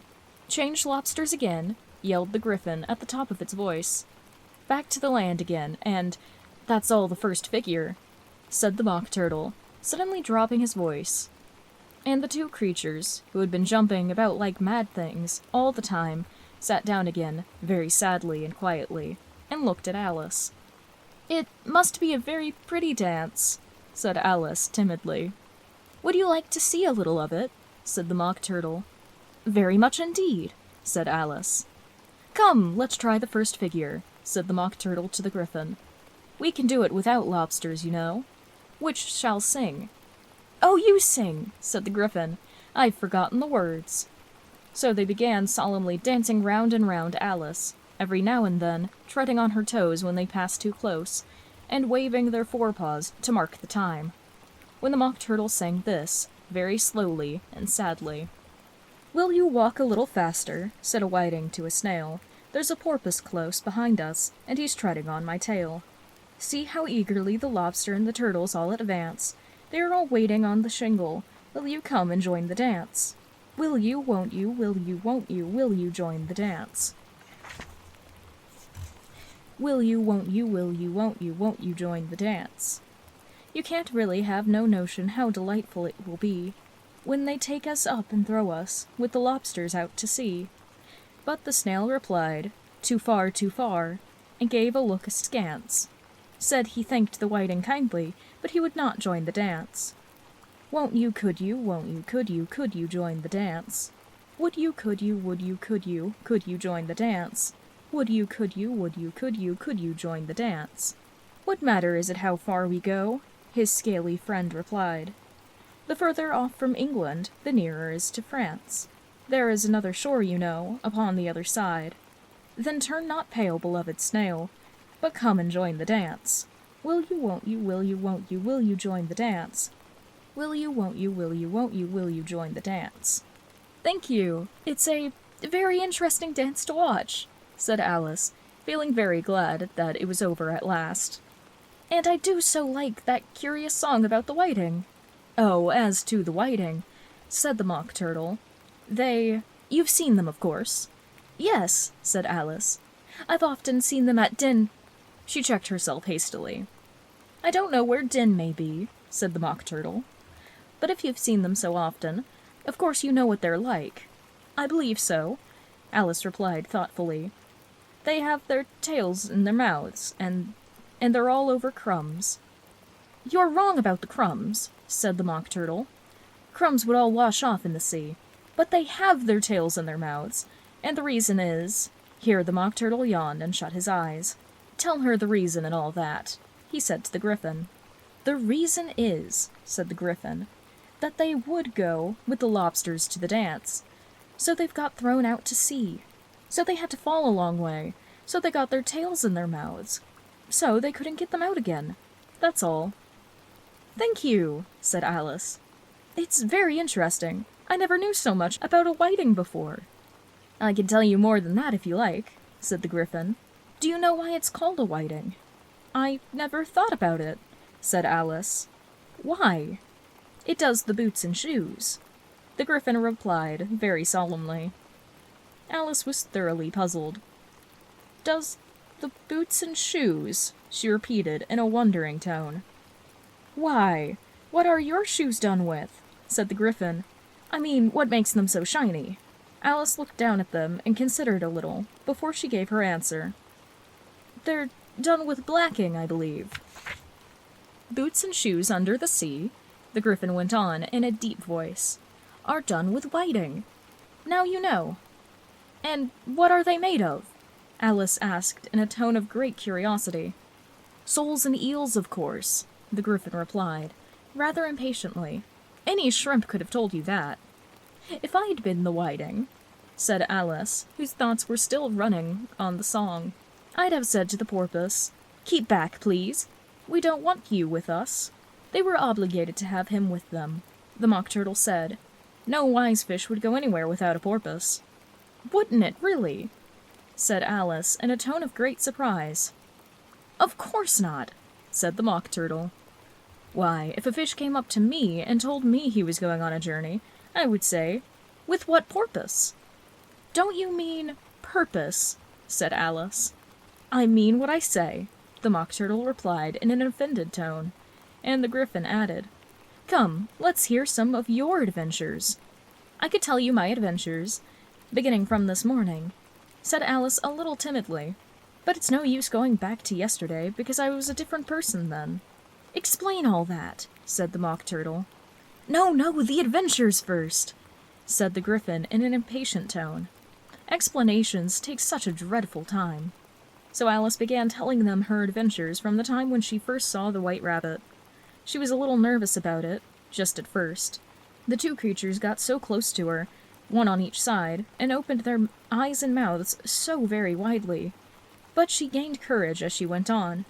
Change lobsters again, yelled the Griffin at the top of its voice. Back to the land again, and that's all the first figure, said the Mock Turtle, suddenly dropping his voice. And the two creatures, who had been jumping about like mad things all the time, sat down again, very sadly and quietly, and looked at Alice. It must be a very pretty dance, said Alice timidly. Would you like to see a little of it? Said the Mock Turtle. Very much indeed, said Alice. Come, let's try the first figure, said the Mock Turtle to the Griffin. We can do it without lobsters, you know. Which shall sing? Oh, you sing, said the Griffin. I've forgotten the words. So they began solemnly dancing round and round Alice, every now and then treading on her toes when they passed too close, and waving their forepaws to mark the time. When the Mock Turtle sang this, very slowly and sadly. Will you walk a little faster, said a whiting to a snail. There's a porpoise close behind us, and he's treading on my tail. See how eagerly the lobster and the turtles all advance. They are all waiting on the shingle. Will you come and join the dance? Will you, won't you, will you, won't you, will you join the dance? Will you, won't you, will you, won't you join the dance? You can't really have no notion how delightful it will be when they take us up and throw us, with the lobsters out to sea. But the snail replied, too far, and gave a look askance. Said he thanked the whiting kindly, but he would not join the dance. Won't you, could you, won't you, could you join the dance? Would you, could you join the dance? Would you, could you join the dance? What matter is it how far we go? His scaly friend replied. The further off from England, the nearer is to France. There is another shore, you know, upon the other side. Then turn not pale, beloved snail, but come and join the dance. Will you, won't you, will you, won't you, will you join the dance? Will you, won't you, will you, won't you, will you join the dance? Thank you. It's a very interesting dance to watch, said Alice, feeling very glad that it was over at last. And I do so like that curious song about the whiting. Oh, as to the whiting, said the Mock Turtle. You've seen them, of course. Yes, said Alice. I've often seen them at She checked herself hastily. I don't know where Din may be, said the Mock Turtle. But if you've seen them so often, of course you know what they're like. I believe so, Alice replied thoughtfully. They have their tails in their mouths, and they're all over crumbs. You're wrong about the crumbs, said the Mock Turtle. Crumbs would all wash off in the sea, but they have their tails in their mouths, and the reason is— Here the Mock Turtle yawned and shut his eyes. Tell her the reason and all that, he said to the Griffin. The reason is, said the Griffin, that they would go with the lobsters to the dance. So they've got thrown out to sea. So they had to fall a long way. So they got their tails in their mouths. So they couldn't get them out again. That's all. Thank you, said Alice. It's very interesting. I never knew so much about a whiting before. I can tell you more than that if you like, said the Griffin. Do you know why it's called a whiting? I never thought about it, said Alice. Why? It does the boots and shoes, the Griffin replied very solemnly. Alice was thoroughly puzzled. Does the boots and shoes? She repeated in a wondering tone. Why, what are your shoes done with? Said the Griffin. I mean, what makes them so shiny? Alice looked down at them and considered a little before she gave her answer. They're done with blacking, I believe. Boots and shoes under the sea, the Griffin went on in a deep voice, are done with whiting. Now you know. And what are they made of? Alice asked in a tone of great curiosity. Soles and eels, of course, the Griffin replied, rather impatiently. Any shrimp could have told you that. If I'd been the whiting, said Alice, whose thoughts were still running on the song, I'd have said to the porpoise, "Keep back, please. We don't want you with us." They were obligated to have him with them. The Mock Turtle said, "No wise fish would go anywhere without a porpoise." "Wouldn't it, really?" said Alice in a tone of great surprise. "Of course not," said the Mock Turtle. "Why, if a fish came up to me and told me he was going on a journey, I would say, 'With what porpoise?'" "Don't you mean purpose?" said Alice. "I mean what I say," the Mock Turtle replied in an offended tone, and the Gryphon added, "Come, let's hear some of your adventures." "I could tell you my adventures, beginning from this morning," said Alice a little timidly, "but it's no use going back to yesterday, because I was a different person then." "Explain all that," said the Mock Turtle. "No, the adventures first," said the Gryphon in an impatient tone. "Explanations take such a dreadful time." So Alice began telling them her adventures from the time when she first saw the White Rabbit. She was a little nervous about it, just at first. The two creatures got so close to her, one on each side, and opened their eyes and mouths so very widely. But she gained courage as she went on.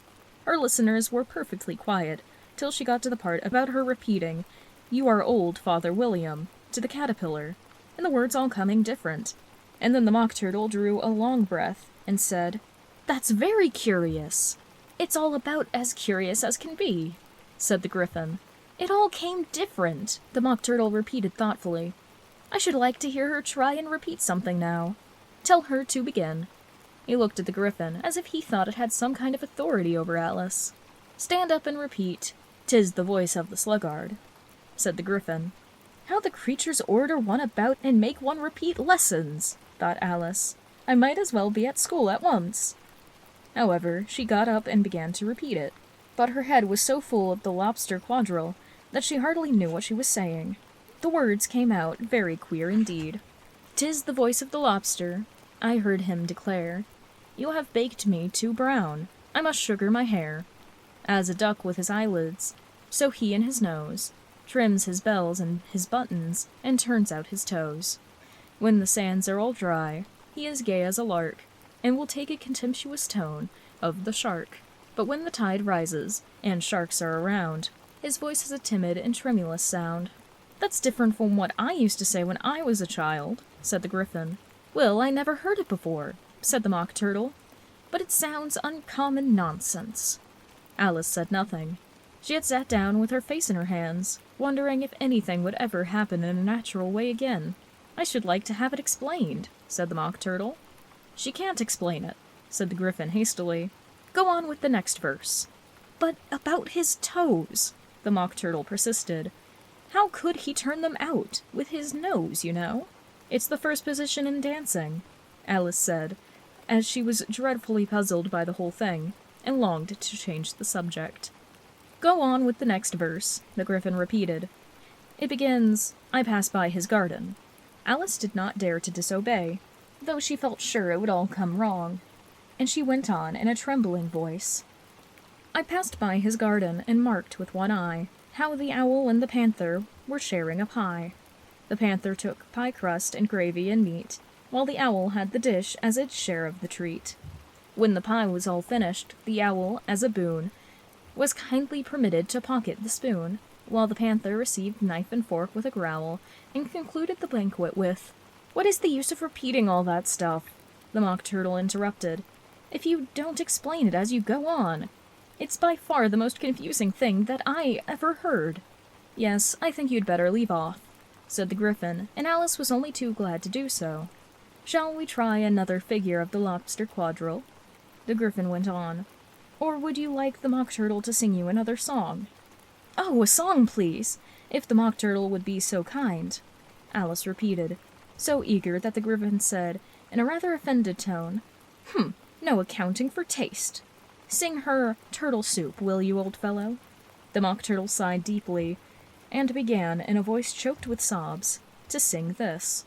Her listeners were perfectly quiet, till she got to the part about her repeating, "You are old, Father William," to the caterpillar, and the words all coming different. And then the Mock Turtle drew a long breath and said, "That's very curious." "It's all about as curious as can be," said the Gryphon. "It all came different," the Mock Turtle repeated thoughtfully. "I should like to hear her try and repeat something now. Tell her to begin." He looked at the Gryphon as if he thought it had some kind of authority over Alice. "Stand up and repeat, "'Tis the voice of the sluggard,'" said the Gryphon. "How the creatures order one about and make one repeat lessons," thought Alice. "I might as well be at school at once." However, she got up and began to repeat it, but her head was so full of the lobster quadrille that she hardly knew what she was saying. The words came out very queer indeed. "'Tis the voice of the lobster," I heard him declare. "You have baked me too brown, I must sugar my hair." As a duck with his eyelids, so he and his nose, trims his bells and his buttons, and turns out his toes. When the sands are all dry, he is gay as a lark, and will take a contemptuous tone of the shark. But when the tide rises, and sharks are around, his voice has a timid and tremulous sound. "That's different from what I used to say when I was a child," said the Gryphon. "Well, I never heard it before," said the Mock Turtle. "But it sounds uncommon nonsense." Alice said nothing. She had sat down with her face in her hands, wondering if anything would ever happen in a natural way again. "I should like to have it explained," said the Mock Turtle. "She can't explain it," said the Gryphon hastily. "Go on with the next verse." "But about his toes," the Mock Turtle persisted. "How could he turn them out? With his nose, you know." "It's the first position in dancing," Alice said, as she was dreadfully puzzled by the whole thing, and longed to change the subject. "Go on with the next verse," the Gryphon repeated. "It begins, 'I pass by his garden.'" Alice did not dare to disobey, though she felt sure it would all come wrong, and she went on in a trembling voice. "I passed by his garden and marked with one eye how the owl and the panther were sharing a pie. The panther took pie crust and gravy and meat, while the owl had the dish as its share of the treat. When the pie was all finished, the owl, as a boon, was kindly permitted to pocket the spoon, while the panther received knife and fork with a growl, and concluded the banquet with, "What is the use of repeating all that stuff?" the Mock Turtle interrupted. "If you don't explain it as you go on. It's by far the most confusing thing that I ever heard." "Yes, I think you'd better leave off," said the Gryphon, and Alice was only too glad to do so. "Shall we try another figure of the lobster quadrille?" The Gryphon went on. "Or would you like the Mock Turtle to sing you another song?" "Oh, a song, please, if the Mock Turtle would be so kind," Alice repeated, so eager that the Gryphon said, in a rather offended tone, "No accounting for taste. Sing her Turtle Soup, will you, old fellow?" The Mock Turtle sighed deeply, and began, in a voice choked with sobs, to sing this.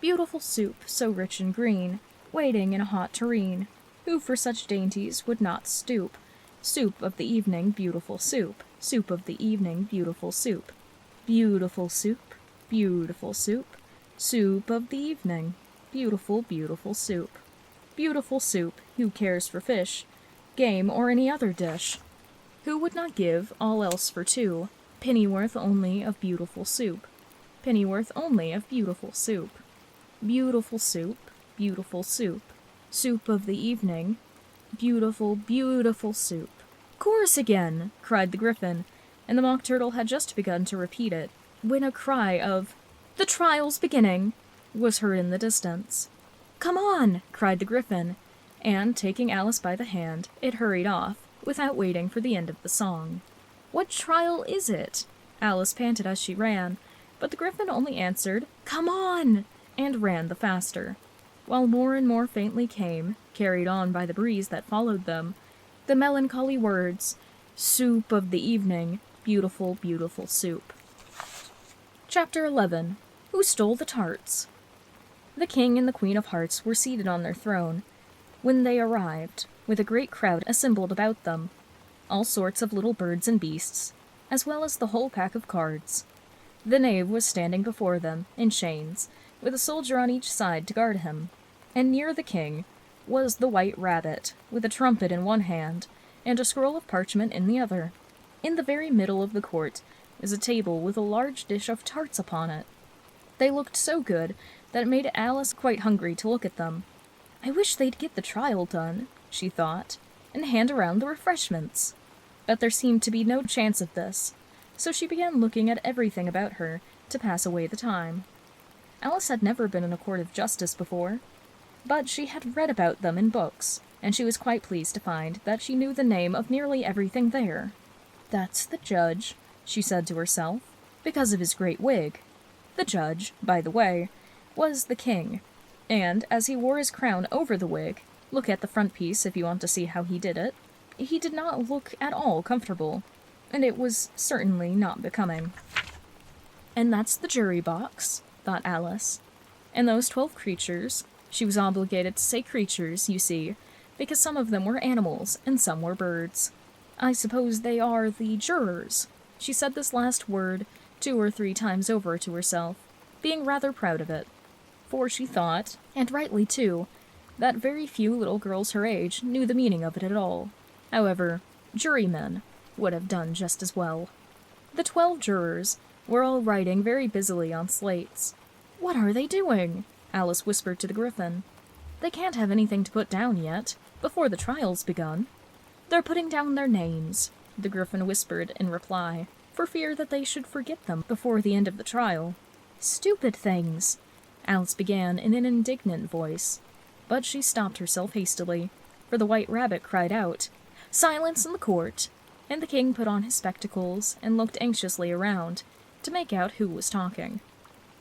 "Beautiful soup, so rich and green, waiting in a hot tureen. Who for such dainties would not stoop? Soup of the evening, beautiful soup. Soup of the evening, beautiful soup. Beautiful soup, beautiful soup. Soup of the evening, beautiful, beautiful soup. beautiful soup, who cares for fish, game, or any other dish? Who would not give all else for two, pennyworth only of beautiful soup, pennyworth only of beautiful soup, beautiful soup, beautiful soup, soup of the evening, beautiful, beautiful soup. Chorus again! Cried the Gryphon, and the Mock Turtle had just begun to repeat it, when a cry of, "The trial's beginning!" was heard in the distance. "Come on!" cried the Gryphon, and, taking Alice by the hand, it hurried off, without waiting for the end of the song. "What trial is it?" Alice panted as she ran, but the Gryphon only answered, "Come on!" and ran the faster, while more and more faintly came, carried on by the breeze that followed them, the melancholy words, "Soup of the evening, beautiful, beautiful soup." Chapter 11. Who Stole the Tarts? The King and the Queen of Hearts were seated on their throne when they arrived, with a great crowd assembled about them, all sorts of little birds and beasts, as well as the whole pack of cards. The knave was standing before them, in chains, with a soldier on each side to guard him, and near the king was the white rabbit, with a trumpet in one hand, and a scroll of parchment in the other. In the very middle of the court is a table with a large dish of tarts upon it. They looked so good that it made Alice quite hungry to look at them. "I wish they'd get the trial done," she thought, "and hand around the refreshments." But there seemed to be no chance of this, so she began looking at everything about her to pass away the time. Alice had never been in a court of justice before, but she had read about them in books, and she was quite pleased to find that she knew the name of nearly everything there. "That's the judge," she said to herself, because of his great wig. The judge, by the way, was the king, and as he wore his crown over the wig, look at the front piece if you want to see how he did it, he did not look at all comfortable, and it was certainly not becoming. "And that's the jury box," thought Alice. "And those 12 creatures," she was obligated to say creatures, you see, because some of them were animals and some were birds. "I suppose they are the jurors." She said this last word 2 or 3 times over to herself, being rather proud of it, for she thought, and rightly too, that very few little girls her age knew the meaning of it at all. However, jurymen would have done just as well. The 12 jurors were all writing very busily on slates. "What are they doing?" Alice whispered to the Gryphon. "They can't have anything to put down yet, before the trial's begun." "They're putting down their names," the Gryphon whispered in reply, for fear that they should forget them before the end of the trial. "Stupid things!" Alice began in an indignant voice, but she stopped herself hastily, for the White Rabbit cried out, "Silence in the court!" and the king put on his spectacles and looked anxiously around to make out who was talking.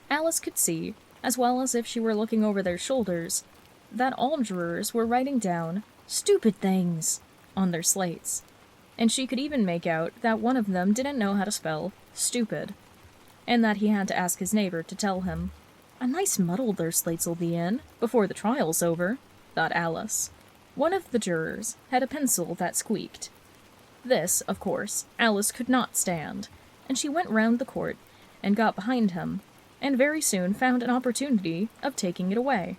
Alice could see, as well as if she were looking over their shoulders, that all jurors were writing down "stupid things" on their slates, and she could even make out that one of them didn't know how to spell stupid, and that he had to ask his neighbor to tell him. "A nice muddle their slates'll be in, before the trial's over," thought Alice. One of the jurors had a pencil that squeaked. This, of course, Alice could not stand, and she went round the court and got behind him, and very soon found an opportunity of taking it away.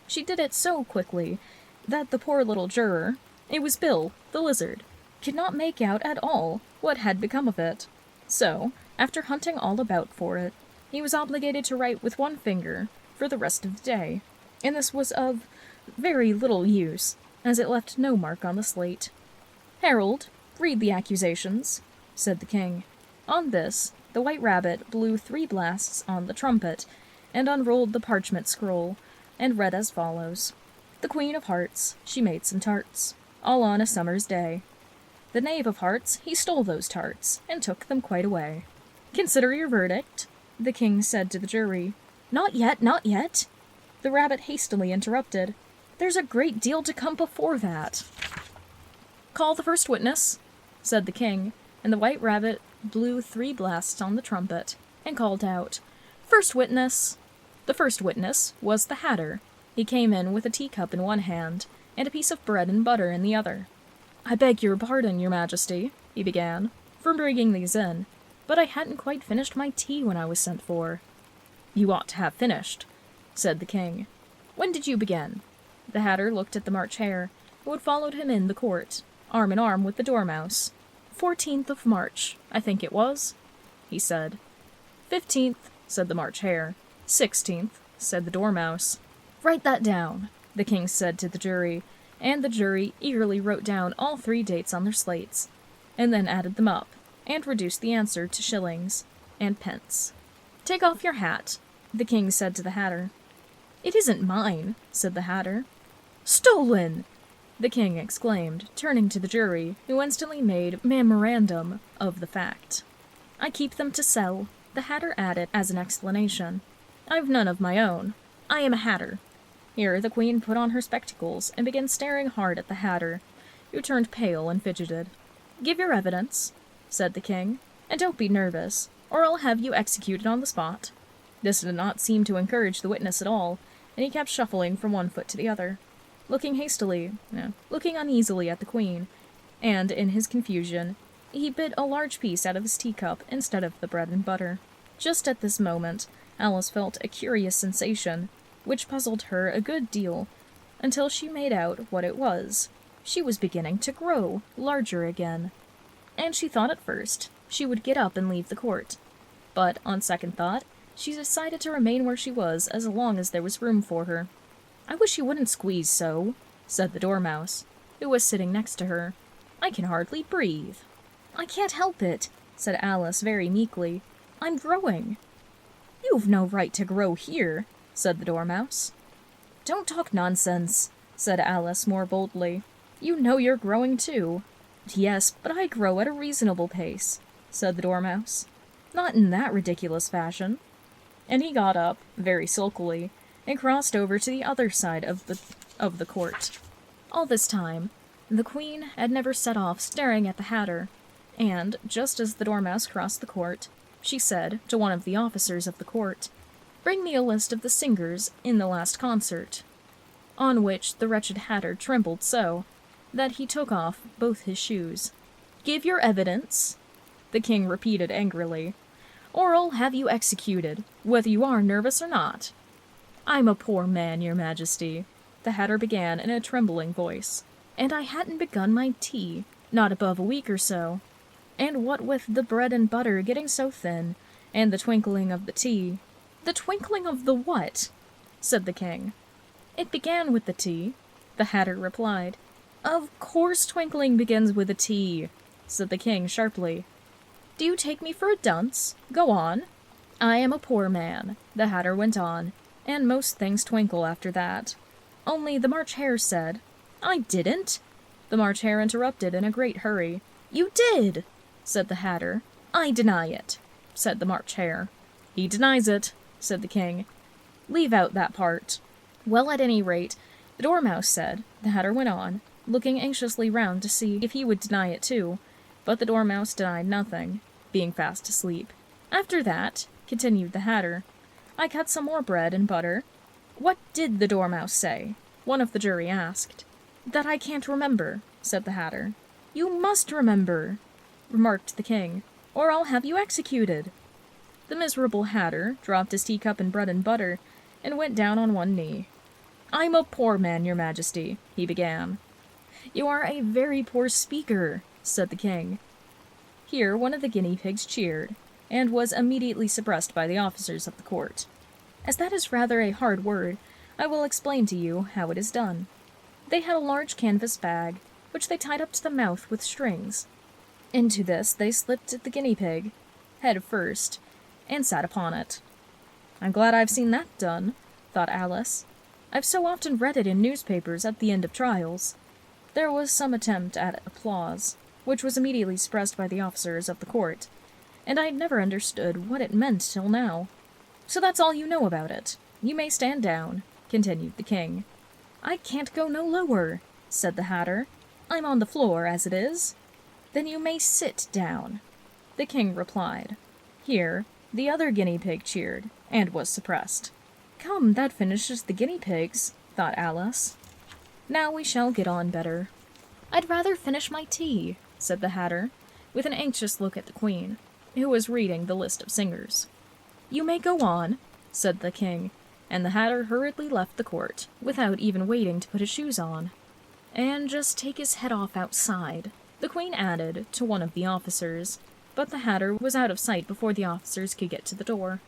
She did it so quickly that the poor little juror, it was Bill, the lizard, could not make out at all what had become of it. So, after hunting all about for it, he was obligated to write with one finger for the rest of the day, and this was of very little use, as it left no mark on the slate. "Herald, read the accusations," said the king. On this, the White Rabbit blew 3 blasts on the trumpet, and unrolled the parchment scroll, and read as follows. "The Queen of Hearts, she made some tarts, all on a summer's day. The Knave of Hearts, he stole those tarts, and took them quite away. Consider your verdict," the king said to the jury. "Not yet, not yet," the rabbit hastily interrupted. "There's a great deal to come before that." "Call the first witness," said the king, and the White Rabbit blew 3 blasts on the trumpet, and called out, "First witness!" The first witness was the Hatter. He came in with a teacup in one hand, and a piece of bread and butter in the other. "I beg your pardon, your majesty," he began, "for bringing these in, but I hadn't quite finished my tea when I was sent for." "You ought to have finished," said the king. "When did you begin?" The Hatter looked at the March Hare, who had followed him in the court, arm in arm with the Dormouse. 14th of March, I think it was, he said. 15th, said the March Hare. 16th, said the Dormouse. Write that down, the king said to the jury, and the jury eagerly wrote down all 3 dates on their slates, and then added them up, and reduced the answer to shillings and pence. Take off your hat, the king said to the Hatter. It isn't mine, said the Hatter. Stolen! The king exclaimed, turning to the jury, who instantly made memorandum of the fact. I keep them to sell, the Hatter added as an explanation. I've none of my own. I am a Hatter. Here the queen put on her spectacles and began staring hard at the Hatter, who turned pale and fidgeted. Give your evidence, said the king, and don't be nervous, or I'll have you executed on the spot. This did not seem to encourage the witness at all, and he kept shuffling from one foot to the other, looking uneasily at the queen, and, in his confusion, he bit a large piece out of his teacup instead of the bread and butter. Just at this moment, Alice felt a curious sensation, which puzzled her a good deal, until she made out what it was. She was beginning to grow larger again, and she thought at first she would get up and leave the court. But, on second thought, she decided to remain where she was as long as there was room for her. I wish you wouldn't squeeze so, said the Dormouse, who was sitting next to her. I can hardly breathe. I can't help it, said Alice very meekly. I'm growing. You've no right to grow here, said the Dormouse. Don't talk nonsense, said Alice more boldly. You know you're growing too. Yes, but I grow at a reasonable pace, said the Dormouse. Not in that ridiculous fashion. And he got up, very sulkily, and crossed over to the other side of the court. All this time, the queen had never set off staring at the Hatter, and, just as the Dormouse crossed the court, she said to one of the officers of the court, Bring me a list of the singers in the last concert, on which the wretched Hatter trembled so that he took off both his shoes. Give your evidence, the king repeated angrily, or I'll have you executed, whether you are nervous or not. I'm a poor man, your majesty, the Hatter began in a trembling voice, and I hadn't begun my tea, not above a week or so. And what with the bread and butter getting so thin, and the twinkling of the tea— The twinkling of the what? Said the king. It began with the tea, the Hatter replied. Of course twinkling begins with a T, said the king sharply. Do you take me for a dunce? Go on. I am a poor man, the Hatter went on, and most things twinkle after that. Only the March Hare said— I didn't, the March Hare interrupted in a great hurry. You did, said the Hatter. I deny it, said the March Hare. He denies it, said the king. Leave out that part. Well, at any rate, the Dormouse said, the Hatter went on, looking anxiously round to see if he would deny it too, but the Dormouse denied nothing, being fast asleep. After that, continued the Hatter, I cut some more bread and butter. What did the Dormouse say? One of the jury asked. That I can't remember, said the Hatter. You must remember, remarked the king, or I'll have you executed. The miserable Hatter dropped his teacup and bread and butter, and went down on one knee. I'm a poor man, your majesty, he began. You are a very poor speaker, said the king. Here one of the guinea pigs cheered, and was immediately suppressed by the officers of the court. As that is rather a hard word, I will explain to you how it is done. They had a large canvas bag, which they tied up to the mouth with strings. Into this they slipped the guinea pig, head first, and sat upon it. I'm glad I've seen that done, thought Alice. I've so often read it in newspapers at the end of trials. There was some attempt at applause, which was immediately suppressed by the officers of the court, and I'd never understood what it meant till now. So that's all you know about it. You may stand down, continued the king. I can't go no lower, said the Hatter. I'm on the floor as it is. Then you may sit down, the king replied. Here, the other guinea pig cheered, and was suppressed. Come, that finishes the guinea pigs, thought Alice. Now we shall get on better. I'd rather finish my tea, said the Hatter, with an anxious look at the queen, who was reading the list of singers. You may go on, said the king, and the Hatter hurriedly left the court, without even waiting to put his shoes on. "And just take his head off outside," the Queen added to one of the officers, but the Hatter was out of sight before the officers could get to the door.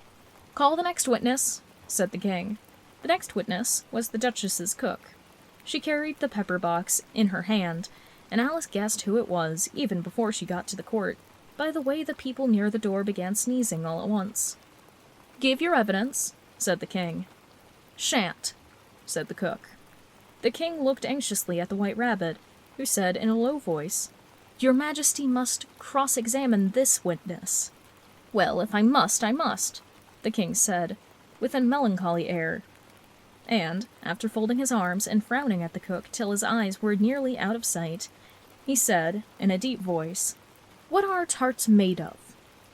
"Call the next witness," said the King. The next witness was the Duchess's cook. She carried the pepper box in her hand, and Alice guessed who it was even before she got to the court, by the way the people near the door began sneezing all at once. "Give your evidence," said the King. "Shan't," said the cook. The King looked anxiously at the White Rabbit, who said in a low voice, "Your Majesty must cross-examine this witness." "Well, if I must, I must," the King said, with a melancholy air. And, after folding his arms and frowning at the cook till his eyes were nearly out of sight, he said, in a deep voice, "What are tarts made of?"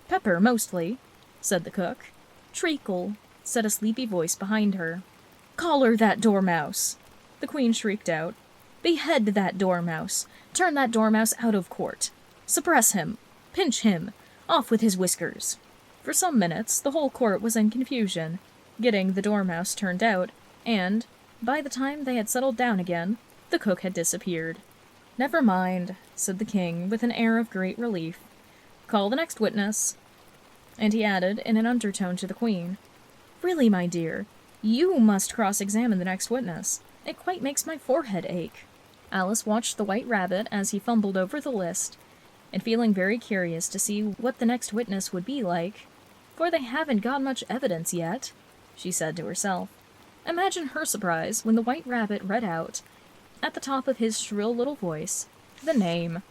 "Pepper, mostly," said the cook. "Treacle," said a sleepy voice behind her. "Collar that dormouse!" the Queen shrieked out. "Behead that dormouse! Turn that dormouse out of court! Suppress him! Pinch him! Off with his whiskers!" For some minutes the whole court was in confusion, getting the dormouse turned out, and, by the time they had settled down again, the cook had disappeared. "Never mind," said the King, with an air of great relief. "Call the next witness." And he added, in an undertone to the Queen, "Really, my dear, you must cross-examine the next witness. It quite makes my forehead ache." Alice watched the White Rabbit as he fumbled over the list, and feeling very curious to see what the next witness would be like, "For they haven't got much evidence yet," she said to herself. Imagine her surprise when the White Rabbit read out, at the top of his shrill little voice, the name.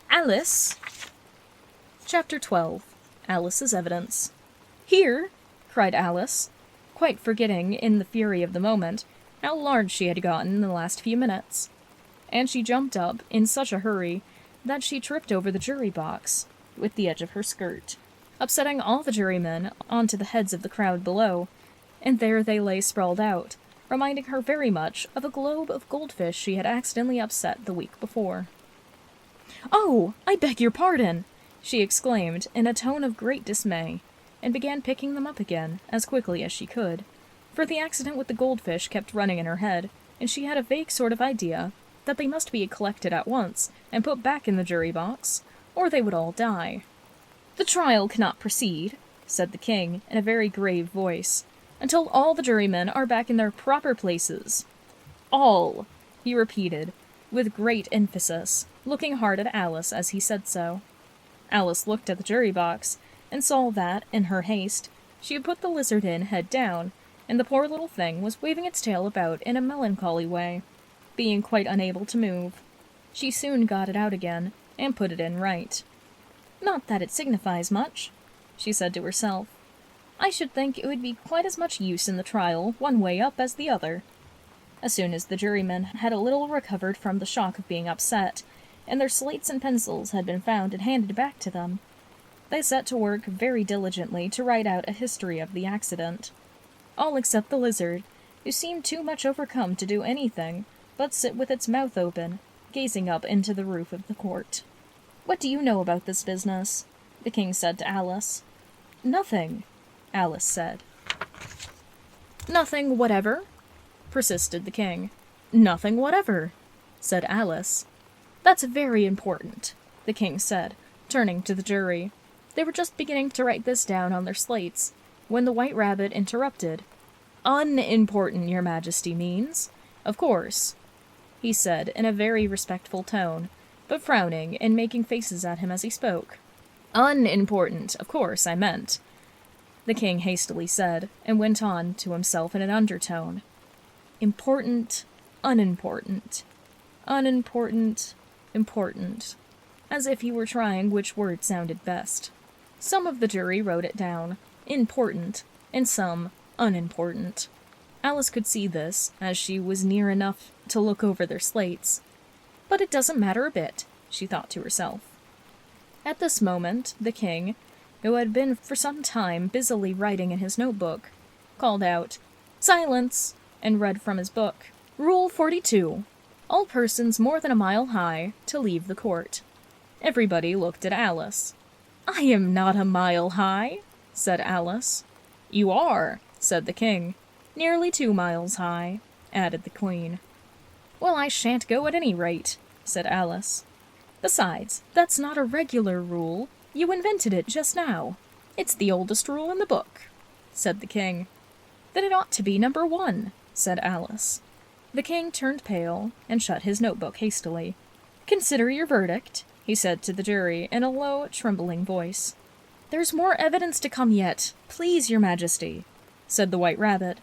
"Alice!" Chapter 12. Alice's Evidence. "Here!" cried Alice, quite forgetting, in the fury of the moment, how large she had gotten in the last few minutes. And she jumped up in such a hurry that she tripped over the jury box with the edge of her skirt, upsetting all the jurymen onto the heads of the crowd below, and there they lay sprawled out, reminding her very much of a globe of goldfish she had accidentally upset the week before. "Oh, I beg your pardon!" she exclaimed in a tone of great dismay, and began picking them up again as quickly as she could, for the accident with the goldfish kept running in her head, and she had a vague sort of idea that they must be collected at once and put back in the jury box, or they would all die. "The trial cannot proceed," said the King in a very grave voice, "until all the jurymen are back in their proper places. All," he repeated, with great emphasis, looking hard at Alice as he said so. Alice looked at the jury box, and saw that, in her haste, she had put the lizard in head down, and the poor little thing was waving its tail about in a melancholy way, being quite unable to move. She soon got it out again, and put it in right. "Not that it signifies much," she said to herself. "I should think it would be quite as much use in the trial one way up as the other." As soon as the jurymen had a little recovered from the shock of being upset, and their slates and pencils had been found and handed back to them, they set to work very diligently to write out a history of the accident. All except the lizard, who seemed too much overcome to do anything but sit with its mouth open, gazing up into the roof of the court. "What do you know about this business?" the King said to Alice. "Nothing," Alice said. "Nothing whatever?" persisted the King. "Nothing whatever," said Alice. "That's very important," the King said, turning to the jury. They were just beginning to write this down on their slates, when the White Rabbit interrupted. "Unimportant, your Majesty means, of course," he said in a very respectful tone, but frowning and making faces at him as he spoke. "Unimportant, of course, I meant," the King hastily said, and went on to himself in an undertone. "Important, unimportant, unimportant, important," as if he were trying which word sounded best. Some of the jury wrote it down, important, and some unimportant. Alice could see this, as she was near enough to look over their slates. But it doesn't matter a bit, she thought to herself. At this moment, the King, who had been for some time busily writing in his notebook, called out, "Silence!" and read from his book, "Rule 42. All persons more than a mile high to leave the court." Everybody looked at Alice. "I am not a mile high," said Alice. "You are," said the King. Nearly 2 miles high, added the Queen. Well, I shan't go at any rate, said Alice. Besides, that's not a regular rule. You invented it just now. It's the oldest rule in the book, said the King. Then it ought to be number 1, said Alice. The King turned pale and shut his notebook hastily. Consider your verdict, he said to the jury in a low, trembling voice. There's more evidence to come yet, please, your Majesty, said the White Rabbit,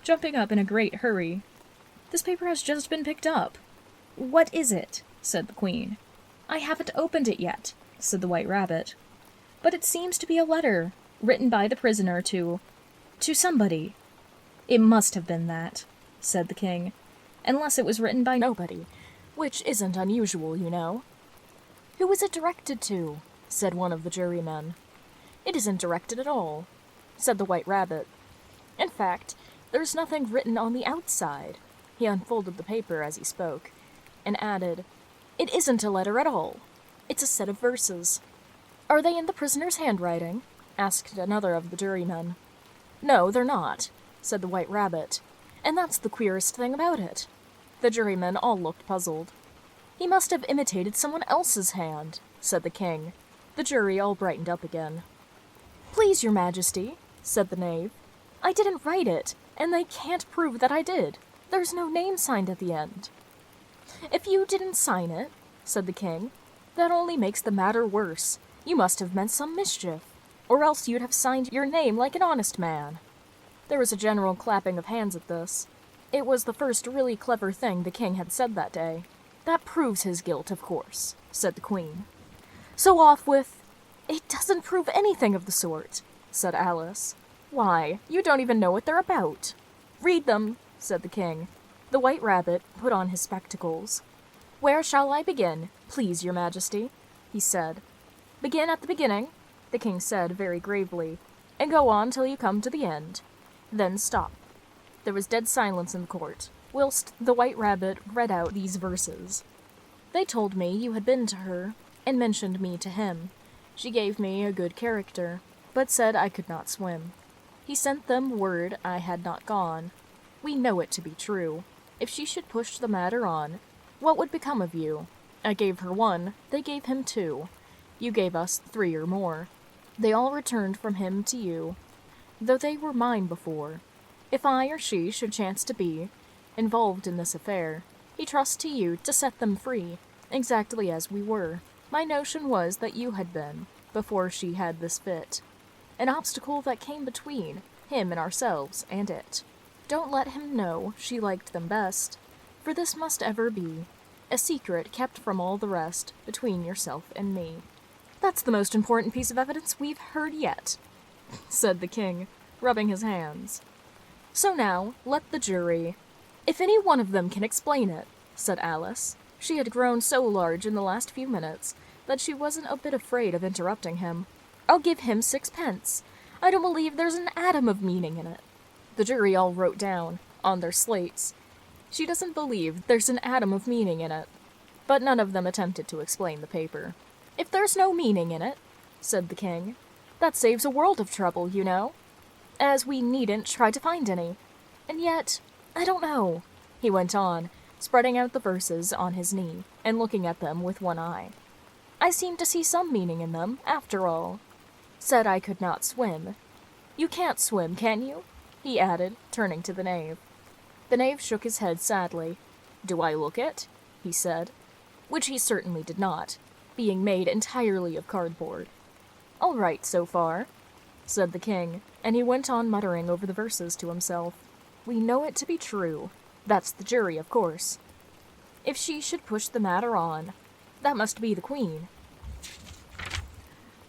jumping up in a great hurry. This paper has just been picked up. What is it? Said the Queen. I haven't opened it yet, said the White Rabbit. But it seems to be a letter, written by the prisoner to somebody. It must have been that, said the King, unless it was written by nobody, which isn't unusual, you know. Who is it directed to? Said one of the jurymen. It isn't directed at all, said the White Rabbit. In fact, there's nothing written on the outside. He unfolded the paper as he spoke, and added, It isn't a letter at all. It's a set of verses. Are they in the prisoner's handwriting? Asked another of the jurymen. No, they're not, said the White Rabbit, and that's the queerest thing about it. The jurymen all looked puzzled. He must have imitated someone else's hand, said the King. The jury all brightened up again. Please, your Majesty, said the knave. I didn't write it, and they can't prove that I did. There's no name signed at the end. If you didn't sign it, said the King, that only makes the matter worse. You must have meant some mischief, or else you'd have signed your name like an honest man. There was a general clapping of hands at this. It was the first really clever thing the King had said that day. That proves his guilt, of course, said the Queen. So off with... It doesn't prove anything of the sort, said Alice. Why, you don't even know what they're about. Read them, said the King. The White Rabbit put on his spectacles. Where shall I begin, please, your Majesty? He said. Begin at the beginning, the King said very gravely, and go on till you come to the end. Then stop. There was dead silence in the court, whilst the White Rabbit read out these verses. They told me you had been to her, and mentioned me to him. She gave me a good character, but said I could not swim. He sent them word I had not gone. We know it to be true. If she should push the matter on, what would become of you? I gave her 1, they gave him 2. You gave us 3 or more. They all returned from him to you, though they were mine before. If I or she should chance to be involved in this affair, he trusts to you to set them free, exactly as we were. My notion was that you had been, before she had this fit, an obstacle that came between him and ourselves and it. Don't let him know she liked them best, for this must ever be a secret kept from all the rest between yourself and me. That's the most important piece of evidence we've heard yet, said the King, rubbing his hands. So now, let the jury. If any one of them can explain it, said Alice. She had grown so large in the last few minutes that she wasn't a bit afraid of interrupting him. I'll give him 6 pence. I don't believe there's an atom of meaning in it. The jury all wrote down, on their slates, she doesn't believe there's an atom of meaning in it. But none of them attempted to explain the paper. If there's no meaning in it, said the King, that saves a world of trouble, you know, as we needn't try to find any. And yet, I don't know, he went on, spreading out the verses on his knee and looking at them with one eye. I seem to see some meaning in them, after all. Said I could not swim. You can't swim, can you? He added, turning to the knave. The knave shook his head sadly. Do I look it? He said, which he certainly did not, being made entirely of cardboard. All right so far, said the King, and he went on muttering over the verses to himself. We know it to be true. That's the jury, of course. If she should push the matter on, that must be the Queen.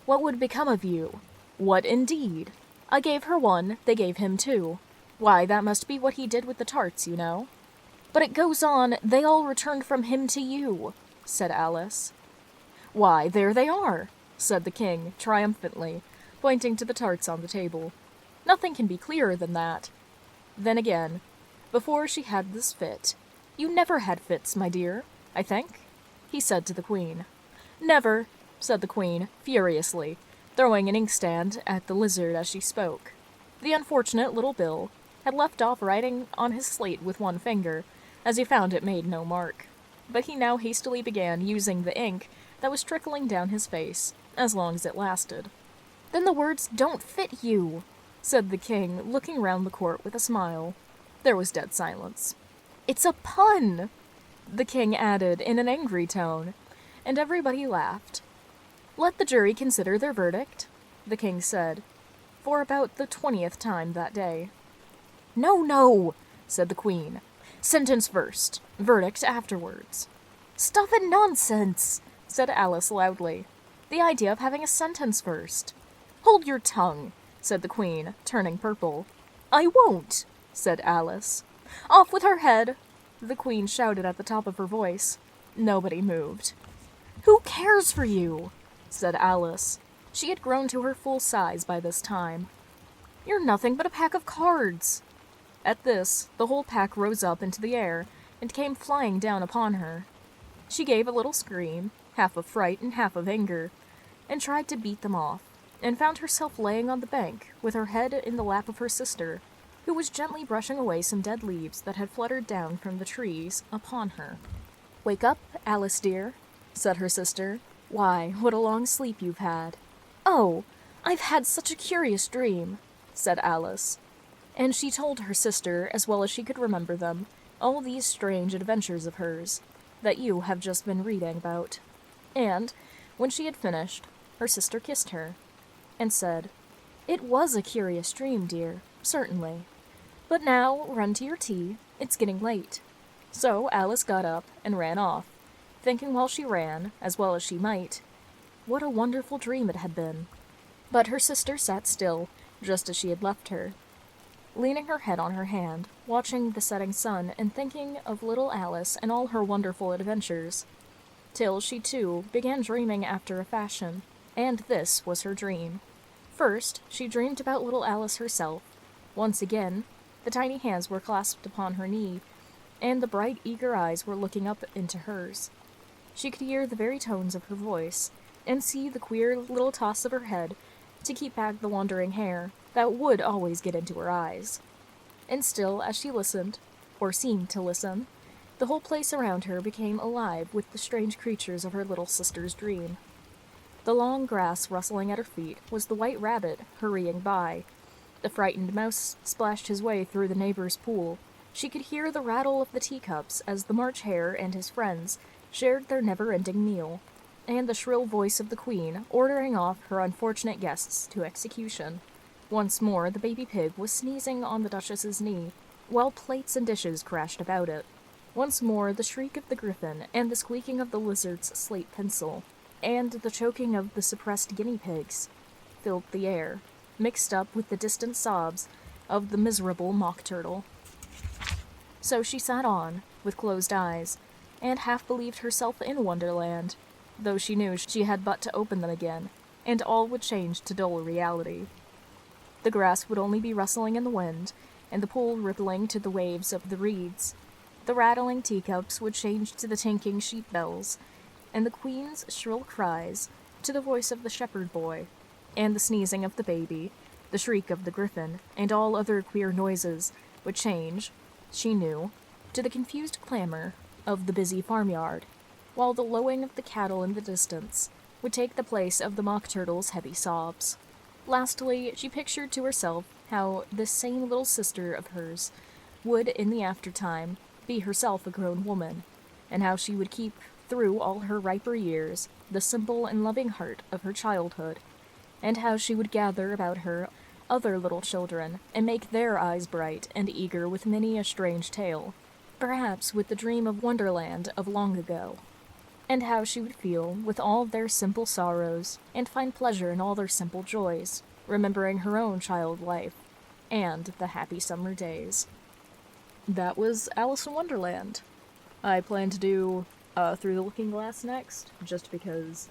What would become of you? What indeed? I gave her 1, they gave him 2. Why, that must be what he did with the tarts, you know. But it goes on, they all returned from him to you, said Alice. Why, there they are, said the King, triumphantly, pointing to the tarts on the table. Nothing can be clearer than that. Then again, before she had this fit, you never had fits, my dear, I think, he said to the Queen. Never, said the Queen, furiously, throwing an inkstand at the lizard as she spoke. The unfortunate little bill had left off writing on his slate with one finger, as he found it made no mark. But he now hastily began using the ink that was trickling down his face, as long as it lasted. "Then the words don't fit you," said the king, looking round the court with a smile. There was dead silence. "It's a pun," the king added in an angry tone, and everybody laughed. "Let the jury consider their verdict," the king said, for about the 20th time that day. "No, no," said the queen. "Sentence first, verdict afterwards." "Stuff and nonsense," said Alice loudly. "The idea of having a sentence first." "Hold your tongue," said the queen, turning purple. "I won't," said Alice. "Off with her head," the queen shouted at the top of her voice. Nobody moved. "Who cares for you?" said Alice. She had grown to her full size by this time. "You're nothing but a pack of cards." At this, the whole pack rose up into the air and came flying down upon her. She gave a little scream, half of fright and half of anger, and tried to beat them off, and found herself laying on the bank with her head in the lap of her sister, who was gently brushing away some dead leaves that had fluttered down from the trees upon her. "Wake up, Alice dear," said her sister. "Why, what a long sleep you've had." "Oh, I've had such a curious dream," said Alice. And she told her sister, as well as she could remember them, all these strange adventures of hers that you have just been reading about. And, when she had finished, her sister kissed her, and said, "It was a curious dream, dear, certainly. But now, run to your tea, it's getting late." So Alice got up and ran off, thinking while she ran, as well as she might, what a wonderful dream it had been. But her sister sat still, just as she had left her, leaning her head on her hand, watching the setting sun and thinking of little Alice and all her wonderful adventures, till she too began dreaming after a fashion, and this was her dream. First, she dreamed about little Alice herself. Once again, the tiny hands were clasped upon her knee, and the bright, eager eyes were looking up into hers. She could hear the very tones of her voice, and see the queer little toss of her head to keep back the wandering hair that would always get into her eyes. And still, as she listened, or seemed to listen, the whole place around her became alive with the strange creatures of her little sister's dream. The long grass rustling at her feet was the white rabbit hurrying by. The frightened mouse splashed his way through the neighbor's pool. She could hear the rattle of the teacups as the March Hare and his friends shared their never-ending meal, and the shrill voice of the queen ordering off her unfortunate guests to execution. Once more the baby pig was sneezing on the Duchess's knee, while plates and dishes crashed about it. Once more the shriek of the griffin and the squeaking of the lizard's slate pencil, and the choking of the suppressed guinea pigs, filled the air, mixed up with the distant sobs of the miserable mock turtle. So she sat on, with closed eyes, and half believed herself in Wonderland, though she knew she had but to open them again, and all would change to dull reality. The grass would only be rustling in the wind, and the pool rippling to the waves of the reeds. The rattling teacups would change to the tinkling sheep bells, and the queen's shrill cries to the voice of the shepherd boy, and the sneezing of the baby, the shriek of the griffin, and all other queer noises would change, she knew, to the confused clamor of the busy farmyard, while the lowing of the cattle in the distance would take the place of the mock turtle's heavy sobs. Lastly, she pictured to herself how this same little sister of hers would, in the aftertime, be herself a grown woman, and how she would keep, through all her riper years, the simple and loving heart of her childhood, and how she would gather about her other little children, and make their eyes bright and eager with many a strange tale, perhaps with the dream of Wonderland of long ago, and how she would feel with all their simple sorrows, and find pleasure in all their simple joys, remembering her own child life, and the happy summer days. That was Alice in Wonderland. I plan to do Through the Looking Glass next, just because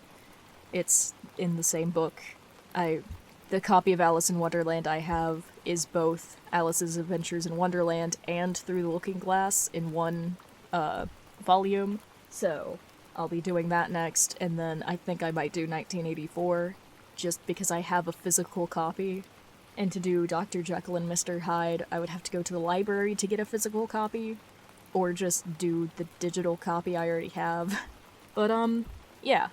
it's in the same book. The copy of Alice in Wonderland I have is both Alice's Adventures in Wonderland and Through the Looking Glass in one volume, so I'll be doing that next, and then I think I might do 1984, just because I have a physical copy. And to do Dr. Jekyll and Mr. Hyde, I would have to go to the library to get a physical copy, or just do the digital copy I already have. But, yeah.